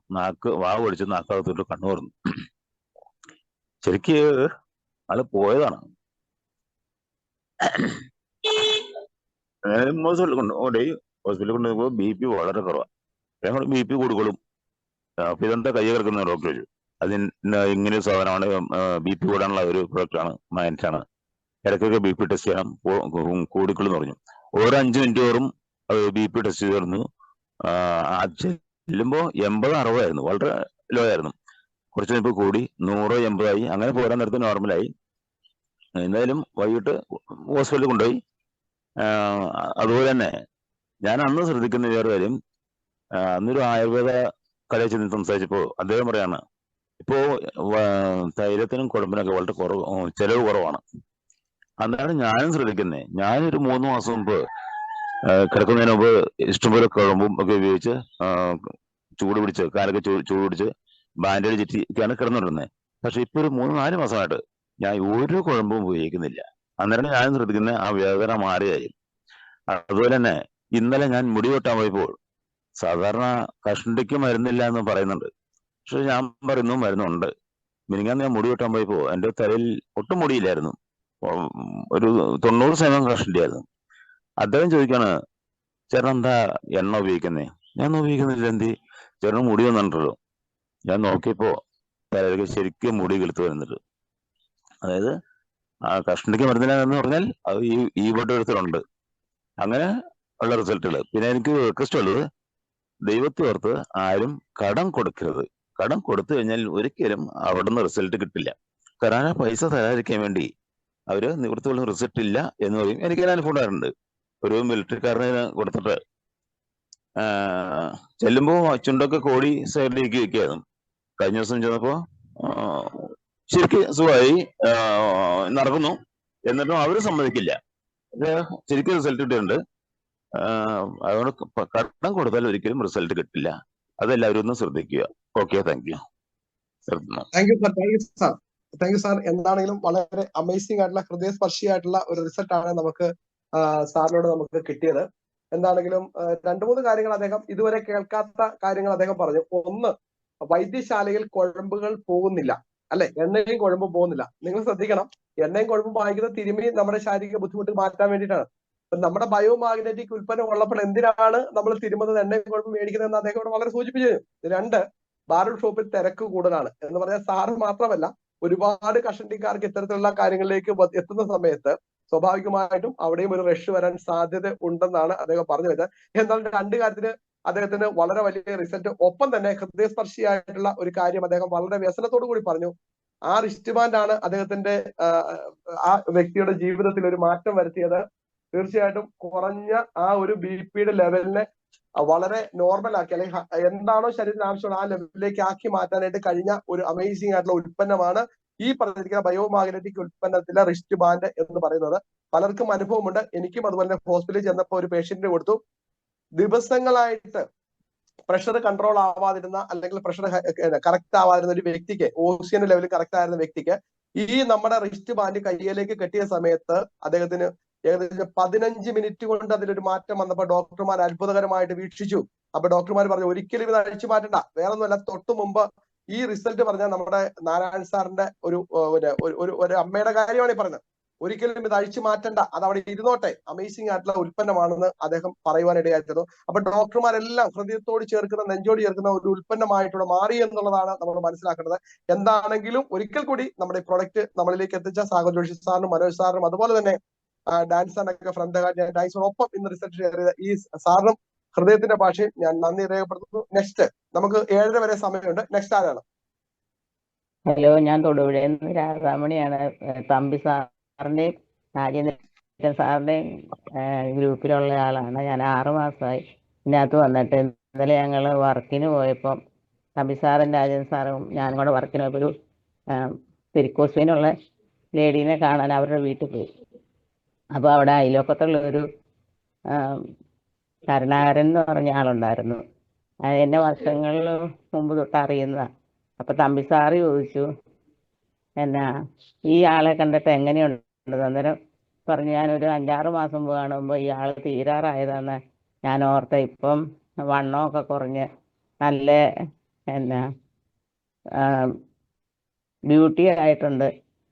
വാവ് ഒടിച്ച് നാക്കകത്തോട്ട് കണ്ണു തുറന്നു. ശരിക്ക് ആള് പോയതാണ്. ഹോസ്പിറ്റലിൽ കൊണ്ടുപോയി BP വളരെ കുറവാണ്. ഞങ്ങൾ BP കൊടുക്കോളും. അപ്പൊ ഇതെന്താ കൈ കിടക്കുന്ന ഡോക്ടർ ചോദിച്ചു. അതിന് ഇങ്ങനെ സാധനമാണ്, BP കൂടാനുള്ള ഒരു പ്രൊഡക്റ്റാണ്, മൈൻസാണ്. ഇടയ്ക്കൊക്കെ BP ടെസ്റ്റ് ചെയ്യണം, കൂടിക്കൊള്ളും പറഞ്ഞു. ഓരോ 5 മിനിറ്റ് തോറും BP ടെസ്റ്റ് ചെയ്തിരുന്നു. ചെല്ലുമ്പോ 80-60 ആയിരുന്നു, വളരെ ലോ ആയിരുന്നു. കുറച്ച് കഴിഞ്ഞപ്പോൾ കൂടി 100-80 ആയി. അങ്ങനെ പോരാൻ നേരത്ത് നോർമലായി. എന്തായാലും വൈകിട്ട് ഹോസ്പിറ്റലിൽ കൊണ്ടുപോയി. അതുപോലെ തന്നെ ഞാൻ അന്ന് ശ്രദ്ധിക്കുന്ന വേറെ കാര്യം, അന്നൊരു ആയുർവേദ കടയിൽ ചെന്ന് സംസാരിച്ചപ്പോ അദ്ദേഹം പറയാണ്, ഇപ്പോ തൈലത്തിനും കുഴമ്പിനൊക്കെ വളരെ ചെലവ് കുറവാണ്. അതാണ് ഞാനും ശ്രദ്ധിക്കുന്നത്. ഞാനൊരു 3 മാസം മുമ്പ് കിടക്കുന്നതിന് മുമ്പ് ഇഷ്ടംപോലെ കുഴമ്പും ഒക്കെ ഉപയോഗിച്ച് ചൂട് പിടിച്ച് കാലൊക്കെ ചൂട് പിടിച്ച് ബാൻഡേജ് ചുറ്റിയൊക്കെയാണ് കിടന്നുകൊണ്ടിരുന്നത്. പക്ഷെ ഇപ്പൊ ഒരു 3-4 മാസമായിട്ട് ഞാൻ ഒരു കുഴമ്പും ഉപയോഗിക്കുന്നില്ല. അന്നേരം ഞാനും ശ്രദ്ധിക്കുന്ന ആ വേദന മാറിയായി. അതുപോലെ തന്നെ ഇന്നലെ ഞാൻ മുടി വെട്ടാൻ പോയപ്പോൾ സാധാരണ കഷണ്ടിക്ക് മരുന്നില്ല എന്ന് പറയുന്നുണ്ട്, പക്ഷെ ഞാൻ പറയുന്നു മരുന്നുണ്ട്. മിനിങ്ങാന്ന് ഞാൻ മുടി വെട്ടാൻ പോയപ്പോ എന്റെ തലയിൽ ഒട്ടും മുടിയില്ലായിരുന്നു, ഒരു 90% കഷണ്ടിയായിരുന്നു. അദ്ദേഹം ചോദിക്കാണ്, ചേട്ടൻ എന്താ എണ്ണ ഉപയോഗിക്കുന്നേ? ഞാൻ ഉപയോഗിക്കുന്നില്ല. എന്തി ചേട്ടന് മുടി വന്നിട്ടുണ്ടല്ലോ. ഞാൻ നോക്കിയപ്പോ തലയിലേക്ക് ശരിക്കും മുടി കിളുത്ത് വരുന്നുണ്ട്. അതായത് ആ കഷണ്ടിക്ക് മരുന്നില്ല എന്ന് പറഞ്ഞാൽ അത് ഈ വട്ടത്തിലുണ്ട്. അങ്ങനെ ഉള്ള റിസൾട്ടുകൾ. പിന്നെ എനിക്ക് റിക്വസ്റ്റ് ഉള്ളത്, ദൈവത്തെ ഓർത്ത് ആരും കടം കൊടുക്കരുത്. കടം കൊടുത്തു കഴിഞ്ഞാൽ ഒരിക്കലും അവിടുന്ന് റിസൾട്ട് കിട്ടില്ല. കാരണം പൈസ തരാതിരിക്കാൻ വേണ്ടി അവര് നിവൃത്തിയുള്ള റിസൾട്ട് ഇല്ല എന്ന് പറയും. എനിക്ക് അനുഭവം ഉണ്ടായിട്ടുണ്ട്. ഒരു മിലിറ്ററിക്കാരനെ കൊടുത്തിട്ട് ചെല്ലുമ്പോ ചുണ്ടൊക്കെ കോടി സൈഡിലേക്ക് വെക്കായിരുന്നു. കഴിഞ്ഞ ദിവസം ചെന്നപ്പോ ശരിക്ക് സുഖമായി നടക്കുന്നു. എന്നിട്ടും അവര് സമ്മതിക്കില്ല. ശരിക്കും റിസൾട്ട് കിട്ടിയിട്ടുണ്ട്. അതുകൊണ്ട് കടം കൊടുത്താൽ ഒരിക്കലും റിസൾട്ട് കിട്ടില്ല. അതെല്ലാവരും ഒന്ന് ശ്രദ്ധിക്കുക. Okay, thank you. നിർത്തുന്നു. Thank you sir, thank you sir, thank you sir. എന്താണെങ്കിലും വളരെ അമേസിംഗ് ആയിട്ടുള്ള ഹൃദയസ്പർശിയായിട്ടുള്ള ഒരു റിസൾട്ടാണ് നമുക്ക് സാറിനോട് നമുക്ക് കിട്ടിയത്. എന്താണെങ്കിലും 2-3 കാര്യങ്ങൾ അദ്ദേഹം ഇതുവരെ കേൾക്കാത്ത കാര്യങ്ങൾ അദ്ദേഹം പറഞ്ഞു. ഒന്ന്, വൈദ്യശാലയിൽ കുഴമ്പുകൾ പോകുന്നില്ല, അല്ലെ? എണ്ണയും കുഴമ്പും പോകുന്നില്ല. നിങ്ങൾ ശ്രദ്ധിക്കണം, എണ്ണയും കുഴമ്പും വാങ്ങിക്കുന്ന തിരുമി നമ്മുടെ ശാരീരിക ബുദ്ധിമുട്ട് മാറ്റാൻ വേണ്ടിയിട്ടാണ്. നമ്മുടെ ബയോമാഗ്നറ്റിക് ഉൽപ്പന്നം ഉള്ളപ്പോൾ എന്തിനാണ് നമ്മൾ തിരുമുന്നത്, എണ്ണയും കുഴമ്പും മേടിക്കുന്നതെന്ന് അദ്ദേഹം ഇവിടെ വളരെ സൂചിപ്പിച്ചു. 2, ബാർബർ ഷോപ്പിൽ തിരക്ക് കൂടുതലാണ് എന്ന് പറഞ്ഞാൽ സാറ് മാത്രമല്ല, ഒരുപാട് കഷണ്ടിക്കാർക്ക് ഇത്തരത്തിലുള്ള കാര്യങ്ങളിലേക്ക് എത്തുന്ന സമയത്ത് സ്വാഭാവികമായിട്ടും അവിടെയും ഒരു റഷ് വരാൻ സാധ്യത ഉണ്ടെന്നാണ് അദ്ദേഹം പറഞ്ഞു വെച്ചത്. എന്നാൽ 2 കാര്യത്തിന് അദ്ദേഹത്തിന് വളരെ വലിയ റിസൾട്ട്. ഒപ്പം തന്നെ ഹൃദയസ്പർശിയായിട്ടുള്ള ഒരു കാര്യം അദ്ദേഹം വളരെ വ്യസനത്തോടു കൂടി പറഞ്ഞു. ആ റിസ്റ്റ് ബാൻഡ് ആണ് അദ്ദേഹത്തിന്റെ ആ വ്യക്തിയുടെ ജീവിതത്തിൽ ഒരു മാറ്റം വരുത്തിയത്. തീർച്ചയായിട്ടും കുറഞ്ഞ ആ ഒരു BP-യുടെ ലെവലിനെ വളരെ നോർമൽ ആക്കി, അല്ലെങ്കിൽ എന്താണോ ശരീരത്തിന് ആവശ്യമുള്ള ആ ലെവലിലേക്ക് ആക്കി മാറ്റാനായിട്ട് കഴിഞ്ഞ ഒരു അമേസിംഗ് ആയിട്ടുള്ള ഉൽപ്പന്നമാണ് ഈ പറഞ്ഞിരിക്കുന്ന ബയോമാഗ്നറ്റിക് ഉൽപ്പന്നത്തിലെ റിസ്റ്റ് ബാൻഡ് എന്ന് പറയുന്നത്. പലർക്കും അനുഭവമുണ്ട്. എനിക്കും അതുപോലെ തന്നെ ഹോസ്പിറ്റലിൽ ചെന്നപ്പോൾ ഒരു പേഷ്യന്റിന് കൊടുത്തു. ദിവസങ്ങളായിട്ട് പ്രഷർ കൺട്രോൾ ആവാതിരുന്ന, അല്ലെങ്കിൽ പ്രഷർ കറക്റ്റ് ആവാതിരുന്ന ഒരു വ്യക്തിക്ക്, ഓക്സിജൻ ലെവൽ കറക്റ്റ് ആയിരുന്ന വ്യക്തിക്ക് ഈ നമ്മുടെ റിസ്റ്റ് ബാൻഡ് കയ്യിലേക്ക് കെട്ടിയ സമയത്ത് അദ്ദേഹത്തിന് ഏകദേശം 15 മിനിറ്റ് കൊണ്ട് അതിലൊരു മാറ്റം വന്നപ്പോൾ ഡോക്ടർമാർ അത്ഭുതകരമായിട്ട് വീക്ഷിച്ചു. അപ്പൊ ഡോക്ടർമാർ പറഞ്ഞു, ഒരിക്കലും ഇത് അഴിച്ചു മാറ്റണ്ട. വേറെ ഒന്നുമല്ല, തൊട്ടു മുമ്പ് ഈ റിസൾട്ട് പറഞ്ഞാൽ നമ്മുടെ നാരായണൻ സാറിന്റെ ഒരു അമ്മയുടെ കാര്യമാണ് ഈ പറഞ്ഞത്. ഒരിക്കലും ഇത് അഴിച്ചു മാറ്റണ്ട, അത് അവിടെ ഇരുന്നോട്ടെ, അമേസിംഗ് ആയിട്ടുള്ള ഉൽപ്പന്നമാണെന്ന് അദ്ദേഹം പറയുവാനിടയായിരുന്നു. അപ്പൊ ഡോക്ടർമാരെല്ലാം ഹൃദയത്തോട് ചേർക്കുന്ന, നെഞ്ചോട് ചേർക്കുന്ന ഒരു ഉൽപ്പന്നമായിട്ടൂടെ മാറി എന്നുള്ളതാണ് നമ്മൾ മനസ്സിലാക്കേണ്ടത്. എന്താണെങ്കിലും ഒരിക്കൽ കൂടി നമ്മുടെ ഈ പ്രൊഡക്റ്റ് നമ്മളിലേക്ക് എത്തിച്ച സാഗർ ജോഷി സാറിനും മനോജ് സാറിനും അതുപോലെ തന്നെ ഡാൻസ് സാറിനൊക്കെ ഫ്രം ദ ഹാർട്ട്, ഞാൻ ഡാൻസിനൊപ്പം ഇന്ന് റിസൾട്ട് ഷെയർ ചെയ്ത ഈ സാറിനും ഹൃദയത്തിന്റെ ഭാഷയിൽ ഞാൻ നന്ദി രേഖപ്പെടുത്തുന്നു. നെക്സ്റ്റ് നമുക്ക് 7:30 വരെ സമയമുണ്ട്. നെക്സ്റ്റ് ആരാണ്? ഹലോ, ഞാൻ തൊടുപുഴയിൽ നിന്ന് രാധാമണിയാണ്. തമ്പി സാറിന്റെയും രാജേന്ദ്രൻ സാറിന്റെയും ഗ്രൂപ്പിലുള്ള ആളാണ്. ഞാൻ 6 മാസമായി ഇതിനകത്ത് വന്നിട്ട്. ഇന്നലെ ഞങ്ങൾ വർക്കിന് പോയപ്പം തമ്പി സാറും രാജേന്ദ്രൻ സാറും ഞാനും കൂടെ വർക്കിന് പോയപ്പോൾ ഒരു തിരുക്കോസ്വീനുള്ള ലേഡീനെ കാണാൻ അവരുടെ വീട്ടിൽ പോയി. അപ്പോൾ അവിടെ അയൽവക്കത്തുള്ള ഒരു കരുണാകരൻ എന്ന് പറഞ്ഞ ആളുണ്ടായിരുന്നു. എന്നെ വർഷങ്ങളിൽ മുമ്പ് തൊട്ട് അറിയുന്നതാണ്. അപ്പൊ തമ്പി സാറ് ചോദിച്ചു, എന്നാ ഈ ആളെ കണ്ടിട്ട് എങ്ങനെയുണ്ട്? അന്നേരം പറഞ്ഞു, ഞാനൊരു 5-6 മാസം മുമ്പ് കാണുമ്പോൾ ഈ ആൾ തീരാറായതാണ് ഞാൻ ഓർത്ത. ഇപ്പം വണ്ണമൊക്കെ കുറഞ്ഞ് നല്ല എന്നാ ബ്യൂട്ടി ആയിട്ടുണ്ട്.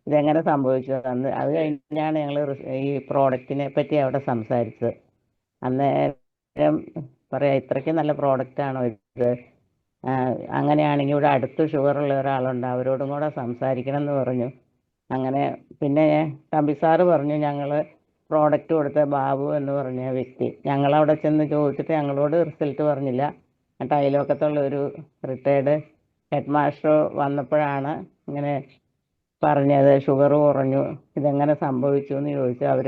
ഇതെങ്ങനെ സംഭവിച്ചു? അത് കഴിഞ്ഞാണ് ഞങ്ങൾ ഈ പ്രോഡക്റ്റിനെ പറ്റി അവിടെ സംസാരിച്ചത്. അന്നേരം പറയാം, ഇത്രയ്ക്ക് നല്ല പ്രോഡക്റ്റാണോ ഇത്? അങ്ങനെയാണെങ്കിൽ ഇവിടെ അടുത്ത് ഷുഗറുള്ള ഒരാളുണ്ട്, അവരോടും കൂടെ സംസാരിക്കണം എന്ന് പറഞ്ഞു. അങ്ങനെ പിന്നെ തമ്പി സാറ് പറഞ്ഞു, ഞങ്ങൾ പ്രോഡക്റ്റ് കൊടുത്ത ബാബു എന്ന് പറഞ്ഞ വ്യക്തി ഞങ്ങളവിടെ ചെന്ന് ചോദിച്ചിട്ട് ഞങ്ങളോട് റിസൾട്ട് പറഞ്ഞില്ല. എന്നിട്ട് അയൽവക്കത്തുള്ള ഒരു റിട്ടയർഡ് ഹെഡ് മാസ്റ്റർ വന്നപ്പോഴാണ് ഇങ്ങനെ പറഞ്ഞത്, ഷുഗർ കുറഞ്ഞു, ഇതെങ്ങനെ സംഭവിച്ചു എന്ന് ചോദിച്ചു. അവർ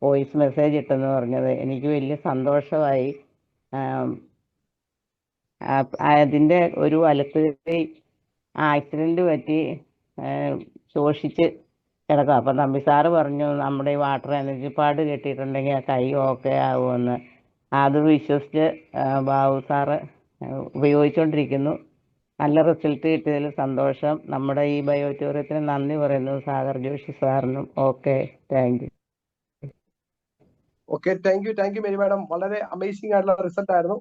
വോയിസ് മെസ്സേജ് ഇട്ടെന്ന് പറഞ്ഞത്. എനിക്ക് വലിയ സന്തോഷമായി. അതിൻ്റെ ഒരു വലത്ത് കൈ ആക്സിഡൻറ്റ് പറ്റി ശോഷിച്ച് കിടക്കുക. അപ്പം തമ്പി സാറ് പറഞ്ഞു, നമ്മുടെ ഈ വാട്ടർ എനർജി പാഡ് കെട്ടിയിട്ടുണ്ടെങ്കിൽ ആ കൈ ഓക്കെ ആകുമെന്ന്. അത് വിശ്വസിച്ച് ബാബു സാറ് ഉപയോഗിച്ചുകൊണ്ടിരിക്കുന്നു. നല്ല റിസൾട്ട് കിട്ടിയതിൽ സന്തോഷം. നമ്മുടെ ഈ ബയോറ്റോറിയത്തിന് നന്ദി പറയുന്നു സാഗർ ജോഷി സാറിനും. Okay, thank you. Okay, thank U Mary madam. വളരെ അമേസിംഗ് ആയിട്ടുള്ള റിസൾട്ട് ആയിരുന്നു.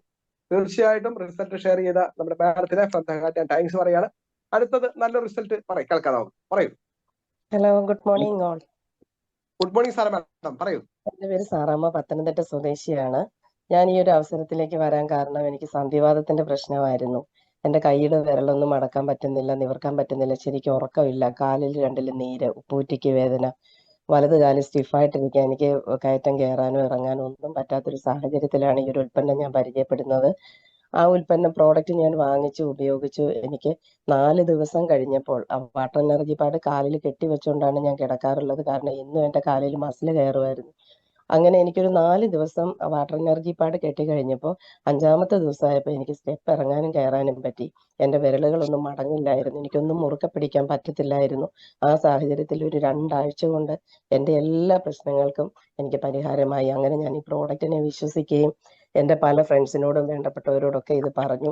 തീർച്ചയായിട്ടും റിസൾട്ട് ഷെയർ ചെയ്ത നമ്മുടെ മാഡത്തിന് ഫ്രം ദ ഹാർട്ട് ഞാൻ താങ്ക്സ് പറയാണ്. അടുത്തത് നല്ല റിസൾട്ട് കേൾക്കാം. പറയൂ. Hello, good morning all. Good morning sir. Madam പറയൂ. എൻ്റെ പേര് സാറാമ്മ, പത്തനംതിട്ട സ്വദേശിയാണ്. ഞാൻ ഈ ഒരു അവസരത്തിലേക്ക് വരാൻ കാരണം എനിക്ക് സന്ധിവാതത്തിന്റെ പ്രശ്നമായിരുന്നു. എൻ്റെ കൈയുടെ വിരലൊന്നും മടക്കാൻ പറ്റുന്നില്ല, നിവർക്കാൻ പറ്റുന്നില്ല, ശരിക്കും ഉറക്കമില്ല, കാലിൽ 2 നീര്, ഉപ്പൂറ്റിക്ക് വേദന, വലത് കാല് സ്റ്റിഫായിട്ടിരിക്കുക. എനിക്ക് കയറ്റം കയറാനോ ഇറങ്ങാനോ ഒന്നും പറ്റാത്തൊരു സാഹചര്യത്തിലാണ് ഈ ഒരു ഉൽപ്പന്നം ഞാൻ പരിചയപ്പെടുന്നത്. ആ ഉൽപ്പന്നം പ്രോഡക്റ്റ് ഞാൻ വാങ്ങിച്ചു, ഉപയോഗിച്ചു. എനിക്ക് 4 ദിവസം കഴിഞ്ഞപ്പോൾ വാട്ടർ എനർജി പാഡ് കാലിൽ കെട്ടിവെച്ചുകൊണ്ടാണ് ഞാൻ കിടക്കാറുള്ളത്. കാരണം ഇന്നും എൻ്റെ കാലിൽ മസിൽ കയറുമായിരുന്നു. അങ്ങനെ എനിക്കൊരു 4 ദിവസം വാട്ടർ എനർജി പാഡ് കെട്ടി കഴിഞ്ഞപ്പോൾ 5-ാമത്തെ ദിവസമായപ്പോൾ എനിക്ക് സ്റ്റെപ്പ് ഇറങ്ങാനും കയറാനും പറ്റി. എൻ്റെ വിരലുകളൊന്നും മടങ്ങില്ലായിരുന്നു, എനിക്കൊന്നും മുറുക്കെ പിടിക്കാൻ പറ്റത്തില്ലായിരുന്നു. ആ സാഹചര്യത്തിൽ ഒരു 2 ആഴ്ച കൊണ്ട് എൻ്റെ എല്ലാ പ്രശ്നങ്ങൾക്കും എനിക്ക് പരിഹാരമായി. അങ്ങനെ ഞാൻ ഈ പ്രോഡക്റ്റിനെ വിശ്വസിക്കുകയും എൻ്റെ പല ഫ്രണ്ട്സിനോടും വേണ്ടപ്പെട്ടവരോടൊക്കെ ഇത് പറഞ്ഞു.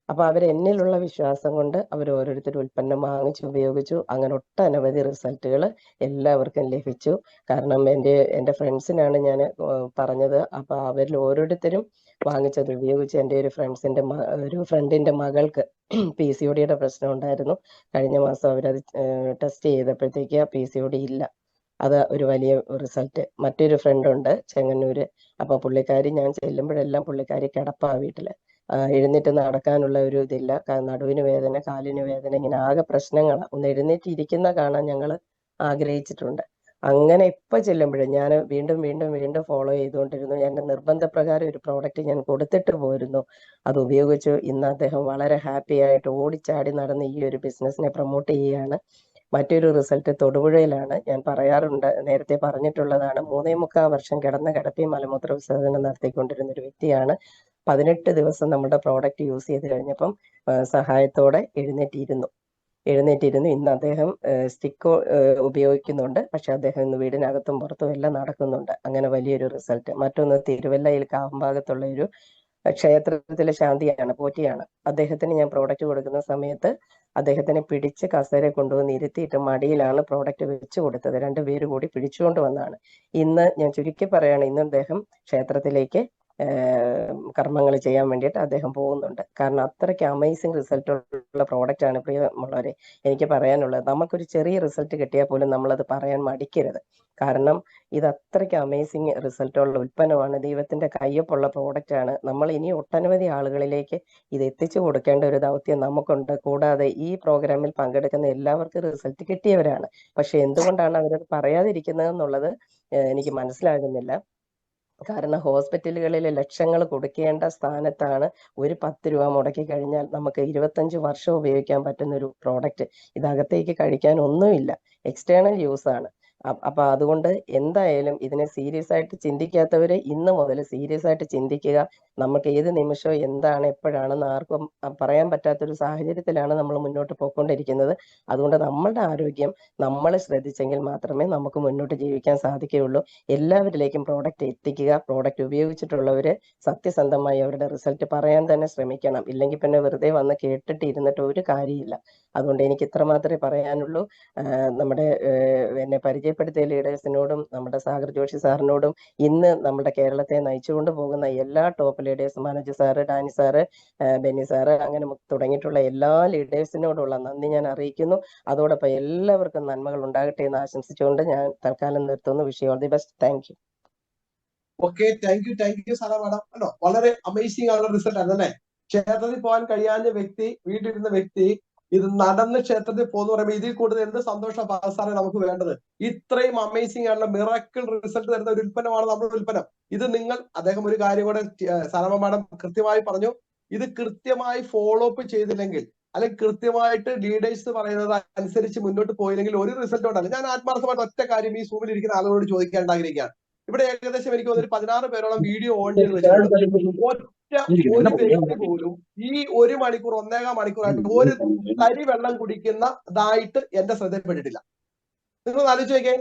അപ്പൊ അവർ എന്നിലുള്ള വിശ്വാസം കൊണ്ട് അവർ ഓരോരുത്തരും ഉൽപ്പന്നം വാങ്ങിച്ചു ഉപയോഗിച്ചു. അങ്ങനെ ഒട്ടനവധി റിസൾട്ടുകൾ എല്ലാവർക്കും ലഭിച്ചു. കാരണം എൻ്റെ ഫ്രണ്ട്സിനാണ് ഞാൻ പറഞ്ഞത്. അപ്പൊ അവരിൽ ഓരോരുത്തരും വാങ്ങിച്ചത് ഉപയോഗിച്ച് എൻ്റെ ഒരു ഫ്രണ്ടിന്റെ മകൾക്ക് PCOD-യുടെ പ്രശ്നം ഉണ്ടായിരുന്നു. കഴിഞ്ഞ മാസം അവരത് ടെസ്റ്റ് ചെയ്തപ്പോഴത്തേക്ക് PCOD ഇല്ല. അത് ഒരു വലിയ റിസൾട്ട്. മറ്റൊരു ഫ്രണ്ട് ഉണ്ട് ചെങ്ങന്നൂര്. അപ്പൊ പുള്ളിക്കാരി ഞാൻ ചെല്ലുമ്പോഴെല്ലാം പുള്ളിക്കാരി കിടപ്പാ വീട്ടില്. എഴുന്നേറ്റ് നടക്കാനുള്ള ഒരു ഇതില്ല. നടുവിന് വേദന, കാലിന് വേദന, ഇങ്ങനെ ആകെ പ്രശ്നങ്ങളാണ്. ഒന്ന് എഴുന്നേറ്റ് ഇരിക്കുന്ന കാണാൻ ഞങ്ങൾ ആഗ്രഹിച്ചിട്ടുണ്ട്. അങ്ങനെ ഇപ്പൊ ചെല്ലുമ്പോഴും ഞാൻ വീണ്ടും വീണ്ടും വീണ്ടും ഫോളോ ചെയ്തുകൊണ്ടിരുന്നു. എന്റെ നിർബന്ധപ്രകാരം ഒരു പ്രോഡക്റ്റ് ഞാൻ കൊടുത്തിട്ട് പോയിരുന്നു. അത് ഉപയോഗിച്ചു. ഇന്ന് അദ്ദേഹം വളരെ ഹാപ്പി ആയിട്ട് ഓടിച്ചാടി നടന്ന് ഈ ഒരു ബിസിനസിനെ പ്രൊമോട്ട് ചെയ്യുകയാണ്. മറ്റൊരു റിസൾട്ട് തൊടുപുഴയിലാണ്. ഞാൻ പറയാറുണ്ട്, നേരത്തെ പറഞ്ഞിട്ടുള്ളതാണ്. 3.25 വർഷം കിടന്ന കിടപ്പി മലമൂത്ര വിസർജനം നടത്തിക്കൊണ്ടിരുന്ന ഒരു വ്യക്തിയാണ്. 18 ദിവസം നമ്മുടെ പ്രോഡക്റ്റ് യൂസ് ചെയ്ത് കഴിഞ്ഞപ്പം സഹായത്തോടെ എഴുന്നേറ്റിരുന്നു. ഇന്ന് അദ്ദേഹം സ്റ്റിക്ക് ഉപയോഗിക്കുന്നുണ്ട്. പക്ഷെ അദ്ദേഹം ഇന്ന് വീടിനകത്തും പുറത്തും എല്ലാം നടക്കുന്നുണ്ട്. അങ്ങനെ വലിയൊരു റിസൾട്ട്. മറ്റൊന്ന് തിരുവല്ലയിൽ കാമ്പാകത്തുള്ള ഒരു ക്ഷേത്രത്തിലെ ശാന്തിയാണ്, പോറ്റിയാണ്. അദ്ദേഹത്തിന് ഞാൻ പ്രോഡക്റ്റ് കൊടുക്കുന്ന സമയത്ത് അദ്ദേഹത്തിനെ പിടിച്ച് കസേര കൊണ്ടുവന്ന് ഇരുത്തിയിട്ട് മടിയിലാണ് പ്രോഡക്റ്റ് വെച്ച് കൊടുത്തത്. 2 പേര് കൂടി പിടിച്ചുകൊണ്ട് വന്നാണ്. ഇന്ന് ഞാൻ ചുരുക്കി പറയാണ്, ഇന്ന് അദ്ദേഹം ക്ഷേത്രത്തിലേക്ക് കർമ്മങ്ങൾ ചെയ്യാൻ വേണ്ടിയിട്ട് അദ്ദേഹം പോകുന്നുണ്ട്. കാരണം അത്രയ്ക്ക് അമേസിങ് റിസൾട്ട് ഉള്ള പ്രോഡക്റ്റ് ആണ്. പ്രിയമുള്ളവരെ, എനിക്ക് പറയാനുള്ളത്, നമുക്കൊരു ചെറിയ റിസൾട്ട് കിട്ടിയാൽ പോലും നമ്മളത് പറയാൻ മടിക്കരുത്. കാരണം ഇത് അത്രയ്ക്ക് അമേസിങ് റിസൾട്ടുള്ള ഉൽപ്പന്നമാണ്. ദൈവത്തിന്റെ കയ്യൊപ്പുള്ള പ്രോഡക്റ്റ് ആണ്. നമ്മൾ ഇനി ഒട്ടനവധി ആളുകളിലേക്ക് ഇത് എത്തിച്ചു കൊടുക്കേണ്ട ഒരു ദൗത്യം നമുക്കുണ്ട്. കൂടാതെ ഈ പ്രോഗ്രാമിൽ പങ്കെടുക്കുന്ന എല്ലാവർക്കും റിസൾട്ട് കിട്ടിയവരാണ്. പക്ഷെ എന്തുകൊണ്ടാണ് അവരത് പറയാതിരിക്കുന്നത് എന്നുള്ളത് എനിക്ക് മനസ്സിലാകുന്നില്ല. കാരണം ഹോസ്പിറ്റലുകളിൽ ലക്ഷങ്ങൾ കൊടുക്കേണ്ട സ്ഥാനത്താണ് ഒരു 10 രൂപ മുടക്കി കഴിഞ്ഞാൽ നമുക്ക് 25 വർഷം ഉപയോഗിക്കാൻ പറ്റുന്ന ഒരു പ്രോഡക്റ്റ്. ഇതകത്തേക്ക് കഴിക്കാൻ ഒന്നുമില്ല, എക്സ്റ്റേണൽ യൂസ് ആണ്. അപ്പൊ അതുകൊണ്ട് എന്തായാലും ഇതിനെ സീരിയസ് ആയിട്ട് ചിന്തിക്കാത്തവരെ ഇന്ന് മുതൽ സീരിയസ് ആയിട്ട് ചിന്തിക്കുക. നമുക്ക് ഏത് നിമിഷവും എന്താണ് എപ്പോഴാണെന്ന് ആർക്കും പറയാൻ പറ്റാത്തൊരു സാഹചര്യത്തിലാണ് നമ്മൾ മുന്നോട്ട് പോയിക്കൊണ്ടിരിക്കുന്നത്. അതുകൊണ്ട് നമ്മളുടെ ആരോഗ്യം നമ്മൾ ശ്രദ്ധിച്ചെങ്കിൽ മാത്രമേ നമുക്ക് മുന്നോട്ട് ജീവിക്കാൻ സാധിക്കുകയുള്ളൂ. എല്ലാവരിലേക്കും പ്രോഡക്റ്റ് എത്തിക്കുക. പ്രോഡക്റ്റ് ഉപയോഗിച്ചിട്ടുള്ളവര് സത്യസന്ധമായി അവരുടെ റിസൾട്ട് പറയാൻ തന്നെ ശ്രമിക്കണം. ഇല്ലെങ്കിൽ പിന്നെ വെറുതെ വന്ന് കേട്ടിട്ട് ഇരുന്നിട്ട് ഒരു കാര്യമില്ല. അതുകൊണ്ട് എനിക്ക് ഇത്ര മാത്രമേ പറയാനുള്ളൂ. നമ്മുടെ എന്നെ പരിചയപ്പെടുത്തിയ ലീഡേഴ്സിനോടും നമ്മുടെ സാഗർ ജോഷി സാറിനോടും ഇന്ന് നമ്മുടെ കേരളത്തെ നയിച്ചുകൊണ്ട് പോകുന്ന എല്ലാ top leaders, Manoj sir, Dani sir, Benny sir, അങ്ങനെ തുടങ്ങിയിട്ടുള്ള എല്ലാ ലീഡേഴ്സിനോടുള്ള നന്ദി ഞാൻ അറിയിക്കുന്നു. അതോടൊപ്പം എല്ലാവർക്കും നന്മകൾ ഉണ്ടാകട്ടെ എന്ന് ആശംസിച്ചുകൊണ്ട് ഞാൻ തൽക്കാലം നിർത്തുന്നു. Wish you all the best. Thank you. Okay, thank you സാറാ മാഡം. കണ്ടോ, വളരെ അമേസിംഗ് ആയുള്ള റിസൾട്ട് ആണ് അല്ലേ? ക്ഷേത്രത്തിൽ പോകാൻ കഴിയാഞ്ഞ വ്യക്തി, വീട്ടിലിരുന്ന വ്യക്തി ഇത് നടന്ന് ക്ഷേത്രത്തിൽ പോകുന്ന പറയുമ്പോൾ ഇതിൽ കൂടുതൽ എന്ത് സന്തോഷം സാറേ നമുക്ക് വേണ്ടത്. ഇത്രയും അമേസിംഗ് ആയിട്ടുള്ള മിറാക്കിൾ റിസൾട്ട് തരുന്ന ഒരു ഉൽപ്പന്നമാണ് നമ്മുടെ ഉൽപ്പന്നം. ഇത് അദ്ദേഹം ഒരു കാര്യം കൂടെ സാറാമ്മ മാഡം കൃത്യമായി പറഞ്ഞു. ഇത് കൃത്യമായി ഫോളോ അപ്പ് ചെയ്തില്ലെങ്കിൽ, അല്ലെങ്കിൽ കൃത്യമായിട്ട് ലീഡേഴ്സ് പറയുന്നത് അനുസരിച്ച് മുന്നോട്ട് പോയില്ലെങ്കിൽ ഒരു റിസൾട്ട് ഉണ്ടാവില്ല. ഞാൻ ആത്മാർത്ഥമായിട്ട് ഒറ്റ കാര്യം ഈ സൂമിൽ ഇരിക്കുന്ന ആളുകളോട് ചോദിക്കാൻ ആഗ്രഹിക്കുകയാണ്. ഇവിടെ ഏകദേശം എനിക്ക് തോന്നുന്നു 16 പേരോളം വീഡിയോ ഓൺ ചെയ്ത് വെച്ചിട്ടുണ്ട്. ഒരു വ്യക്തി പോലും ഈ 1 മണിക്കൂർ 1.25 മണിക്കൂറായിട്ട് ഒരു തരി വെള്ളം കുടിക്കുന്നതായിട്ട് എന്റെ ശ്രദ്ധയിൽപ്പെട്ടിട്ടില്ല. നിങ്ങൾ ആലോചിച്ച് നോക്കിയേ,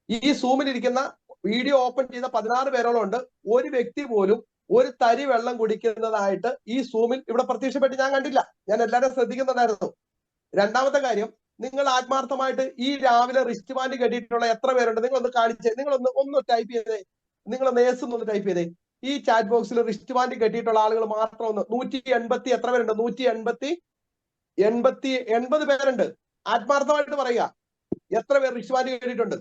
ഈ സൂമിലിരിക്കുന്ന വീഡിയോ ഓപ്പൺ ചെയ്ത 16 പേരോളം ഉണ്ട്. ഒരു വ്യക്തി പോലും ഒരു തരി വെള്ളം കുടിക്കുന്നതായിട്ട് ഈ സൂമിൽ ഇവിടെ പ്രത്യക്ഷപ്പെട്ട് ഞാൻ കണ്ടില്ല. ഞാൻ എല്ലാവരും ശ്രദ്ധിക്കുന്നുണ്ടായിരുന്നു. രണ്ടാമത്തെ കാര്യം, നിങ്ങൾ ആത്മാർത്ഥമായിട്ട് ഈ രാവിലെ റിസ്റ്റ് ബാൻഡ് കെട്ടിയിട്ടുള്ള എത്ര പേരുണ്ട്? നിങ്ങളൊന്ന് കാണിച്ചേ, നിങ്ങളൊന്ന് ടൈപ്പ് ചെയ്തേ, നിങ്ങളൊന്ന് ഒന്ന് ടൈപ്പ് ചെയ്തേ. ഈ ചാറ്റ് ബോക്സിൽ റിസ്റ്റ് ബാൻഡ് കെട്ടിയിട്ടുള്ള ആളുകൾ മാത്രം ഒന്ന് 180 എത്ര പേരുണ്ട്? 180 പേരുണ്ട്. ആത്മാർത്ഥമായിട്ട് പറയുക, എത്ര പേർ റിസ്റ്റ് ബാൻഡ് കെട്ടിയിട്ടുണ്ട്?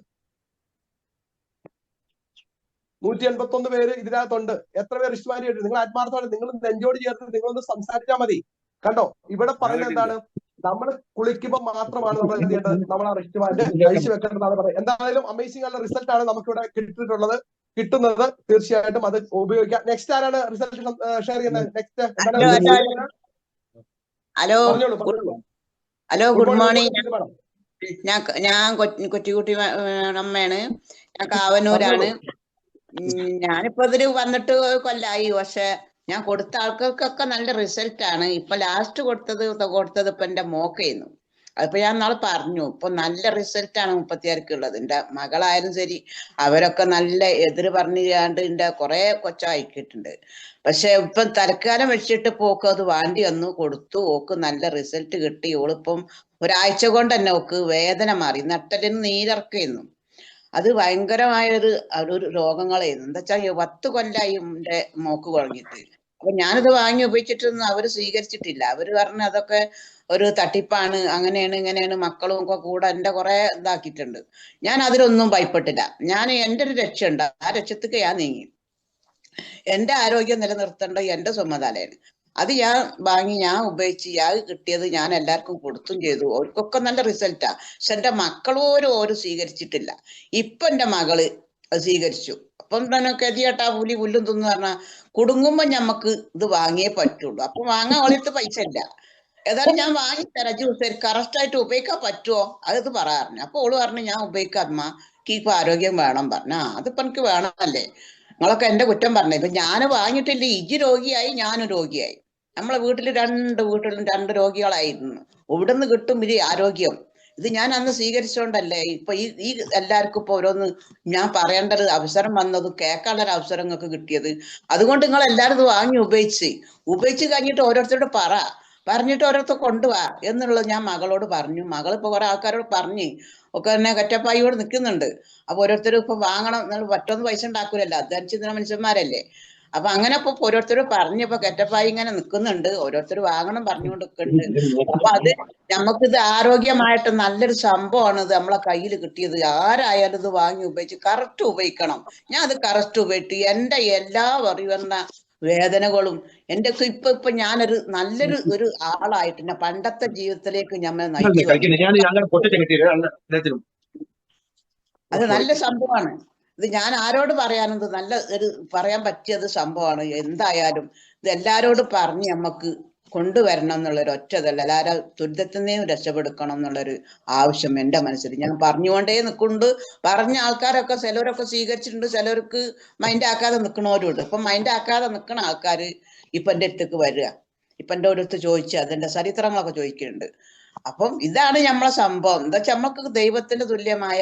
181 പേര് ഇതിനകത്തുണ്ട്. എത്ര പേർ റിസ്റ്റ് ബാൻഡ് കെട്ടി? നിങ്ങൾ ആത്മാർത്ഥമായിട്ട് നിങ്ങൾ നെഞ്ചോട് ചേർത്ത് നിങ്ങളൊന്ന് സംസാരിച്ചാൽ മതി. കണ്ടോ, ഇവിടെ പറയുന്നത് എന്താണ്? നമ്മൾ കുളിക്കുമ്പോൾ മാത്രമാണ് നമ്മൾ എന്ത് ചെയ്യേണ്ടത്? നമ്മൾ ആ റിസ്റ്റ് ബാൻഡ് അഴിച്ചു വെക്കേണ്ടതാണ് പറയുന്നത്. എന്തായാലും അമേസിംഗ് ആയിട്ടുള്ള റിസൾട്ട് ആണ് നമുക്കിവിടെ കിട്ടുന്നത്. തീർച്ചയായിട്ടും അത് ഉപയോഗിക്കാം. നെക്സ്റ്റ് ആരാണ് റിസൾട്ട് ഷെയർ ചെയ്യുന്നത്? Next hello, good morning. ഞാൻ കൊച്ചുകുട്ടി അമ്മയാണ്. ഞാൻ കാവന്നൂരാണ്. ഞാനിപ്പോ ഇതില് വന്നിട്ട് കൊല്ലായി. പക്ഷെ ഞാൻ കൊടുത്ത ആൾക്കാർക്കൊക്കെ നല്ല റിസൾട്ട് ആണ്. ഇപ്പൊ ലാസ്റ്റ് കൊടുത്തത് ഇപ്പൊ എന്റെ മോക്കായിരുന്നു. അതിപ്പോ ഞാൻ നാളെ പറഞ്ഞു. ഇപ്പൊ നല്ല റിസൾട്ടാണ് 36 ഉള്ളത്. എന്റെ മകളായാലും ശരി, അവരൊക്കെ നല്ല എതിര് പറഞ്ഞാണ്ട് എന്റെ കുറെ കൊച്ചയക്കിയിട്ടുണ്ട്. പക്ഷെ ഇപ്പം തൽക്കാലം വെച്ചിട്ട് പോക്ക് അത് വേണ്ടി വന്നു, കൊടുത്തു. ഓക്ക് നല്ല റിസൾട്ട് കിട്ടി. ഓളിപ്പം ഒരാഴ്ച കൊണ്ട് തന്നെ ഓക്ക് വേദന മാറി. നട്ടലിന് നീരിറക്കുന്നു. അത് ഭയങ്കരമായൊരു ഒരു രോഗങ്ങളായിരുന്നു. എന്താ വെച്ചാൽ 10 കൊല്ലായി എന്റെ മോക്ക് തുടങ്ങിയിട്ട്. അപ്പൊ ഞാനത് വാങ്ങി ഉപയോഗിച്ചിട്ടൊന്നും അവര് സ്വീകരിച്ചിട്ടില്ല. അവര് പറഞ്ഞ അതൊക്കെ ഒരു തട്ടിപ്പാണ്, അങ്ങനെയാണ് ഇങ്ങനെയാണ്, മക്കളും ഒക്കെ കൂടെ എന്റെ കുറെ ഇതാക്കിയിട്ടുണ്ട്. ഞാൻ അതിലൊന്നും ഭയപ്പെട്ടില്ല. ഞാൻ എന്റെ ഒരു ലക്ഷ്യമുണ്ട്, ആ ലക്ഷ്യത്തേക്ക് ഞാൻ നീങ്ങി. എന്റെ ആരോഗ്യം നിലനിർത്തേണ്ട എന്റെ ചുമതലയാണ്. അത് ഞാൻ വാങ്ങി, ഞാൻ ഉപയോഗിച്ച്, ഞാൻ കിട്ടിയത് ഞാൻ എല്ലാവർക്കും കൊടുത്തും ചെയ്തു. അവർക്കൊക്കെ നല്ല റിസൾട്ടാ. പക്ഷെ എന്റെ മക്കളോരും ഓരോ സ്വീകരിച്ചിട്ടില്ല. ഇപ്പൊ എന്റെ മകള് അത് സ്വീകരിച്ചു. അപ്പം തന്നെ കെതിയേട്ടാ പുലി പുല്ലും തിന്നു പറഞ്ഞാൽ കുടുങ്ങുമ്പോ ഞമ്മക്ക് ഇത് വാങ്ങിയേ പറ്റുള്ളൂ. അപ്പൊ വാങ്ങാൻ ഓളത്ത് പൈസ ഇല്ല. ഏതായാലും ഞാൻ വാങ്ങിത്തരാം, ജ്യൂസ് കറക്റ്റ് ആയിട്ട് ഉപയോഗിക്കാൻ പറ്റുമോ അത് പറയാറുണ്ട്. അപ്പൊ ഓള് പറഞ്ഞു ഞാൻ ഉപയോഗിക്കാമ്മ, ഇപ്പൊ ആരോഗ്യം വേണം പറഞ്ഞ. അതിപ്പോ എനിക്ക് വേണമല്ലേ, നിങ്ങളൊക്കെ എന്റെ കുറ്റം പറഞ്ഞേ. ഇപ്പൊ ഞാൻ വാങ്ങിയിട്ടില്ല, ഇജ് രോഗിയായി, ഞാനും രോഗിയായി. നമ്മളെ വീട്ടിലും 2 രോഗികളായിരുന്നു. ഇവിടുന്ന് കിട്ടും ഇത് ആരോഗ്യം. ഇത് ഞാൻ അന്ന് സ്വീകരിച്ചോണ്ടല്ലേ ഇപ്പൊ ഈ എല്ലാവർക്കും ഇപ്പൊ ഓരോന്ന് ഞാൻ പറയേണ്ട ഒരു അവസരം വന്നത്, കേൾക്കാനുള്ള ഒരു അവസരം നിങ്ങൾക്ക് കിട്ടിയത്. അതുകൊണ്ട് നിങ്ങൾ എല്ലാവരും ഇത് വാങ്ങി ഉപയോഗിച്ച് കഴിഞ്ഞിട്ട് ഓരോരുത്തരോട് പറഞ്ഞിട്ട് ഓരോരുത്തർ കൊണ്ടുപോവാ എന്നുള്ളത് ഞാൻ മകളോട് പറഞ്ഞു. മകൾ ഇപ്പൊ കുറെ ആൾക്കാരോട് പറഞ്ഞ് ഒക്കെ തന്നെ കറ്റപ്പായിയോട് നിൽക്കുന്നുണ്ട്. അപ്പൊ ഓരോരുത്തരും ഇപ്പൊ വാങ്ങണം, നിങ്ങൾ പറ്റൊന്നും പൈസ ഉണ്ടാക്കൂലല്ലോ, അധ്വാനിച്ചിരുന്ന മനുഷ്യന്മാരല്ലേ. അപ്പൊ അങ്ങനെ ഇപ്പൊ ഓരോരുത്തരും പറഞ്ഞപ്പോ കറ്റപ്പായി ഇങ്ങനെ നിൽക്കുന്നുണ്ട്, ഓരോരുത്തർ വാങ്ങണം പറഞ്ഞുകൊണ്ട് നിൽക്കുന്നുണ്ട്. അപ്പൊ അത് നമുക്കിത് ആരോഗ്യമായിട്ട് നല്ലൊരു സംഭവമാണ് ഇത് നമ്മളെ കയ്യിൽ കിട്ടിയത്. ആരായാലും ഇത് വാങ്ങി ഉപയോഗിച്ച് കറക്റ്റ് ഉപയോഗിക്കണം. ഞാൻ അത് കറക്റ്റ് ഉപയോഗിച്ചു. എന്റെ എല്ലാ പറയുന്ന വേദനകളും എന്റെ ഇപ്പൊ ഞാനൊരു നല്ലൊരു ഒരു ആളായിട്ട് പണ്ടത്തെ ജീവിതത്തിലേക്ക് ഞമ്മെ നയിച്ചു. അത് നല്ല സംഭവമാണ്. ഇത് ഞാൻ ആരോട് പറയാനത് നല്ല ഒരു പറയാൻ പറ്റിയത് സംഭവമാണ്. എന്തായാലും ഇത് എല്ലാരോടും പറഞ്ഞ് നമുക്ക് കൊണ്ടുവരണം എന്നുള്ളൊരു ഒറ്റതല്ല, എല്ലാവരും ദുരിതത്തിൽ നിന്നും രക്ഷപ്പെടുക്കണം എന്നുള്ളൊരു ആവശ്യം എൻ്റെ മനസ്സിൽ. ഞാൻ പറഞ്ഞുകൊണ്ടേ നിൽക്കുന്നുണ്ട്. പറഞ്ഞ ആൾക്കാരൊക്കെ ചിലവരൊക്കെ സ്വീകരിച്ചിട്ടുണ്ട്, ചിലർക്ക് മൈൻഡ് ആക്കാതെ നിൽക്കണവരുണ്ട്. ഇപ്പം മൈൻഡ് ആക്കാതെ നിൽക്കണ ആൾക്കാർ ഇപ്പം എൻ്റെ അടുത്തേക്ക് വരിക, ഇപ്പം എൻ്റെ അടുത്ത് ചോദിച്ച് അതിൻ്റെ ചരിത്രങ്ങളൊക്കെ ചോദിക്കുന്നുണ്ട്. അപ്പം ഇതാണ് നമ്മളെ സംഭവം. എന്താ വെച്ചാൽ നമ്മൾക്ക് ദൈവത്തിന്റെ തുല്യമായ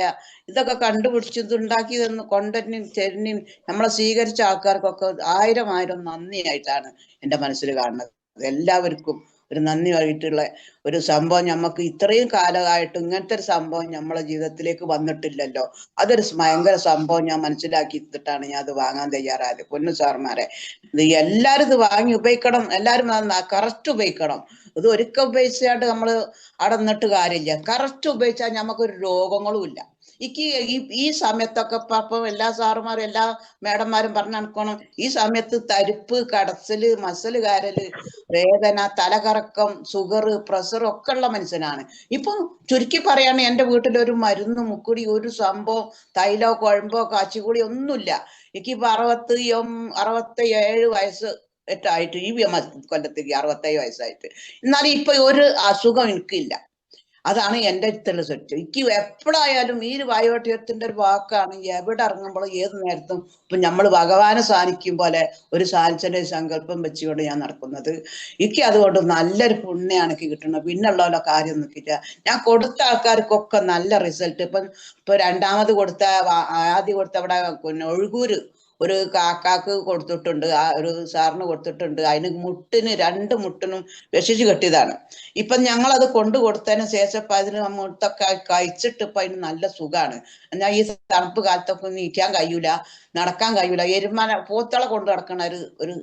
ഇതൊക്കെ കണ്ടുപിടിച്ചത് ഉണ്ടാക്കി കൊണ്ടനും ചെരിനും നമ്മളെ സ്വീകരിച്ച ആൾക്കാർക്കൊക്കെ 1000 നന്ദിയായിട്ടാണ് എൻ്റെ മനസ്സിൽ കാണുന്നത്. എല്ലാവർക്കും ഒരു നന്ദി ആയിട്ടുള്ള ഒരു സംഭവം നമുക്ക് ഇത്രയും കാലമായിട്ട് ഇങ്ങനത്തെ ഒരു സംഭവം നമ്മളെ ജീവിതത്തിലേക്ക് വന്നിട്ടില്ലല്ലോ. അതൊരു ഭയങ്കര സംഭവം ഞാൻ മനസ്സിലാക്കിയിട്ടാണ് ഞാൻ അത് വാങ്ങാൻ തയ്യാറായത്. പൊന്നു സാർമാരെ, ഇത് എല്ലാവരും ഇത് വാങ്ങി ഉപയോഗിക്കണം. എല്ലാവരും കറക്റ്റ് ഉപയോഗിക്കണം. ഇത് ഒരിക്കൽ ഉപയോഗിച്ചാണ്ട് നമ്മൾ അവിടെ നിന്നിട്ട് കാര്യമില്ല. കറക്റ്റ് ഉപയോഗിച്ചാൽ നമുക്കൊരു രോഗങ്ങളും ഇല്ല. ഈ സമയത്തൊക്കെ ഇപ്പം എല്ലാ സാറുമാരും എല്ലാ മേഡന്മാരും പറഞ്ഞു നടക്കണം, ഈ സമയത്ത് തരിപ്പ്, കടച്ചല്, മസല് കാരല്, വേദന, തലകറക്കം, ഷുഗർ, പ്രഷർ ഒക്കെ ഉള്ള മനുഷ്യനാണ്. ഇപ്പൊ ചുരുക്കി പറയാണ്, എൻ്റെ വീട്ടിൽ ഒരു മരുന്ന് മുക്കുടി ഒരു സംഭവം തൈലോ കുഴമ്പോ കാച്ചിക്കൂടി ഒന്നുമില്ല. എനിക്കിപ്പോ 67 വയസ്സ് ആയിട്ട്, ഈ കൊല്ലത്തേക്ക് 67 വയസ്സായിട്ട്. എന്നാലും ഇപ്പൊ ഒരു അസുഖം എനിക്കില്ല. അതാണ് എൻ്റെ അടുത്തുള്ള സെറ്റ്. എനിക്ക് എപ്പോഴായാലും ഈ വായോട്യത്തിന്റെ ഒരു വാക്കാണ് എവിടെ ഇറങ്ങുമ്പോൾ ഏത് നേരത്തും ഇപ്പൊ നമ്മൾ ഭഗവാനെ സാധിക്കും പോലെ ഒരു സാധിച്ചന്റെ സങ്കല്പം വെച്ചുകൊണ്ട് ഞാൻ നടക്കുന്നത്. എനിക്ക് അതുകൊണ്ട് നല്ലൊരു പുണ്യാണ് എനിക്ക് കിട്ടുന്നത്. പിന്നുള്ളവരുടെ കാര്യം നോക്കിയിട്ട് ഞാൻ കൊടുത്ത ആൾക്കാർക്കൊക്കെ നല്ല റിസൾട്ട്. ഇപ്പൊ രണ്ടാമത് കൊടുത്ത ആദ്യം കൊടുത്ത അവിടെ ഒഴുകൂര് ഒരു കാക്കാക്ക് കൊടുത്തിട്ടുണ്ട്, ഒരു സാറിന് കൊടുത്തിട്ടുണ്ട്. അതിന് മുട്ടിന് 2 മുട്ടിനും വിശിച്ച് കെട്ടിയതാണ്. ഇപ്പൊ ഞങ്ങളത് കൊണ്ടു കൊടുത്തതിന് ശേഷം ഇപ്പൊ അതിന് മുട്ടൊക്കെ കഴിച്ചിട്ട് ഇപ്പൊ അതിന് നല്ല സുഖമാണ്. എന്നാൽ ഈ തണുപ്പ് കാലത്തൊക്കെ നീക്കാൻ കഴിയൂല, നടക്കാൻ കഴിയൂല. പോത്തളെ കൊണ്ട് നടക്കണ ഒരു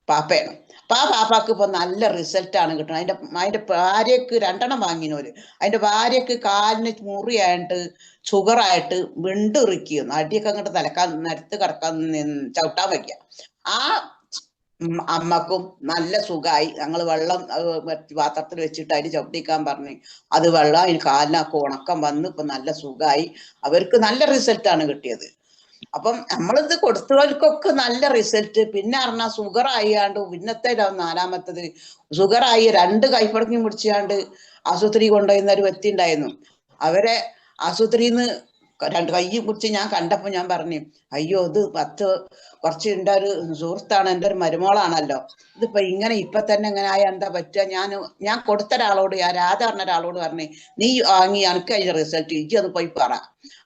പാപ്പയാണ്. അപ്പൊ ആ പാപ്പാക്ക് ഇപ്പൊ നല്ല റിസൾട്ടാണ് കിട്ടുന്നത്. അതിന്റെ ഭാര്യക്ക് 2 വാങ്ങിനോര്, അതിന്റെ ഭാര്യക്ക് കാലിന് മുറിയായിട്ട് ഷുഗറായിട്ട് വിണ്ടിറിക്കും, അടിയൊക്കെ അങ്ങോട്ട് നിരത്ത് കിടക്കാൻ ചവിട്ടാൻ വയ്ക്കുക. ആ അമ്മക്കും നല്ല സുഖമായി. ഞങ്ങൾ വെള്ളം പാത്രത്തിൽ വെച്ചിട്ട് അതിന് ചവിട്ടിക്കാൻ പറഞ്ഞ് അത് വെള്ളം അതിന് കാലിനൊക്കെ ഉണക്കം വന്ന് ഇപ്പൊ നല്ല സുഖമായി. അവർക്ക് നല്ല റിസൾട്ടാണ് കിട്ടിയത്. അപ്പം നമ്മളിത് കൊടുത്തവർക്കൊക്കെ നല്ല റിസൾട്ട്. പിന്നെ പറഞ്ഞാൽ ഷുഗർ ആയാണ്ട് പിന്നത്തെ 4ാമത്തത് ഷുഗറായി 2 കൈപ്പടങ്ങി മുടിച്ചാണ്ട് ആശുപത്രി കൊണ്ടുപോയിരുന്ന ഒരു വ്യക്തി ഉണ്ടായിരുന്നു. അവരെ ആശുപത്രിയിൽ നിന്ന് രണ്ട് കൈ പിടിച്ച് ഞാൻ കണ്ടപ്പോ ഞാൻ പറഞ്ഞു, അയ്യോ ഇത് കുറച്ച് എൻ്റെ ഒരു സുഹൃത്താണ്, എൻ്റെ ഒരു മരുമോളാണല്ലോ, ഇതിപ്പോ ഇങ്ങനെ ഇപ്പൊ തന്നെ ഇങ്ങനെ ആയാൽ എന്താ പറ്റുക? ഞാൻ കൊടുത്ത ഒരാളോട്, രാധ പറഞ്ഞ ഒരാളോട് പറഞ്ഞു, നീ വാങ്ങി എനിക്ക് അതിന്റെ റിസൾട്ട് ഇജ്ജി അത് പോയി പറ.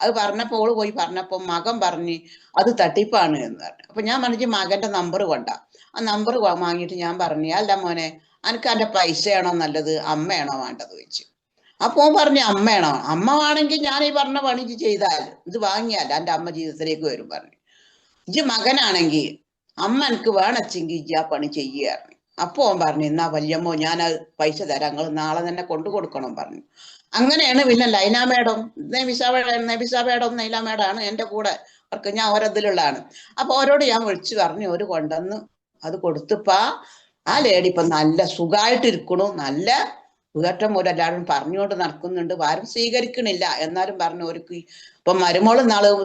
അത് പറഞ്ഞപ്പോ ഓള് പോയി പറഞ്ഞപ്പോ മകൻ പറഞ്ഞ് അത് തട്ടിപ്പാണ് എന്ന് പറഞ്ഞു. അപ്പൊ ഞാൻ പറഞ്ഞു മകന്റെ നമ്പർ കൊണ്ട. ആ നമ്പർ വാങ്ങിയിട്ട് ഞാൻ പറഞ്ഞു, അല്ല മോനെ എനിക്ക് എന്റെ പൈസയാണോ നല്ലത് അമ്മയാണോ വേണ്ടത് ചോദിച്ചു. അപ്പൊ പറഞ്ഞു അമ്മയാണോ, അമ്മ ആണെങ്കിൽ ഞാൻ ഈ പറഞ്ഞ പണി ചെയ്താൽ ഇത് വാങ്ങിയാൽ എൻ്റെ അമ്മ ജീവിതത്തിലേക്ക് വരും പറഞ്ഞു. ഇജ്ജ് മകനാണെങ്കിൽ അമ്മ എനിക്ക് വേണച്ചെങ്കിൽ ഇജ്ജ് ആ പണി ചെയ്യുകയാണ്. അപ്പൊ ഓൻ പറഞ്ഞു എന്നാ വല്യമ്മോ ഞാൻ പൈസ തരാം, നിങ്ങൾ നാളെ തന്നെ കൊണ്ടു കൊടുക്കണം പറഞ്ഞു. അങ്ങനെയാണ് പിന്നെ ലൈന മേഡം, നബിസ മേഡം നൈല മേഡമാണ് എൻ്റെ കൂടെ അവർക്ക്, ഞാൻ ഓരോതിലുള്ളതാണ്. അപ്പൊ ഓരോട് ഞാൻ വിളിച്ചു പറഞ്ഞു, ഒരു കൊണ്ടുവന്ന് അത് കൊടുത്തപ്പാ ആ ലേഡി ഇപ്പൊ നല്ല സുഖമായിട്ടിരിക്കണു, നല്ല സുഖറ്റം പോലെ എല്ലാവരും പറഞ്ഞുകൊണ്ട് നടക്കുന്നുണ്ട്, ആരും സ്വീകരിക്കണില്ല. എന്നാലും പറഞ്ഞു അവർക്ക് ഇപ്പൊ മരുമോള്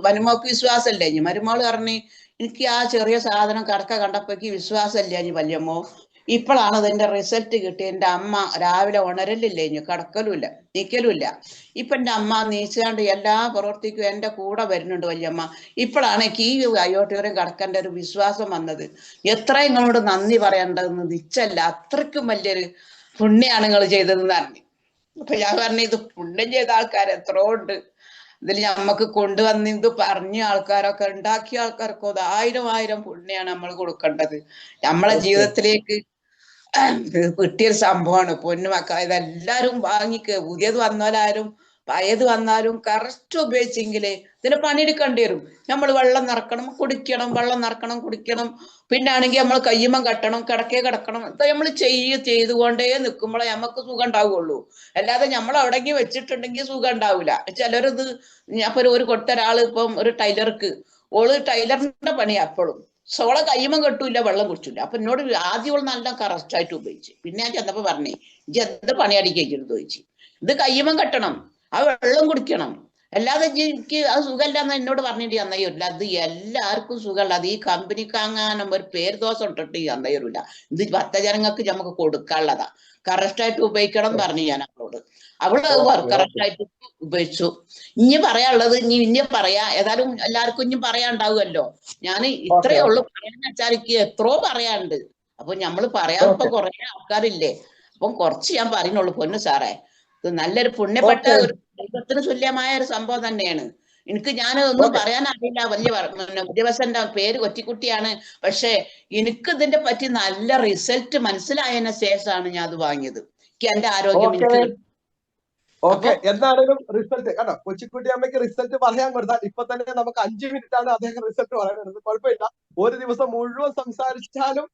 മരുമോൾക്ക് വിശ്വാസമല്ലേ ഇനി, മരുമോള് പറഞ്ഞു എനിക്ക് ആ ചെറിയ സാധനം കടക്ക കണ്ടപ്പോഴേക്ക് വിശ്വാസമല്ല ഇനി വല്യമ്മോ, ഇപ്പോഴാണ് ഇതിന്റെ റിസൾട്ട് കിട്ടി. എൻ്റെ അമ്മ രാവിലെ ഉണരലില്ലേ ഇനി, കടക്കലുമില്ല നീക്കലുമില്ല. ഇപ്പൊ എൻ്റെ അമ്മ നീച്ചാണ്ട് എല്ലാ പ്രവർത്തിക്കും എൻ്റെ കൂടെ വരുന്നുണ്ട് വല്യമ്മ. ഇപ്പോഴാണ് എനിക്ക് ഈ അയോട്ടിയോരം കടക്കേണ്ട ഒരു വിശ്വാസം വന്നത്. എത്ര നിങ്ങളോട് നന്ദി പറയേണ്ടതെന്ന് നിച്ചല്ല, അത്രയ്ക്കും വലിയൊരു പുണ്യാണ് നിങ്ങൾ ചെയ്തതെന്ന് പറഞ്ഞു. അപ്പൊ ഞാൻ പറഞ്ഞു ഇത് പുണ്യം ചെയ്ത ആൾക്കാർ എത്രയോ ഉണ്ട് ഇതിൽ, നമ്മക്ക് കൊണ്ടുവന്ന് ഇത് പറഞ്ഞ ആൾക്കാരൊക്കെ ഉണ്ടാക്കിയ ആൾക്കാർക്കോ 1000 പുണ്യാണ് നമ്മൾ കൊടുക്കേണ്ടത്. നമ്മളെ ജീവിതത്തിലേക്ക് കിട്ടിയൊരു സംഭവമാണ് പൊന്നു മക്കളെ. ഇതെല്ലാരും വാങ്ങിക്കുക, പുതിയത് വന്നാലും പഴയത് വന്നാലും കറക്റ്റ് ഉപയോഗിച്ചെങ്കിലേ ഇതിന് പണിയെടുക്കേണ്ടി വരും. നമ്മൾ വെള്ളം നിറക്കണം കുടിക്കണം, വെള്ളം നിറക്കണം കുടിക്കണം, പിന്നാണെങ്കിൽ നമ്മൾ കയ്യുമ്പം കെട്ടണം, കിടക്കേ കിടക്കണം. ഇത് നമ്മൾ ചെയ്തുകൊണ്ടേ നിൽക്കുമ്പോഴേ നമുക്ക് സുഖം ഉണ്ടാവുള്ളൂ. അല്ലാതെ നമ്മൾ എവിടെയെങ്കിലും വെച്ചിട്ടുണ്ടെങ്കിൽ സുഖം ഉണ്ടാവില്ല. ചിലരിത് അപ്പൊ ഒരു ഒരാള് ഇപ്പം ഒരു ടൈലർക്ക്, ഓള് ടൈലറിന്റെ പണിയാ എപ്പോഴും, സോളെ കയ്യുമ്പം കെട്ടൂല വെള്ളം കുടിച്ചില്ല. അപ്പൊ എന്നോട് ആദ്യം ഓള് നല്ല കറക്റ്റായിട്ട് ഉപയോഗിച്ചു. പിന്നെ ഞാൻ ചെന്നപ്പോ പറഞ്ഞേ ഇജ്ജ് എന്ത് പണിയടിക്കരുത് ചോദിച്ചു. ഇത് കയ്യുമ്പം കെട്ടണം, ആ വെള്ളം കുടിക്കണം, അല്ലാതെ എനിക്ക് അത് സുഖമില്ലാന്ന് എന്നോട് പറഞ്ഞിട്ട് അന്നയ്യൂരില്ല. അത് എല്ലാവർക്കും സുഖമല്ല, അത് ഈ കമ്പനിക്ക് അങ്ങാനും ഒരു പേര് ദോഷം ഇട്ടിട്ട് അന്നയ്യൂരില്ല. ഇത് ഭക്തജനങ്ങൾക്ക് നമുക്ക് കൊടുക്കാനുള്ളതാ, കറക്റ്റായിട്ട് ഉപയോഗിക്കണം പറഞ്ഞു ഞാൻ അവളോട്. അവള് കറക്റ്റായിട്ട് ഉപയോഗിച്ചു. ഇനി പറയാനുള്ളത് ഇനി പറയാ, ഏതായാലും എല്ലാവർക്കും ഇനി പറയാണ്ടാവുമല്ലോ. ഞാൻ ഇത്രയേ ഉള്ളൂ പറയാന്ന് വെച്ചാൽ എനിക്ക് എത്രയോ പറയാനുണ്ട്. അപ്പൊ നമ്മള് പറയാൻ ഇപ്പൊ കുറെ ആൾക്കാരില്ലേ, അപ്പം കുറച്ച് ഞാൻ പറയുന്നുള്ളൂ പൊന്നു സാറേ. ഇത് നല്ലൊരു പുണ്യപ്പെട്ട ഒരു ദൈവത്തിന് തുല്യമായ ഒരു സംഭവം തന്നെയാണ്. ഞാൻ ഒന്നും പറയാൻ അറിയില്ല, വലിയ ഉദ്യോഗസ്ഥന്റെ പേര് കൊച്ചിക്കുട്ടിയാണ്. പക്ഷെ എനിക്ക് ഇതിന്റെ പറ്റി നല്ല റിസൾട്ട് മനസ്സിലായതിനു ശേഷമാണ് ഞാൻ അത് വാങ്ങിയത്. എനിക്ക് എന്റെ ആരോഗ്യം എനിക്ക് ഓക്കെ, എന്താണെങ്കിലും റിസൾട്ട് കേട്ടോ, കൊച്ചിക്കുട്ടി അമ്മയ്ക്ക് റിസൾട്ട് പറയാൻ കൊടുത്താൽ ഇപ്പൊ തന്നെ നമുക്ക് 5 മിനിറ്റ് ആണ് അദ്ദേഹം റിസൾട്ട് പറയുന്നത്. കുഴപ്പമില്ല, ഒരു ദിവസം മുഴുവൻ സംസാരിച്ചാലും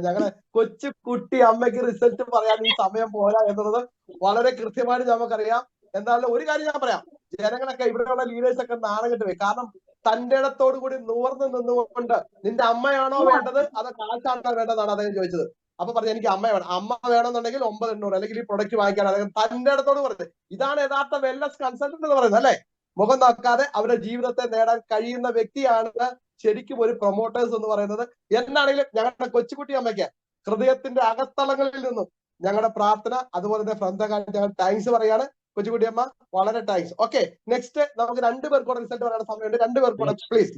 ഞങ്ങളെ കൊച്ചുകുട്ടി അമ്മയ്ക്ക് റിസൾട്ട് പറയാൻ ഈ സമയം പോരാ എന്നുള്ളത് വളരെ കൃത്യമായിട്ട് നമുക്കറിയാം. എന്തായാലും ഒരു കാര്യം ഞാൻ പറയാം, ജനങ്ങളൊക്കെ ഇവിടെയുള്ള ലീഡേഴ്സ് ഒക്കെ നാണം കെട്ടുപോയി. കാരണം തന്റെ ഇടത്തോടു കൂടി nuവർന്ന് നിന്നുകൊണ്ട് നിന്റെ അമ്മയാണോ വേണ്ടത് അതോ കാശാണോ വേണ്ടതെന്നാണ് അദ്ദേഹം ചോദിച്ചത്. അപ്പൊ പറഞ്ഞു എനിക്ക് അമ്മ വേണം, അമ്മ വേണമെന്നുണ്ടെങ്കിൽ 9,800 അല്ലെങ്കിൽ ഈ പ്രൊഡക്റ്റ് വാങ്ങിക്കാൻ. അദ്ദേഹം തന്റെ ഇടത്തോട് പറഞ്ഞത് ഇതാണ് യഥാർത്ഥ വെൽനസ് കൺസൾട്ടന്റ് എന്ന് പറയുന്നത് അല്ലെ. മുഖം നോക്കാതെ അവരുടെ ജീവിതത്തെ നേടാൻ കഴിയുന്ന വ്യക്തിയാണ് ശരിക്കും ഒരു പ്രൊമോട്ടേഴ്സ് എന്ന് പറയുന്നത്. എന്നാണെങ്കിലും ഞങ്ങളുടെ കൊച്ചുകുട്ടി അമ്മയ്ക്ക് ഹൃദയത്തിന്റെ അകത്തളങ്ങളിൽ നിന്നും ഞങ്ങളുടെ പ്രാർത്ഥന, അതുപോലെ തന്നെ ഫ്രണ്ട്സ് ഞങ്ങൾ താങ്ക്സ് പറയാണ്. കൊച്ചുകുട്ടി അമ്മ വളരെ താങ്ക്സ്. ഓക്കെ, നെക്സ്റ്റ് നമുക്ക് 2 പേർക്കൂടെ റിസൾട്ട് പറയാനുള്ള സമയമുണ്ട്. 2 പേർക്കൂടെ പ്ലീസ്.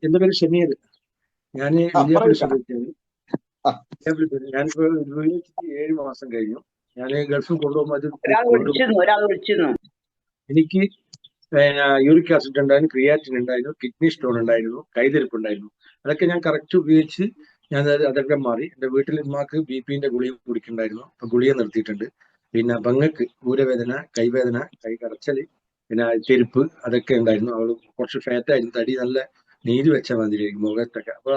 എന്റെ പേര് ഷമീർ, ഞാൻ ഞാനിപ്പോ 7 മാസം കഴിഞ്ഞു. ഞാൻ ഗൾഫിൽ കൊണ്ടുപോകുമ്പോൾ എനിക്ക് യൂറിക് ആസിഡ് ഉണ്ടായിരുന്നു, ക്രിയാറ്റിൻ ഉണ്ടായിരുന്നു, കിഡ്നി സ്റ്റോൺ ഉണ്ടായിരുന്നു, കൈതരിപ്പ് ഉണ്ടായിരുന്നു. അതൊക്കെ ഞാൻ കറക്റ്റ് ഉപയോഗിച്ച് ഞാൻ അതൊക്കെ മാറി. എന്റെ വീട്ടിൽ ഉമ്മാക്ക് BP-ന്റെ ഗുളിക കുടിക്കണ്ടായിരുന്നു, അപ്പൊ ഗുളിക നിർത്തിയിട്ടുണ്ട്. പിന്നെ പെങ്ങൾക്ക് ഊരവേദന, കൈവേദന, കൈ കടച്ചല്, പിന്നെ തെരുപ്പ് അതൊക്കെ ഉണ്ടായിരുന്നു. അവള് കുറച്ച് ഫാറ്റായിരുന്നു, തടി നല്ല നീര് വെച്ച മാതിരിയായിരിക്കും മുഖത്തൊക്കെ. അപ്പൊ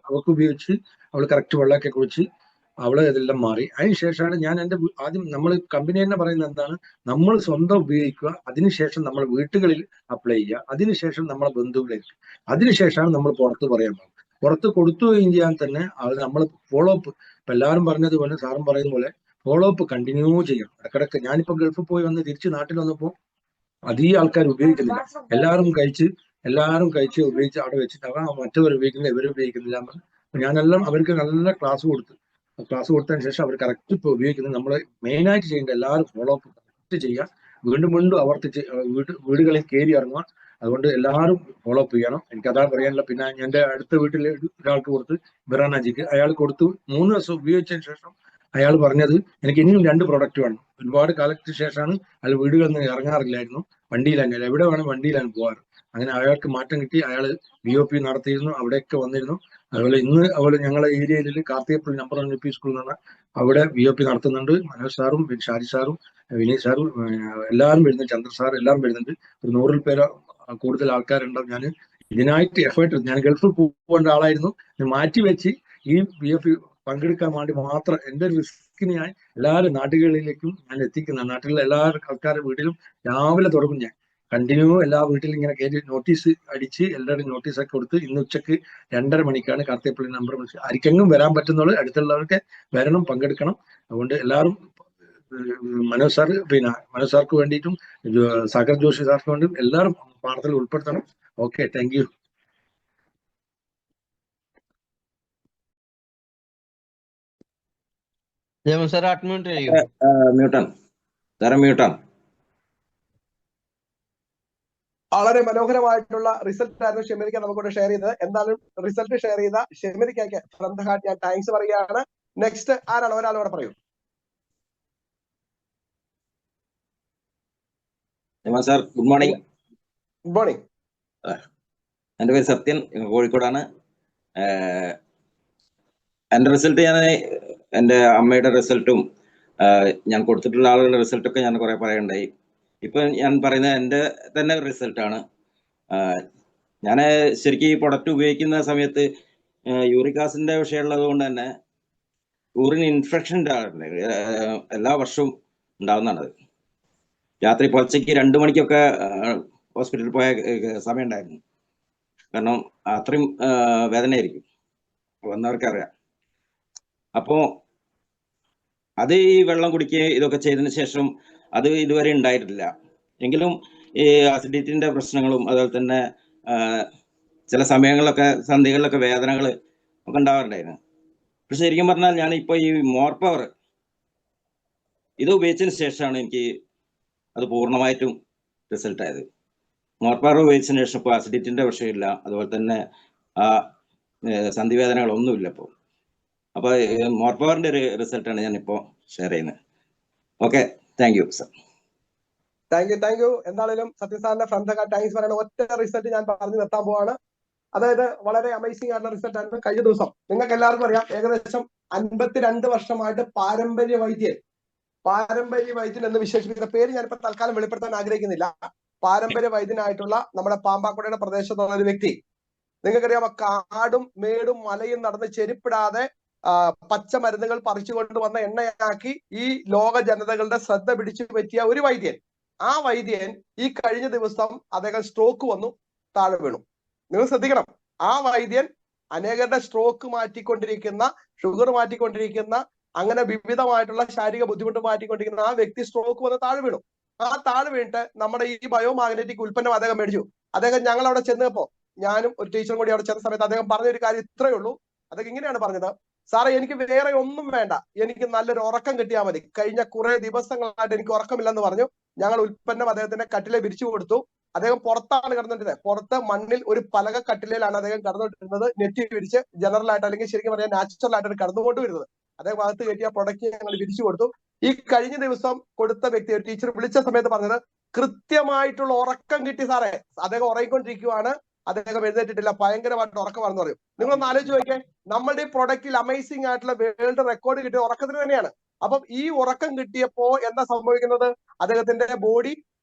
അവൾക്ക് ഉപയോഗിച്ച് അവള് കറക്റ്റ് വെള്ളമൊക്കെ കുടിച്ച് അവള് ഇതെല്ലാം മാറി. അതിനുശേഷമാണ് ഞാൻ എൻ്റെ ആദ്യം നമ്മൾ കമ്പനി തന്നെ പറയുന്നത് എന്താണ്, നമ്മൾ സ്വന്തം ഉപയോഗിക്കുക, അതിനുശേഷം നമ്മൾ വീട്ടുകളിൽ അപ്ലൈ ചെയ്യുക, അതിനുശേഷം നമ്മളെ ബന്ധുക്കളിലേക്ക്, അതിനുശേഷമാണ് നമ്മൾ പുറത്ത് പറയാൻ പോകുന്നത്. പുറത്ത് കൊടുക്കുകയും ചെയ്യാൻ തന്നെ അത് നമ്മൾ ഫോളോ അപ്പ്, ഇപ്പൊ എല്ലാവരും പറഞ്ഞതുപോലെ സാറും പറയുന്ന പോലെ ഫോളോ അപ്പ് കണ്ടിന്യൂ ചെയ്യണം ഇടക്കിടക്ക്. ഞാനിപ്പോ ഗൾഫിൽ പോയി വന്ന് തിരിച്ച് നാട്ടിൽ വന്നപ്പോൾ അധികം ആൾക്കാർ ഉപയോഗിക്കുന്നില്ല, എല്ലാവരും കഴിച്ച് ഉപയോഗിച്ച് അവിടെ വെച്ചിട്ട് മറ്റവർ ഉപയോഗിക്കുന്നില്ല, ഇവർ ഉപയോഗിക്കുന്നില്ല. ഞാനെല്ലാം അവർക്ക് നല്ല ക്ലാസ് കൊടുത്തതിന് ശേഷം അവർ കറക്റ്റ് ഇപ്പോൾ ഉപയോഗിക്കുന്നത്. നമ്മൾ മെയിനായിട്ട് ചെയ്യേണ്ട എല്ലാവരും ഫോളോ അപ്പ് കറക്റ്റ് ചെയ്യുക, വീണ്ടും ആവർത്തിച്ച് വീടുകളിൽ കയറി ഇറങ്ങുക, അതുകൊണ്ട് എല്ലാവരും ഫോളോ അപ്പ് ചെയ്യണം. എനിക്ക് അതാണ് പറയാനില്ല. പിന്നെ എൻ്റെ അടുത്ത വീട്ടിൽ ഒരാൾക്ക് കൊടുത്ത് ബിറാനാജിക്ക് അയാൾ കൊടുത്തു 3 ദിവസം ഉപയോഗിച്ചതിന് ശേഷം അയാൾ പറഞ്ഞത് എനിക്ക് ഇനിയും 2 പ്രോഡക്റ്റ് വേണം. ഒരുപാട് കാലത്തിന് ശേഷമാണ് അയാൾ വീടുകളിൽ നിന്ന് ഇറങ്ങാറില്ലായിരുന്നു, വണ്ടിയിലാണ്, എവിടെ വേണം വണ്ടിയിലാണ് പോകാറ്. അങ്ങനെ അയാൾക്ക് മാറ്റം കിട്ടി. അയാൾ BOP നടത്തിയിരുന്നു, അവിടെയൊക്കെ വന്നിരുന്നു. അതുപോലെ ഞങ്ങളെ ഏരിയയിൽ കാർത്തികപ്പള്ളി നമ്പർ 1 LP സ്കൂൾ എന്ന് പറഞ്ഞാൽ അവിടെ BOP നടത്തുന്നുണ്ട്. മനോജ് സാറും ഷാരി സാറും വിനീത് സാറും എല്ലാവരും വരുന്നുണ്ട്, ചന്ദ്ര സാർ എല്ലാവരും വരുന്നുണ്ട്. ഒരു 100 പേര് കൂടുതൽ ആൾക്കാരുണ്ടാവും. ഞാൻ ഇതിനായിട്ട് എഫേർട്ട്, ഞാൻ ഗൾഫിൽ പോകേണ്ട ആളായിരുന്നു, മാറ്റി വെച്ച് ഈ BOP പങ്കെടുക്കാൻ വേണ്ടി മാത്രം എൻ്റെ ഒരു റിസ്കിന് ഞാൻ എല്ലാവരും നാട്ടുകളിലേക്കും ഞാൻ എത്തിക്കുന്ന, നാട്ടിലെ എല്ലാ ആൾക്കാരുടെ വീട്ടിലും രാവിലെ തുടങ്ങും. ഞാൻ കണ്ടിന്യൂ എല്ലാ വീട്ടിലും ഇങ്ങനെ കയറി നോട്ടീസ് അടിച്ച് എല്ലാവരും നോട്ടീസൊക്കെ കൊടുത്ത് ഇന്ന് ഉച്ചക്ക് 2:30 മണിക്കാണ് കാർത്തികപ്പള്ളി നമ്പർ വിളിച്ച് ആർക്കെങ്കിലും വരാൻ പറ്റുന്നുള്ളൂ, അടുത്തുള്ളവർക്ക് വരണം, പങ്കെടുക്കണം. അതുകൊണ്ട് എല്ലാവരും മനോജ് സാർ, പിന്നെ മനോജ് സാർക്ക് വേണ്ടിയിട്ടും സാഗർ ജോഷി സാർക്ക് വേണ്ടിയും എല്ലാവരും പ്രാർത്ഥനയിൽ ഉൾപ്പെടുത്തണം. Okay, thank U. വളരെ മനോഹരമായിട്ടുള്ള റിസൾട്ട് ആയിരുന്നു ഷെമിനിക്ക നമുക്കൂടെ ഷെയർ ചെയ്തത്. എന്തായാലും റിസൾട്ട് ഷെയർ ചെയ്ത ഷെമിനിക്കയ്ക്ക് ഫ്രം ദ ഹാർട്ട് ഞാൻ താങ്ക്സ് പറയുകയാണ്. നെക്സ്റ്റ് ആരാണ്? ഒരാളോടെ പറയൂ. Sir, good morning. Good morning. എൻ്റെ പേര് സത്യൻ, കോഴിക്കോടാണ്. എൻ്റെ റിസൾട്ട് ഞാൻ എൻ്റെ അമ്മയുടെ റിസൾട്ടും ഞാൻ കൊടുത്തിട്ടുള്ള ആളുകളുടെ റിസൾട്ടൊക്കെ ഞാൻ കുറെ പറയണ്ടായി. ഇപ്പൊ ഞാൻ പറയുന്നത് എൻ്റെ തന്നെ റിസൾട്ടാണ്. ഞാൻ ശരിക്കും ഈ പ്രൊഡക്റ്റ് ഉപയോഗിക്കുന്ന സമയത്ത് യൂറിക് ആസിഡിന്റെ വിഷയമുള്ളത് കൊണ്ട് തന്നെ യൂറിൻ ഇൻഫെക്ഷൻ ഉണ്ടാകാറുണ്ട്, എല്ലാ വർഷവും ഉണ്ടാകുന്നതാണത്. രാത്രി പുലർച്ചയ്ക്ക് 2 മണിക്കൊക്കെ ഹോസ്പിറ്റലിൽ പോയ സമയം ഉണ്ടായിരുന്നു. കാരണം അത്രയും വേദനയായിരിക്കും, വന്നവർക്ക് അറിയാം. അപ്പോൾ അത് ഈ വെള്ളം കുടിക്കുകയും ഇതൊക്കെ ചെയ്തതിന് ശേഷം അത് ഇതുവരെ ഉണ്ടായിട്ടില്ല. എങ്കിലും ഈ അസിഡിറ്റിന്റെ പ്രശ്നങ്ങളും അതുപോലെ തന്നെ ചില സമയങ്ങളിലൊക്കെ സന്ധികളിലൊക്കെ വേദനകൾ ഒക്കെ ഉണ്ടാവാറുണ്ടായിരുന്നു. പക്ഷെ ശരിക്കും പറഞ്ഞാൽ ഞാൻ ഇപ്പോൾ ഈ മോർ പവർ ഇത് ഉപയോഗിച്ചതിന് ശേഷമാണ് എനിക്ക് അത് പൂർണ്ണമായിട്ടും റിസൾട്ടായത്. മോർ പവർ ഉപയോഗിച്ചതിന് ശേഷം ഇപ്പോൾ അസിഡിറ്റിന്റെ വിഷയമില്ല, അതുപോലെ തന്നെ ആ സന്ധിവേദനകളൊന്നുമില്ല ഇപ്പോൾ. അപ്പോൾ മോർ പവറിന്റെ ഒരു റിസൾട്ടാണ് ഞാൻ ഇപ്പോൾ ഷെയർ ചെയ്യുന്നത്. Okay, thank you sir. Thank you. എന്തായാലും സത്യ സാറിന്റെ ഫ്രം ദ ഹാർട്ട് താങ്ക്സ് പറയുന്ന ഒറ്റ റിസൾട്ട് ഞാൻ പറഞ്ഞു നിർത്താൻ പോവാണ്. അതായത് വളരെ അമേസിംഗ് ആയിട്ടുള്ള റിസൾട്ട് ആയിരുന്നു. കഴിഞ്ഞ ദിവസം നിങ്ങൾക്ക് എല്ലാവർക്കും അറിയാം, ഏകദേശം 52 വർഷമായിട്ട് പാരമ്പര്യ വൈദ്യൻ എന്ന് വിശേഷിപ്പിക്കുന്ന പേര് ഞാനിപ്പോ തൽക്കാലം വെളിപ്പെടുത്താൻ ആഗ്രഹിക്കുന്നില്ല. പാരമ്പര്യ വൈദ്യനായിട്ടുള്ള നമ്മുടെ പാമ്പാക്കുടയുടെ പ്രദേശത്തുള്ള ഒരു വ്യക്തി, നിങ്ങൾക്കറിയാം, കാടും മേടും മലയും നടന്ന് ചെരുപ്പിടാതെ പച്ചമരുന്നുകൾ പറിച്ചുകൊണ്ട് വന്ന എണ്ണയാക്കി ഈ ലോക ജനതകളുടെ ശ്രദ്ധ പിടിച്ചു പറ്റിയ ഒരു വൈദ്യൻ. ആ വൈദ്യൻ ഈ കഴിഞ്ഞ ദിവസം അദ്ദേഹം സ്ട്രോക്ക് വന്നു, താഴെ വീണു. നിങ്ങൾ ശ്രദ്ധിക്കണം, ആ വൈദ്യൻ അനേകരുടെ സ്ട്രോക്ക് മാറ്റിക്കൊണ്ടിരിക്കുന്ന, ഷുഗർ മാറ്റിക്കൊണ്ടിരിക്കുന്ന, അങ്ങനെ വിവിധമായിട്ടുള്ള ശാരീരിക ബുദ്ധിമുട്ട് മാറ്റിക്കൊണ്ടിരിക്കുന്ന ആ വ്യക്തി സ്ട്രോക്ക് വന്ന് താഴെ വീണു. ആ താഴെ വീണിട്ട് നമ്മുടെ ഈ ബയോമാഗ്നറ്റിക് ഉൽപ്പന്നം അദ്ദേഹം മേടിച്ചു. അദ്ദേഹം ഞങ്ങൾ അവിടെ ചെന്നപ്പോ, ഞാനും ഒരു ടീച്ചറും കൂടി അവിടെ ചെന്ന സമയത്ത് അദ്ദേഹം പറഞ്ഞൊരു കാര്യം ഇത്രയേ ഉള്ളൂ. അദ്ദേഹം ഇങ്ങനെയാണ് പറഞ്ഞത്: സാറേ, എനിക്ക് വേറെ ഒന്നും വേണ്ട, എനിക്ക് നല്ലൊരു ഉറക്കം കിട്ടിയാൽ മതി. കഴിഞ്ഞ കുറെ ദിവസങ്ങളായിട്ട് എനിക്ക് ഉറക്കമില്ലെന്ന് പറഞ്ഞു. ഞങ്ങൾ ഉൽപ്പന്നം അദ്ദേഹത്തിന്റെ കട്ടിലെ വിരിച്ചു കൊടുത്തു. അദ്ദേഹം പുറത്താണ് കിടന്നുകൊണ്ടിരുന്നത്. പുറത്ത് മണ്ണിൽ ഒരു പലക കട്ടിലയിലാണ് അദ്ദേഹം കിടന്നുകൊണ്ടിരുന്നത്. നെറ്റ് വിരിച്ച് ജനറൽ ആയിട്ട്, അല്ലെങ്കിൽ ശരിക്കും പറയാൻ നാച്ചുറൽ ആയിട്ടാണ് കിടന്നുകൊണ്ടുവരുന്നത്. അദ്ദേഹം അകത്ത് കയറ്റിയ പ്രൊഡക്റ്റ് ഞങ്ങൾ വിരിച്ചു കൊടുത്തു. ഈ കഴിഞ്ഞ ദിവസം കൊടുത്ത വ്യക്തി, ഒരു ടീച്ചർ വിളിച്ച സമയത്ത് പറഞ്ഞത്, കൃത്യമായിട്ടുള്ള ഉറക്കം കിട്ടി സാറേ. അദ്ദേഹം ഉറങ്ങിക്കൊണ്ടിരിക്കുവാണ്, അദ്ദേഹം എഴുന്നേറ്റിട്ടില്ല, ഭയങ്കരമായിട്ട് ഉറക്കമാണെന്ന് പറയും. നിങ്ങളൊന്ന് ആലോചിച്ച് നോക്കിയേ, നമ്മുടെ ഈ പ്രൊഡക്റ്റിൽ അമേസിംഗ് ആയിട്ടുള്ള വേൾഡ് റെക്കോർഡ് കിട്ടിയ ഉറക്കത്തിന് തന്നെയാണ്. അപ്പം ഈ ഉറക്കം കിട്ടിയപ്പോ എന്താ സംഭവിക്കുന്നത്? അദ്ദേഹത്തിന്റെ ബോഡി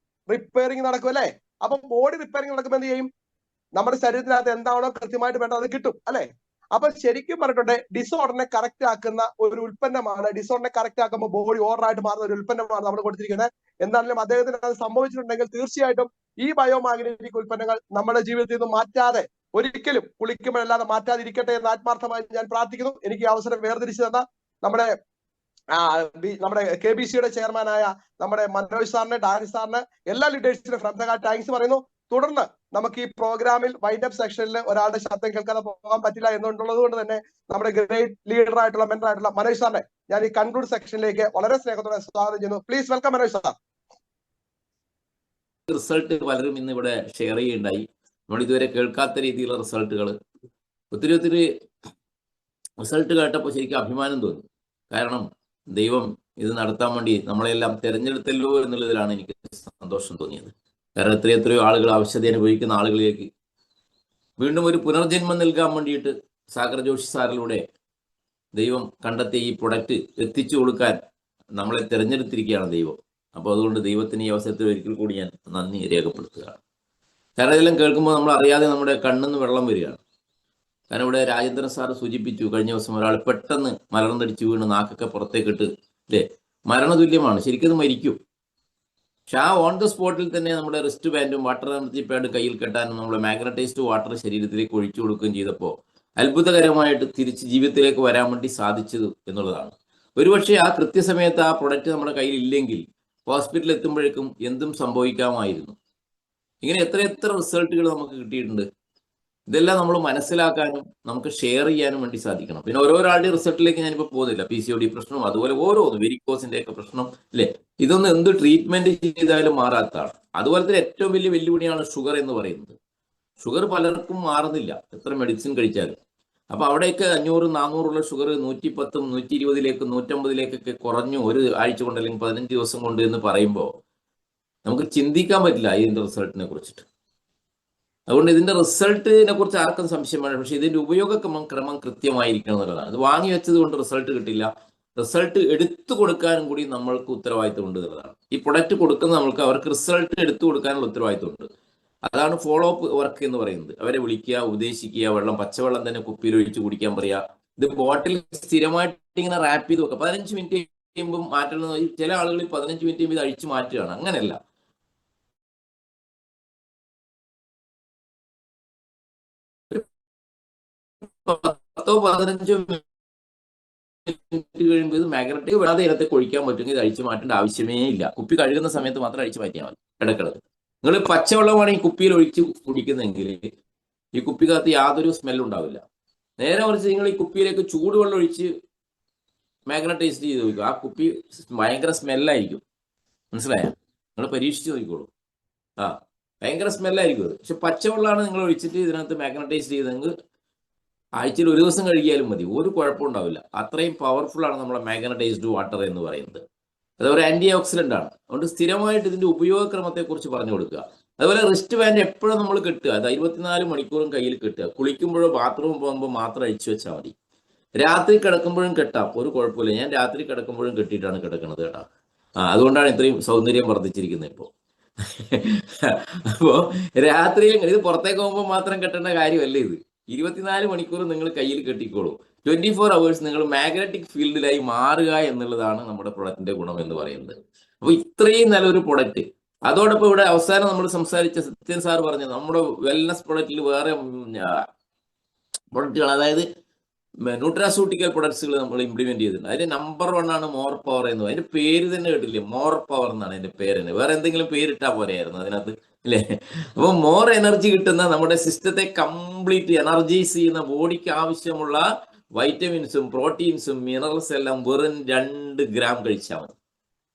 റിപ്പയറിംഗ് നടക്കും, അല്ലെ? അപ്പം ബോഡി റിപ്പയറിംഗ് നടക്കുമ്പോൾ എന്ത് ചെയ്യും? നമ്മുടെ ശരീരത്തിനകത്ത് എന്താണോ കൃത്യമായിട്ട് വേണ്ടത് അത് കിട്ടും, അല്ലെ? അപ്പൊ ശരിക്കും പറഞ്ഞിട്ടുണ്ട്, ഡിസോർഡറിനെ കറക്റ്റ് ആക്കുന്ന ഒരു ഉൽപ്പന്നമാണ്. ഡിസോർഡറിനെ കറക്റ്റ് ആക്കുമ്പോൾ ബോഡി ഓർഡർ ആയിട്ട് മാറുന്ന ഒരു ഉൽപ്പന്നമാണ് നമ്മൾ കൊടുത്തിരിക്കുന്നത്. എന്താണെങ്കിലും അദ്ദേഹത്തിന് അത് സംഭവിച്ചിട്ടുണ്ടെങ്കിൽ തീർച്ചയായിട്ടും ഈ ബയോമാഗ്നറ്റിക് ഉൽപ്പന്നങ്ങൾ നമ്മുടെ ജീവിതത്തിൽ നിന്ന് മാറ്റാതെ, ഒരിക്കലും കുളിക്കുമ്പോഴല്ലാതെ മാറ്റാതിരിക്കട്ടെ എന്ന് ആത്മാർത്ഥമായി ഞാൻ പ്രാർത്ഥിക്കുന്നു. എനിക്ക് ഈ അവസരം വേർതിരിച്ചു തന്ന നമ്മുടെ KBCയുടെ ചെയർമാനായ നമ്മുടെ മനോജ് സാറിന്, ഡാനി സാറിന്, എല്ലാ ലീഡേഴ്സിനും ഫ്രം ദ ഹാർട്ട് താങ്ക്സ് പറയുന്നു. തുടർന്ന് നമുക്ക് ഈ പ്രോഗ്രാമിൽ വൈൻഡ് അപ്പ് സെക്ഷനിൽ ഒരാളുടെ ശബ്ദം കേൾക്കാതെ പോകാൻ പറ്റില്ല എന്നുള്ളത് കൊണ്ട് തന്നെ നമ്മുടെ ഗ്രേറ്റ് ലീഡർ ആയിട്ടുള്ള മെന്റർ ആയിട്ടുള്ള മനോജ് സാറിനെ ഞാൻ ഈ കൺക്ലൂഡ് സെക്ഷനിലേക്ക് വളരെ സ്നേഹത്തോടെ സ്വാഗതം ചെയ്യുന്നു. Please welcome Manoj sir. Result പലരും ഇന്ന് ഇവിടെ ഷെയർ ചെയ്യുകയുണ്ടായി. നമ്മൾ ഇതുവരെ കേൾക്കാത്ത രീതിയിലുള്ള റിസൾട്ടുകൾ, ഒത്തിരി റിസൾട്ട് കേട്ടപ്പോൾ ശരിക്കും അഭിമാനം തോന്നി. കാരണം ദൈവം ഇത് നടത്താൻ വേണ്ടി നമ്മളെല്ലാം തിരഞ്ഞെടുത്തല്ലോ എന്നുള്ളതിലാണ് എനിക്ക് സന്തോഷം തോന്നിയത്. കാരണം എത്രയോ ആളുകൾ ആവശ്യത അനുഭവിക്കുന്ന ആളുകളിലേക്ക് വീണ്ടും ഒരു പുനർജന്മം നൽകാൻ വേണ്ടിയിട്ട് സാഗർ ജോഷി സാറിലൂടെ ദൈവം കണ്ടെത്തിയ ഈ പ്രൊഡക്റ്റ് എത്തിച്ചു കൊടുക്കാൻ നമ്മളെ തിരഞ്ഞെടുത്തിരിക്കുകയാണ് ദൈവം. അപ്പോൾ അതുകൊണ്ട് ദൈവത്തിന് ഈ അവസരത്തിൽ ഒരിക്കൽ കൂടി ഞാൻ നന്ദി രേഖപ്പെടുത്തുകയാണ്. കാരണം ഇതെല്ലാം കേൾക്കുമ്പോൾ നമ്മൾ അറിയാതെ നമ്മുടെ കണ്ണിന്ന് വെള്ളം വരികയാണ്. കാരണം ഇവിടെ രാജേന്ദ്രൻ സാറ് സൂചിപ്പിച്ചു, കഴിഞ്ഞ ദിവസം ഒരാൾ പെട്ടെന്ന് മലർന്നടിച്ച് വീണ് നാക്കൊക്കെ പുറത്തേക്കിട്ട്, അല്ലേ, മരണതുല്യമാണ്. ശരിക്കും അത് മരിക്കും. പക്ഷെ ആ ഓൺ ദ സ്പോട്ടിൽ തന്നെ നമ്മുടെ റിസ്റ്റ് ബാൻഡും വാട്ടർ എനർജി പാഡും കയ്യിൽ കെട്ടാനും നമ്മുടെ മാഗ്നറ്റൈസ്ഡ് വാട്ടർ ശരീരത്തിലേക്ക് ഒഴിച്ചു കൊടുക്കുകയും ചെയ്തപ്പോൾ അത്ഭുതകരമായിട്ട് തിരിച്ച് ജീവിതത്തിലേക്ക് വരാൻ വേണ്ടി സാധിച്ചത് എന്നുള്ളതാണ്. ഒരുപക്ഷെ ആ കൃത്യസമയത്ത് ആ പ്രൊഡക്റ്റ് നമ്മുടെ കയ്യിൽ ഇല്ലെങ്കിൽ ഹോസ്പിറ്റലിൽ എത്തുമ്പോഴേക്കും എന്തും സംഭവിക്കാമായിരുന്നു. ഇങ്ങനെ എത്ര റിസൾട്ടുകൾ നമുക്ക് കിട്ടിയിട്ടുണ്ട്. ഇതെല്ലാം നമ്മൾ മനസ്സിലാക്കാനും നമുക്ക് ഷെയർ ചെയ്യാനും വേണ്ടി സാധിക്കണം. പിന്നെ ഓരോരാളുടെ റിസൾട്ടിലേക്ക് ഞാനിപ്പോൾ പോകുന്നില്ല. PCOD പ്രശ്നം, അതുപോലെ ഓരോന്ന് വെരിക്കോസിന്റെ ഒക്കെ പ്രശ്നം, അല്ലേ, ഇതൊന്നും എന്ത് ട്രീറ്റ്മെന്റ് ചെയ്താലും മാറാത്തതാണ്. അതുപോലെ തന്നെ ഏറ്റവും വലിയ വെല്ലുവിളിയാണ് ഷുഗർ എന്ന് പറയുന്നത്. ഷുഗർ പലർക്കും മാറുന്നില്ല എത്ര മെഡിസിൻ കഴിച്ചാലും. അപ്പൊ അവിടെയൊക്കെ 500-400 ഉള്ള ഷുഗർ 110, 120, 150 കുറഞ്ഞു ഒരു ആഴ്ച കൊണ്ട് അല്ലെങ്കിൽ 15 ദിവസം കൊണ്ട് എന്ന് പറയുമ്പോൾ നമുക്ക് ചിന്തിക്കാൻ പറ്റില്ല ഇതിന്റെ റിസൾട്ടിനെ കുറിച്ചിട്ട്. അതുകൊണ്ട് ഇതിന്റെ റിസൾട്ടിനെ കുറിച്ച് ആർക്കും സംശയമാണ്. പക്ഷെ ഇതിന്റെ ഉപയോഗക്രമം കൃത്യമായിരിക്കണം എന്നുള്ളതാണ്. ഇത് വാങ്ങി വെച്ചത് കൊണ്ട് റിസൾട്ട് കിട്ടില്ല. റിസൾട്ട് എടുത്തു കൊടുക്കാനും കൂടി നമ്മൾക്ക് ഉത്തരവാദിത്വം ഉണ്ട് എന്നുള്ളതാണ്. ഈ പ്രൊഡക്റ്റ് കൊടുക്കുന്ന നമ്മൾക്ക് അവർക്ക് റിസൾട്ട് എടുത്തു കൊടുക്കാനുള്ള ഉത്തരവാദിത്വം ഉണ്ട്. അതാണ് ഫോളോ അപ്പ് വർക്ക് എന്ന് പറയുന്നത്. അവരെ വിളിക്കുക, ഉപദേശിക്കുക, പച്ചവെള്ളം തന്നെ കുപ്പിയിൽ ഒഴിച്ച് കുടിക്കാൻ പറയുക. ഇത് ബോട്ടിൽ സ്ഥിരമായിട്ട് ഇങ്ങനെ റാപ്പ് ചെയ്ത് വെക്കുക. 15 മിനിറ്റ് കഴിയുമ്പോൾ മാറ്റണം. ചില ആളുകൾ 15 മിനിറ്റ് കഴിയുമ്പോൾ ഇത് അഴിച്ചു മാറ്റുകയാണ്. അങ്ങനെയല്ല. പത്തോ 15 മിനിറ്റ് കഴിയുമ്പോൾ ഇത് മാഗ്നറ്റിക് വിടാതെ ഇനത്തെ ഒഴിക്കാൻ പറ്റുമെങ്കിൽ ഇത് അഴിച്ചു മാറ്റേണ്ട ആവശ്യമേ ഇല്ല. കുപ്പി കഴുകുന്ന സമയത്ത് മാത്രം അഴിച്ചു മാറ്റിയാൽ മതി. ഇടക്കിടക്ക് നിങ്ങൾ പച്ചവെള്ളമാണ് ഈ കുപ്പിയിൽ ഒഴിച്ച് കുടിക്കുന്നതെങ്കിൽ ഈ കുപ്പിക്കകത്ത് യാതൊരു സ്മെല്ലും ഉണ്ടാവില്ല. നേരെ മറിച്ച് നിങ്ങൾ ഈ കുപ്പിയിലേക്ക് ചൂടുവെള്ളം ഒഴിച്ച് മാഗ്നറ്റൈസ് ചെയ്ത് നോക്കുക, ആ കുപ്പി ഭയങ്കര സ്മെല്ലായിരിക്കും. മനസ്സിലായ? നിങ്ങൾ പരീക്ഷിച്ച് നോക്കിക്കോളൂ. ഭയങ്കര സ്മെല്ലായിരിക്കും അത്. പക്ഷെ പച്ചവെള്ളമാണ് നിങ്ങൾ ഒഴിച്ചിട്ട് ഇതിനകത്ത് മാഗ്നറ്റൈസ് ചെയ്തെങ്കിൽ ആഴ്ചയിൽ ഒരു ദിവസം കഴുകിയാലും മതി, ഒരു കുഴപ്പം ഉണ്ടാവില്ല. അത്രയും പവർഫുൾ ആണ് നമ്മുടെ മാഗ്നറ്റൈസ്ഡ് വാട്ടർ എന്ന് പറയുന്നത്. അതേപോലെ ആന്റി ഓക്സിഡന്റ് ആണ്. അതുകൊണ്ട് സ്ഥിരമായിട്ട് ഇതിന്റെ ഉപയോഗക്രമത്തെ കുറിച്ച് പറഞ്ഞു കൊടുക്കുക. അതുപോലെ റിസ്റ്റ് ബാൻഡ് എപ്പോഴും നമ്മൾ കെട്ടുക, അത് 24 മണിക്കൂറും കയ്യിൽ കെട്ടുക. കുളിക്കുമ്പോഴോ ബാത്റൂമിൽ പോകുമ്പോൾ മാത്രം അഴിച്ചു വെച്ചാൽ മതി. രാത്രി കിടക്കുമ്പോഴും കെട്ടാം, ഒരു കുഴപ്പമില്ല. ഞാൻ രാത്രി കിടക്കുമ്പോഴും കെട്ടിയിട്ടാണ് കിടക്കുന്നത് കേട്ടോ. അതുകൊണ്ടാണ് ഇത്രയും സൗന്ദര്യം വർദ്ധിച്ചിരിക്കുന്നത് ഇപ്പോൾ. അപ്പോൾ രാത്രിയിൽ ഇത് പുറത്തേക്ക് പോകുമ്പോൾ മാത്രം കെട്ടേണ്ട കാര്യമല്ല ഇത്. 24 മണിക്കൂർ നിങ്ങൾ കയ്യിൽ കെട്ടിക്കോളൂ. 24 അവേഴ്സ് നിങ്ങൾ മാഗ്നറ്റിക് ഫീൽഡിലായി മാറുക എന്നുള്ളതാണ് നമ്മുടെ പ്രൊഡക്റ്റിന്റെ ഗുണം എന്ന് പറയുന്നത്. അപ്പൊ ഇത്രയും നല്ലൊരു പ്രൊഡക്റ്റ്. അതോടൊപ്പം ഇവിടെ അവസാനം നമ്മൾ സംസാരിച്ച സത്യൻ സാർ പറഞ്ഞു നമ്മുടെ വെൽനസ് പ്രൊഡക്റ്റിൽ വേറെ പ്രൊഡക്റ്റുകൾ, അതായത് ന്യൂട്രാസ്യൂട്ടിക്കൽ പ്രൊഡക്ട്സുകൾ നമ്മൾ ഇംപ്ലിമെന്റ് ചെയ്തിട്ടുണ്ട്. അതിന്റെ നമ്പർ 1 ആണ് മോർ പവർ എന്ന്. അതിന്റെ പേര് തന്നെ കേട്ടില്ലേ, മോർ പവർ എന്നാണ് അതിന്റെ പേര് തന്നെ. വേറെ എന്തെങ്കിലും പേരിട്ടാൽ പോലെയായിരുന്നു അതിനകത്ത്, അല്ലേ? അപ്പൊ മോർ എനർജി കിട്ടുന്ന, നമ്മുടെ സിസ്റ്റത്തെ കംപ്ലീറ്റ് എനർജൈസ് ചെയ്യുന്ന, ബോഡിക്ക് ആവശ്യമുള്ള വൈറ്റമിൻസും പ്രോട്ടീൻസും മിനറൽസ് എല്ലാം വെറും 2 ഗ്രാം കഴിച്ചാൽ മതി.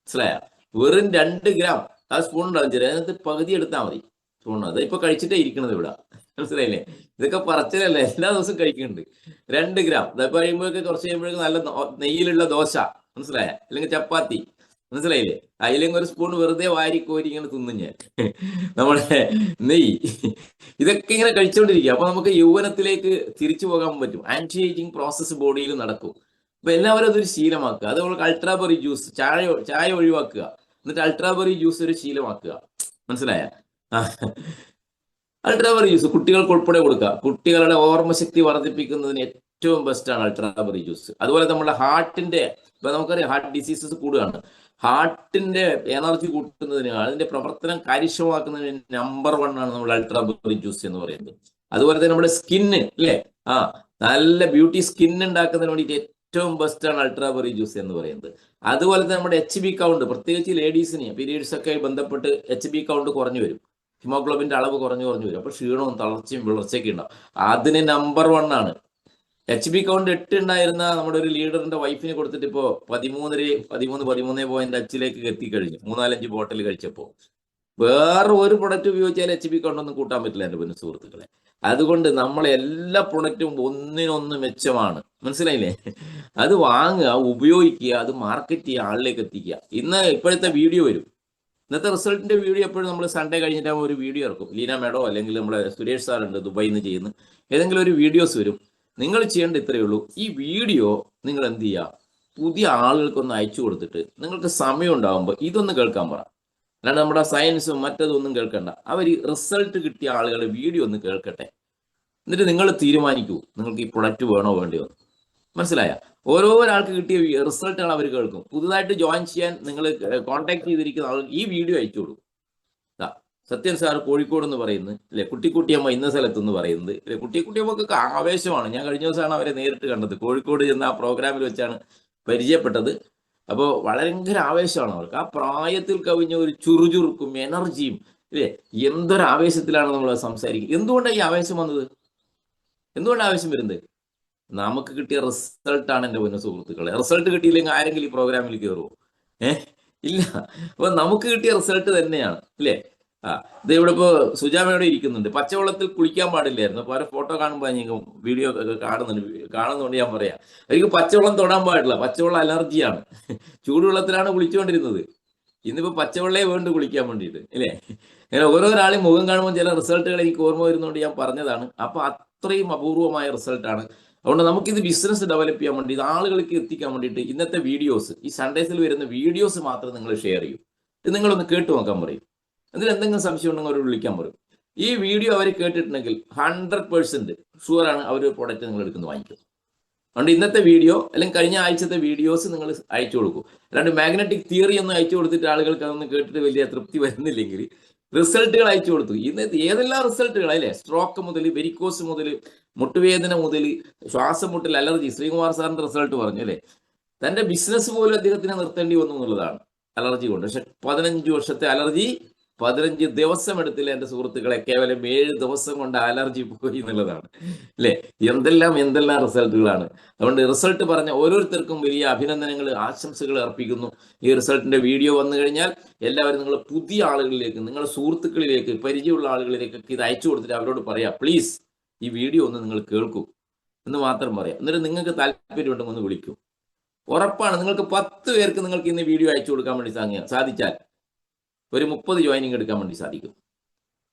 മനസ്സിലായ? വെറും 2 ഗ്രാം. ആ സ്പൂൺ ഉണ്ടാവും, അതിനകത്ത് പകുതി എടുത്താൽ മതി സ്പൂൺ. അത് ഇപ്പൊ കഴിച്ചിട്ടേ ഇരിക്കണത് ഇവിടെ. മനസ്സിലായില്ലേ? ഇതൊക്കെ പറച്ചിലല്ല, എല്ലാ ദിവസവും കഴിക്കുന്നുണ്ട്. 2 ഗ്രാം. ഇതൊക്കെ കഴിയുമ്പോഴൊക്കെ കുറച്ച് കഴിയുമ്പോഴേക്കും നല്ല നെയ്യിലുള്ള ദോശ, മനസ്സിലായ, അല്ലെങ്കിൽ ചപ്പാത്തി, മനസ്സിലായില്ലേ? അതിലെങ്കിൽ ഒരു സ്പൂൺ വെറുതെ വാരിക്കോരി ഇങ്ങനെ തിന്നും ഞാൻ. നമ്മുടെ നെയ്യ്, ഇതൊക്കെ ഇങ്ങനെ കഴിച്ചുകൊണ്ടിരിക്കുക. അപ്പൊ നമുക്ക് യൗവനത്തിലേക്ക് തിരിച്ചു പോകാൻ പറ്റും. ആന്റി ഏജിങ് പ്രോസസ്സ് ബോഡിയിൽ നടക്കും. അപ്പൊ എല്ലാവരും അതൊരു ശീലമാക്കുക. അത് നമുക്ക് അൾട്രാബെറി ജ്യൂസ്, ചായ ഒഴിവാക്കുക, എന്നിട്ട് അൾട്രാബെറി ജ്യൂസ് ഒരു ശീലമാക്കുക. മനസ്സിലായ? അൾട്രാബെറി ജ്യൂസ് കുട്ടികൾക്ക് ഉൾപ്പെടെ കൊടുക്കുക. കുട്ടികളുടെ ഓർമ്മശക്തി വർദ്ധിപ്പിക്കുന്നതിന് ഏറ്റവും ബെസ്റ്റാണ് അൾട്രാബെറി ജ്യൂസ്. അതുപോലെ നമ്മുടെ ഹാർട്ടിന്റെ, ഇപ്പൊ നമുക്കറിയാം ഹാർട്ട് ഡിസീസസ് കൂടുകയാണ്. ഹാർട്ടിന്റെ എനർജി കൂട്ടുന്നതിന്, അതിന്റെ പ്രവർത്തനം കാര്യക്ഷമമാക്കുന്നതിന് നമ്പർ 1 ആണ് നമ്മൾ അൾട്രാബെറി ജ്യൂസ് എന്ന് പറയുന്നത്. അതുപോലെ തന്നെ നമ്മുടെ സ്കിന്ന്, അല്ലേ, നല്ല ബ്യൂട്ടി സ്കിൻ ഉണ്ടാക്കുന്നതിന് വേണ്ടിയിട്ട് ഏറ്റവും ബെസ്റ്റ് ആണ് അൾട്രാബെറി ജ്യൂസ് എന്ന് പറയുന്നത്. അതുപോലെ തന്നെ നമ്മുടെ HB കൗണ്ട്, പ്രത്യേകിച്ച് ലേഡീസിന് പീരീഡ്സ് ഒക്കെ ബന്ധപ്പെട്ട് HB കൗണ്ട് കുറഞ്ഞു വരും, ഹിമോഗ്ലോബിന്റെ അളവ് കുറഞ്ഞു വരും. അപ്പൊ ക്ഷീണവും തളർച്ചയും വിളർച്ചയൊക്കെ ഉണ്ടാവും. അതിന് നമ്പർ 1 ആണ്. HB കൗണ്ട് 8 ഉണ്ടായിരുന്ന നമ്മുടെ ഒരു ലീഡറിന്റെ വൈഫിന് കൊടുത്തിട്ട് ഇപ്പോ 13.5 എത്തിക്കഴിഞ്ഞു, 3-4 ബോട്ടിൽ കഴിച്ചപ്പോ. വേറെ ഒരു പ്രൊഡക്റ്റ് ഉപയോഗിച്ചാൽ HB കൗണ്ടൊന്നും കൂട്ടാൻ പറ്റില്ല എൻ്റെ പൊന്നു സുഹൃത്തുക്കളെ. അതുകൊണ്ട് നമ്മളെ എല്ലാ പ്രൊഡക്റ്റും ഒന്നിനൊന്ന് മെച്ചമാണ്, മനസ്സിലായില്ലേ? അത് വാങ്ങുക, ഉപയോഗിക്കുക, അത് മാർക്കറ്റ് ചെയ്യുക, ആളിലേക്ക് എത്തിക്കുക. ഇപ്പോഴത്തെ വീഡിയോ വരും, ഇന്നത്തെ റിസൾട്ടിന്റെ വീഡിയോ എപ്പോഴും നമ്മൾ സൺഡേ കഴിഞ്ഞിട്ടാകുമ്പോൾ ഒരു വീഡിയോ ഇറക്കും. ലീന മേഡോ അല്ലെങ്കിൽ നമ്മുടെ സുരേഷ് സാറുണ്ട് ദുബായിൽ നിന്ന് ചെയ്യുന്ന ഏതെങ്കിലും ഒരു വീഡിയോസ് വരും. നിങ്ങൾ ചെയ്യേണ്ട ഇത്രയേ ഉള്ളൂ, ഈ വീഡിയോ നിങ്ങൾ എന്ത് ചെയ്യുക, പുതിയ ആളുകൾക്കൊന്ന് അയച്ചു കൊടുത്തിട്ട് നിങ്ങൾക്ക് സമയം ഉണ്ടാകുമ്പോൾ ഇതൊന്ന് കേൾക്കാൻ പറ. അല്ലാണ്ട് നമ്മുടെ സയൻസും മറ്റതൊന്നും കേൾക്കണ്ട. അവർ റിസൾട്ട് കിട്ടിയ ആളുകൾ വീഡിയോ ഒന്ന് കേൾക്കട്ടെ. എന്നിട്ട് നിങ്ങൾ തീരുമാനിക്കൂ നിങ്ങൾക്ക് ഈ പ്രൊഡക്റ്റ് വേണോ വേണ്ടിയോ. മനസ്സിലായ? ഓരോ ഒരാൾക്ക് കിട്ടിയ റിസൾട്ടുകൾ അവർ കേൾക്കും. പുതുതായിട്ട് ജോയിൻ ചെയ്യാൻ നിങ്ങൾ കോൺടാക്ട് ചെയ്തിരിക്കുന്ന ആളുകൾ ഈ വീഡിയോ അയച്ചു കൊടുക്കും. സത്യൻ സാർ കോഴിക്കോട് എന്ന് പറയുന്നത് അല്ലെ, കുട്ടിക്കുട്ടിയമ്മ ഇന്ന സ്ഥലത്തെന്ന് പറയുന്നത് അല്ലെ. കുട്ടിക്കുട്ടിയമ്മക്കൊക്കെ ആവേശമാണ്. ഞാൻ കഴിഞ്ഞ ദിവസമാണ് അവരെ നേരിട്ട് കണ്ടത്. കോഴിക്കോട് ചെന്ന ആ പ്രോഗ്രാമിൽ വെച്ചാണ് പരിചയപ്പെട്ടത്. അപ്പോൾ ഭയങ്കര ആവേശമാണ് അവർക്ക്. ആ പ്രായത്തിൽ കവിഞ്ഞ ഒരു ചുറുചുറുക്കും എനർജിയും ഇല്ലേ, എന്തൊരു ആവേശത്തിലാണ് നമ്മൾ സംസാരിക്കുന്നത്. എന്തുകൊണ്ടാണ് ഈ ആവേശം വന്നത്? എന്തുകൊണ്ടാണ് ആവേശം വരുന്നത്? നമുക്ക് കിട്ടിയ റിസൾട്ടാണ് എൻ്റെ പൊന്നു സുഹൃത്തുക്കളെ. റിസൾട്ട് കിട്ടിയില്ലെങ്കിൽ ആരെങ്കിലും ഈ പ്രോഗ്രാമിൽ കയറുമോ? ഇല്ല. അപ്പൊ നമുക്ക് കിട്ടിയ റിസൾട്ട് തന്നെയാണ് അല്ലേ. ഇത് ഇവിടെ ഇപ്പോൾ സുജാമയോടെ ഇരിക്കുന്നുണ്ട്. പച്ചവെള്ളത്തിൽ കുളിക്കാൻ പാടില്ലായിരുന്നു. അപ്പോൾ അവരെ ഫോട്ടോ കാണുമ്പോൾ ഞാൻ വീഡിയോ കാണുന്നുണ്ട് ഞാൻ പറയാം, എനിക്ക് പച്ചവെള്ളം തൊടാൻ പാടില്ല, പച്ചവെള്ളം അലർജിയാണ്. ചൂടുവെള്ളത്തിലാണ് കുളിച്ചുകൊണ്ടിരുന്നത്. ഇന്നിപ്പോൾ പച്ചവെള്ളേ വേണ്ട കുളിക്കാൻ വേണ്ടിയിട്ട് അല്ലേ. അങ്ങനെ ഓരോരാളെയും മുഖം കാണുമ്പോൾ ചില റിസൾട്ടുകൾ എനിക്ക് ഓർമ്മ വരുന്നതുകൊണ്ട് ഞാൻ പറഞ്ഞതാണ്. അപ്പോൾ അത്രയും അപൂർവമായ റിസൾട്ടാണ്. അതുകൊണ്ട് നമുക്കിത് ബിസിനസ് ഡെവലപ്പ് ചെയ്യാൻ വേണ്ടി, ഇത് ആളുകൾക്ക് എത്തിക്കാൻ വേണ്ടിയിട്ട് ഇന്നത്തെ വീഡിയോസ്, ഈ സൺഡേസിൽ വരുന്ന വീഡിയോസ് മാത്രം നിങ്ങൾ ഷെയർ ചെയ്യും. ഇത് നിങ്ങളൊന്ന് കേട്ടു നോക്കാൻ പറയും. എന്നിട്ട് എന്തെങ്കിലും സംശയം ഉണ്ടെങ്കിൽ അവർ വിളിക്കാൻ പറയും. ഈ വീഡിയോ അവർ കേട്ടിട്ടുണ്ടെങ്കിൽ 100% ഷുവറാണ് അവർ പ്രോഡക്റ്റ് നിങ്ങൾ എടുക്കുന്നത് വാങ്ങിക്കും. അതുകൊണ്ട് ഇന്നത്തെ വീഡിയോ അല്ലെങ്കിൽ കഴിഞ്ഞ ആഴ്ചത്തെ വീഡിയോസ് നിങ്ങൾ അയച്ചു കൊടുക്കും. അല്ലാണ്ട് മാഗ്നറ്റിക് തിയറി ഒന്നും അയച്ചു കൊടുത്തിട്ട് ആളുകൾക്ക് അതൊന്നും കേട്ടിട്ട് വലിയ തൃപ്തി വരുന്നില്ലെങ്കിൽ റിസൾട്ടുകൾ അയച്ചു കൊടുത്തു. ഇന്നത്തെ ഏതെല്ലാം റിസൾട്ടുകൾ അല്ലേ, സ്ട്രോക്ക് മുതൽ, വെരിക്കോസ് മുതൽ, മുട്ടുവേദന മുതൽ, ശ്വാസം മുട്ടൽ, അലർജി. ശ്രീകുമാർ സാറിന്റെ റിസൾട്ട് പറഞ്ഞു അല്ലേ, തന്റെ ബിസിനസ് പോലും അദ്ദേഹത്തിന് നിർത്തേണ്ടി വന്നു എന്നുള്ളതാണ് അലർജി കൊണ്ട്. പക്ഷെ 15 വർഷത്തെ അലർജി 15 ദിവസം എടുത്തില്ല എൻ്റെ സുഹൃത്തുക്കളെ. കേവലം 7 ദിവസം കൊണ്ട് അലർജി പോയി എന്നുള്ളതാണ് അല്ലേ. എന്തെല്ലാം റിസൾട്ടുകളാണ്. അതുകൊണ്ട് റിസൾട്ട് പറഞ്ഞ ഓരോരുത്തർക്കും വലിയ അഭിനന്ദനങ്ങൾ, ആശംസകൾ അർപ്പിക്കുന്നു. ഈ റിസൾട്ടിന്റെ വീഡിയോ വന്നു കഴിഞ്ഞാൽ എല്ലാവരും നിങ്ങൾ പുതിയ ആളുകളിലേക്ക്, നിങ്ങളുടെ സുഹൃത്തുക്കളിലേക്ക്, പരിചയമുള്ള ആളുകളിലേക്കൊക്കെ ഇത് അയച്ചു കൊടുത്തിട്ട് അവരോട് പറയാം, പ്ലീസ് ഈ വീഡിയോ ഒന്ന് നിങ്ങൾ കേൾക്കൂ എന്ന് മാത്രം പറയാം. എന്നിട്ട് നിങ്ങൾക്ക് താല്പര്യമുണ്ടെങ്കിൽ ഒന്ന് വിളിക്കൂ. ഉറപ്പാണ് നിങ്ങൾക്ക് 10 പേർക്ക് നിങ്ങൾക്ക് ഇന്ന് വീഡിയോ അയച്ചു കൊടുക്കാൻ വേണ്ടി സാധിച്ചാൽ ഒരു 30 ജോയിനിങ് എടുക്കാൻ വേണ്ടി സാധിക്കും.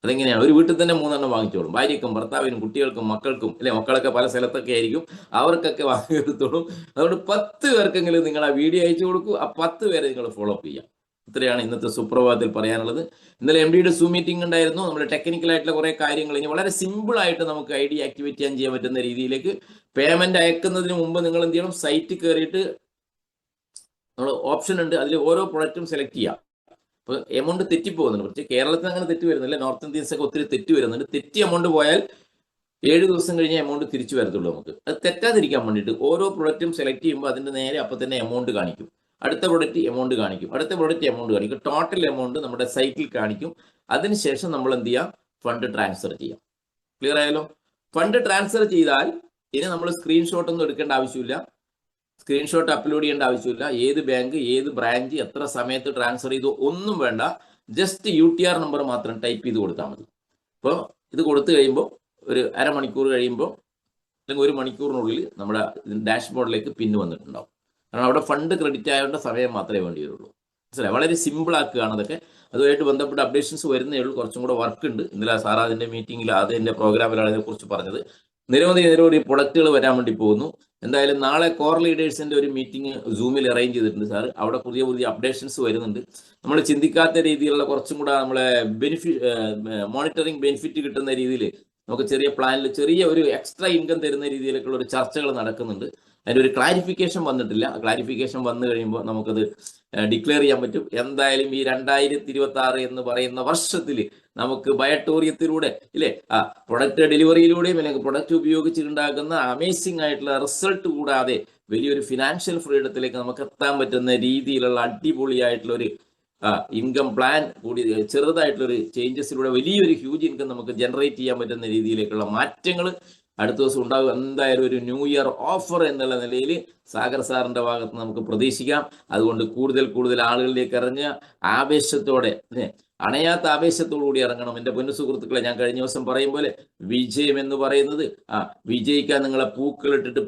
അതെങ്ങനെയാണ്? ഒരു വീട്ടിൽ തന്നെ 3 എണ്ണം വാങ്ങിച്ചോളും. ഭാര്യയ്ക്കും ഭർത്താവിനും കുട്ടികൾക്കും മക്കൾക്കും അല്ലെ. മക്കളൊക്കെ പല സ്ഥലത്തൊക്കെ ആയിരിക്കും, അവർക്കൊക്കെ വാങ്ങിയെടുത്തോളും. അതുകൊണ്ട് 10 പേർക്കെങ്കിലും നിങ്ങൾ ആ വീഡിയോ അയച്ചു കൊടുക്കൂ. ആ 10 പേരെ നിങ്ങൾ ഫോളോ അപ്പ് ചെയ്യാം. ഇത്രയാണ് ഇന്നത്തെ സുപ്രഭാതത്തിൽ പറയാനുള്ളത്. ഇന്നലെ MD സൂം മീറ്റിംഗ് ഉണ്ടായിരുന്നു. നമ്മുടെ ടെക്നിക്കലായിട്ടുള്ള കുറേ കാര്യങ്ങൾ ഇനി വളരെ സിമ്പിൾ ആയിട്ട് നമുക്ക് ID ആക്ടിവേറ്റ് ചെയ്യാൻ പറ്റുന്ന രീതിയിലേക്ക്. പേയ്മെന്റ് അയക്കുന്നതിന് മുമ്പ് നിങ്ങൾ എന്ത് ചെയ്യണം, സൈറ്റിൽ കയറിയിട്ട് നമ്മൾ ഓപ്ഷൻ ഉണ്ട്, അതിൽ ഓരോ പ്രൊഡക്റ്റും സെലക്ട് ചെയ്യാം. അപ്പോൾ എമൗണ്ട് തെറ്റിപ്പോകുന്നുണ്ട്. പക്ഷേ കേരളത്തിൽ അങ്ങനെ തെറ്റ് വരുന്നില്ല. നോർത്ത് ഇന്ത്യൻസ് ഒക്കെ ഒത്തിരി തെറ്റ് വരുന്നുണ്ട്. തെറ്റി എമൗണ്ട് പോയാൽ 7 ദിവസം കഴിഞ്ഞ് എമൗണ്ട് തിരിച്ചു വരത്തുള്ളൂ. നമുക്ക് അത് തെറ്റാതിരിക്കാൻ വേണ്ടിയിട്ട് ഓരോ പ്രൊഡക്റ്റും സെലക്ട് ചെയ്യുമ്പോൾ അതിൻ്റെ നേരെ അപ്പം തന്നെ എമൗണ്ട് കാണിക്കും. അടുത്ത പ്രൊഡക്റ്റ് എമൗണ്ട് കാണിക്കും, അടുത്ത പ്രൊഡക്റ്റ് എമൗണ്ട് കാണിക്കും, ടോട്ടൽ എമൗണ്ട് നമ്മുടെ സൈറ്റിൽ കാണിക്കും. അതിനുശേഷം നമ്മൾ എന്ത് ചെയ്യാം, ഫണ്ട് ട്രാൻസ്ഫർ ചെയ്യാം. ക്ലിയർ ആയാലോ? ഫണ്ട് ട്രാൻസ്ഫർ ചെയ്താൽ ഇനി നമ്മൾ സ്ക്രീൻഷോട്ട് ഒന്നും എടുക്കേണ്ട ആവശ്യമില്ല, സ്ക്രീൻഷോട്ട് അപ്ലോഡ് ചെയ്യേണ്ട ആവശ്യമില്ല. ഏത് ബാങ്ക്, ഏത് ബ്രാഞ്ച്, എത്ര സമയത്ത് ട്രാൻസ്ഫർ ചെയ്തു ഒന്നും വേണ്ട. ജസ്റ്റ് UTR നമ്പർ മാത്രം ടൈപ്പ് ചെയ്ത് കൊടുത്താൽ മതി. അപ്പോൾ ഇത് കൊടുത്തു കഴിയുമ്പോൾ ഒരു അരമണിക്കൂർ കഴിയുമ്പോൾ അല്ലെങ്കിൽ 1 മണിക്കൂറിനുള്ളിൽ നമ്മുടെ ഡാഷ്ബോർഡിലേക്ക് പിന്ന് വന്നിട്ടുണ്ടാവും. കാരണം അവിടെ ഫണ്ട് ക്രെഡിറ്റ് ആയതുകൊണ്ട് സമയം മാത്രമേ വേണ്ടി വരുള്ളൂ. മനസ്സിലായി? വളരെ സിമ്പിൾ ആക്കുകയാണ് അതൊക്കെ. അതുമായിട്ട് ബന്ധപ്പെട്ട അപ്ഡേഷൻസ് വരുന്നേ ഉള്ളൂ. കുറച്ചും കൂടെ വർക്ക് ഉണ്ട്. ഇന്നലെ സാർ അതിൻ്റെ മീറ്റിംഗിൽ, അതിൻ്റെ പ്രോഗ്രാമിലാണ് ഇതിനെക്കുറിച്ച് പറഞ്ഞത്. നിരവധി പ്രൊഡക്റ്റുകൾ വരാൻ വേണ്ടി പോകുന്നു. എന്തായാലും നാളെ കോർ ലീഡേഴ്സിന്റെ ഒരു മീറ്റിംഗ് സൂമിൽ അറേഞ്ച് ചെയ്തിട്ടുണ്ട് സാർ. അവിടെ പുതിയ അപ്ഡേഷൻസ് വരുന്നുണ്ട്. നമ്മൾ ചിന്തിക്കാത്ത രീതിയിലുള്ള കുറച്ചും കൂടെ നമ്മളെ മോണിറ്ററിംഗ് ബെനിഫിറ്റ് കിട്ടുന്ന രീതിയിൽ നമുക്ക് ചെറിയ പ്ലാനിൽ ചെറിയ ഒരു എക്സ്ട്രാ ഇൻകം തരുന്ന രീതിയിലേക്കുള്ള ഒരു ചർച്ചകൾ നടക്കുന്നുണ്ട്. അതിൻ്റെ ഒരു ക്ലാരിഫിക്കേഷൻ വന്നിട്ടില്ല. ക്ലാരിഫിക്കേഷൻ വന്നു കഴിയുമ്പോൾ നമുക്കത് ഡിക്ലെയർ ചെയ്യാൻ പറ്റും. എന്തായാലും ഈ 2026 എന്ന് പറയുന്ന വർഷത്തിൽ നമുക്ക് ബയട്ടോറിയത്തിലൂടെ ഇല്ലേ, പ്രൊഡക്റ്റ് ഡെലിവറിയിലൂടെയും അല്ലെങ്കിൽ പ്രൊഡക്റ്റ് ഉപയോഗിച്ചിട്ടുണ്ടാക്കുന്ന അമേസിംഗ് ആയിട്ടുള്ള റിസൾട്ട് കൂടാതെ വലിയൊരു ഫിനാൻഷ്യൽ ഫ്രീഡത്തിലേക്ക് നമുക്ക് എത്താൻ പറ്റുന്ന രീതിയിലുള്ള അടിപൊളിയായിട്ടുള്ള ഒരു ഇൻകം പ്ലാൻ കൂടി, ചെറുതായിട്ടുള്ളൊരു ചേഞ്ചസിലൂടെ വലിയൊരു ഹ്യൂജ് ഇൻകം നമുക്ക് ജനറേറ്റ് ചെയ്യാൻ പറ്റുന്ന രീതിയിലേക്കുള്ള മാറ്റങ്ങൾ അടുത്ത ദിവസം ഉണ്ടാകും. എന്തായാലും ഒരു ന്യൂ ഇയർ ഓഫർ എന്നുള്ള നിലയിൽ സാഗർ സാറിന്റെ ഭാഗത്ത് നമുക്ക് പ്രതീക്ഷിക്കാം. അതുകൊണ്ട് കൂടുതൽ ആളുകളിലേക്ക് ഇറങ്ങുക, ആവേശത്തോടെ അണയാത്ത ആവേശത്തോടു കൂടി ഇറങ്ങണം. എൻ്റെ പൊന്നു സുഹൃത്തുക്കളെ, ഞാൻ കഴിഞ്ഞ ദിവസം പറയും പോലെ വിജയം എന്ന് പറയുന്നത് വിജയിക്കാൻ നിങ്ങളെ പൂക്കളിട്ടിട്ട്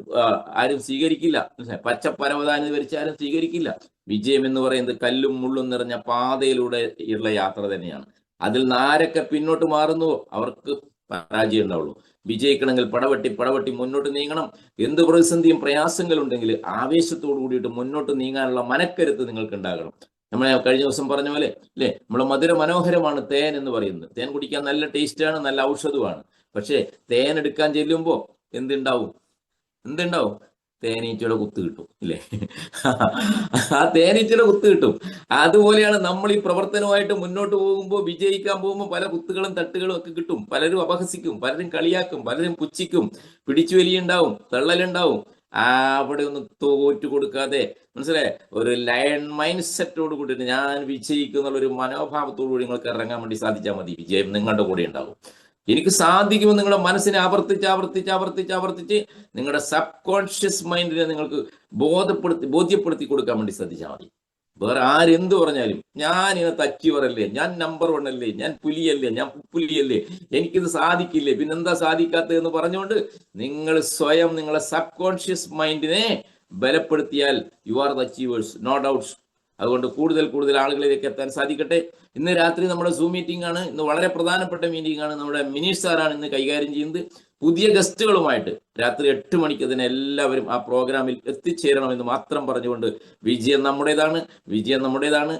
ആരും സ്വീകരിക്കില്ല, പച്ച പരവതാനി വരച്ച് ആരും സ്വീകരിക്കില്ല. വിജയം എന്ന് പറയുന്നത് കല്ലും മുള്ളും നിറഞ്ഞ പാതയിലൂടെ ഉള്ള യാത്ര തന്നെയാണ്. അതിൽ നിന്ന് ആരൊക്കെ പിന്നോട്ട് മാറുന്നുവോ അവർക്ക് പരാജയം ഉണ്ടാവുള്ളൂ. വിജയിക്കണമെങ്കിൽ പടവട്ടി മുന്നോട്ട് നീങ്ങണം. എന്ത് പ്രതിസന്ധിയും പ്രയാസങ്ങളുണ്ടെങ്കിൽ ആവേശത്തോടു കൂടിയിട്ട് മുന്നോട്ട് നീങ്ങാനുള്ള മനക്കരുത്ത് നിങ്ങൾക്ക് ഉണ്ടാകണം. നമ്മളെ കഴിഞ്ഞ ദിവസം പറഞ്ഞ പോലെ അല്ലേ, നമ്മളെ മധുര മനോഹരമാണ് തേൻ എന്ന് പറയുന്നത്. തേൻ കുടിക്കാൻ നല്ല ടേസ്റ്റാണ്, നല്ല ഔഷധമാണ്. പക്ഷേ തേൻ എടുക്കാൻ ചെല്ലുമ്പോൾ എന്തുണ്ടാവും? തേനീച്ചയുടെ കുത്ത് കിട്ടും ഇല്ലേ? ആ തേനീച്ചയുടെ കുത്ത് കിട്ടും. അതുപോലെയാണ് നമ്മൾ ഈ പ്രവർത്തനമായിട്ട് മുന്നോട്ട് പോകുമ്പോൾ, വിജയിക്കാൻ പോകുമ്പോൾ പല കുത്തുകളും തട്ടുകളും ഒക്കെ കിട്ടും. പലരും അപഹസിക്കും, പലരും കളിയാക്കും, പലരും പുച്ഛിക്കും, പിടിച്ചുവലിയുണ്ടാവും, തള്ളലുണ്ടാവും. അവിടെ ഒന്നും തോറ്റു കൊടുക്കാതെ, മനസ്സിലായേ, ഒരു ലയൺ മൈൻഡ് സെറ്റോട് കൂടിയിട്ട് ഞാൻ വിജയിക്കും എന്നുള്ളൊരു മനോഭാവത്തോടു കൂടി നിങ്ങൾക്ക് ഇറങ്ങാൻ വേണ്ടി സാധിച്ചാൽ മതി. വിജയം നിങ്ങളുടെ കൂടെ ഉണ്ടാവും. എനിക്ക് സാധിക്കുമെന്ന് നിങ്ങളുടെ മനസ്സിനെ ആവർത്തിച്ച് നിങ്ങളുടെ സബ് കോൺഷ്യസ് മൈൻഡിനെ നിങ്ങൾക്ക് ബോധ്യപ്പെടുത്തി കൊടുക്കാൻ വേണ്ടി സാധിച്ചാൽ മതി. വേറെ ആരെന്ത് പറഞ്ഞാലും ഞാൻ ഇതിനകത്ത് അച്ചീവറല്ലേ, ഞാൻ നമ്പർ 1 അല്ലേ, ഞാൻ പുലിയല്ലേ, ഞാൻ പുലിയല്ലേ, എനിക്കിത് സാധിക്കില്ലേ, പിന്നെന്താ സാധിക്കാത്തതെന്ന് പറഞ്ഞുകൊണ്ട് നിങ്ങൾ സ്വയം നിങ്ങളെ സബ് കോൺഷ്യസ് മൈൻഡിനെ ബലപ്പെടുത്തിയാൽ you are the achievers, no doubts. അതുകൊണ്ട് കൂടുതൽ ആളുകളിലേക്ക് എത്താൻ സാധിക്കട്ടെ. ഇന്ന് രാത്രി നമ്മുടെ സൂം മീറ്റിംഗ് ആണ്. ഇന്ന് വളരെ പ്രധാനപ്പെട്ട മീറ്റിംഗ് ആണ്. നമ്മുടെ മിനീഷ് സാറാണ് ഇന്ന് കൈകാര്യം ചെയ്യുന്നത്. പുതിയ ഗസ്റ്റുകളുമായിട്ട് രാത്രി 8 മണിക്ക് തന്നെ എല്ലാവരും ആ പ്രോഗ്രാമിൽ എത്തിച്ചേരണമെന്ന് മാത്രം പറഞ്ഞുകൊണ്ട്, വിജയം നമ്മുടേതാണ്.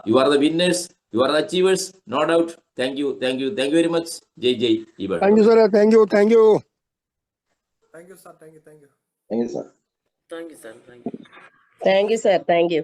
You are the winners, you are the achievers, no doubt. Thank you very much. ജയ് ഇബ. താങ്ക് യു സാറേ. Thank you thank you sir. Thank you sir. Thank U.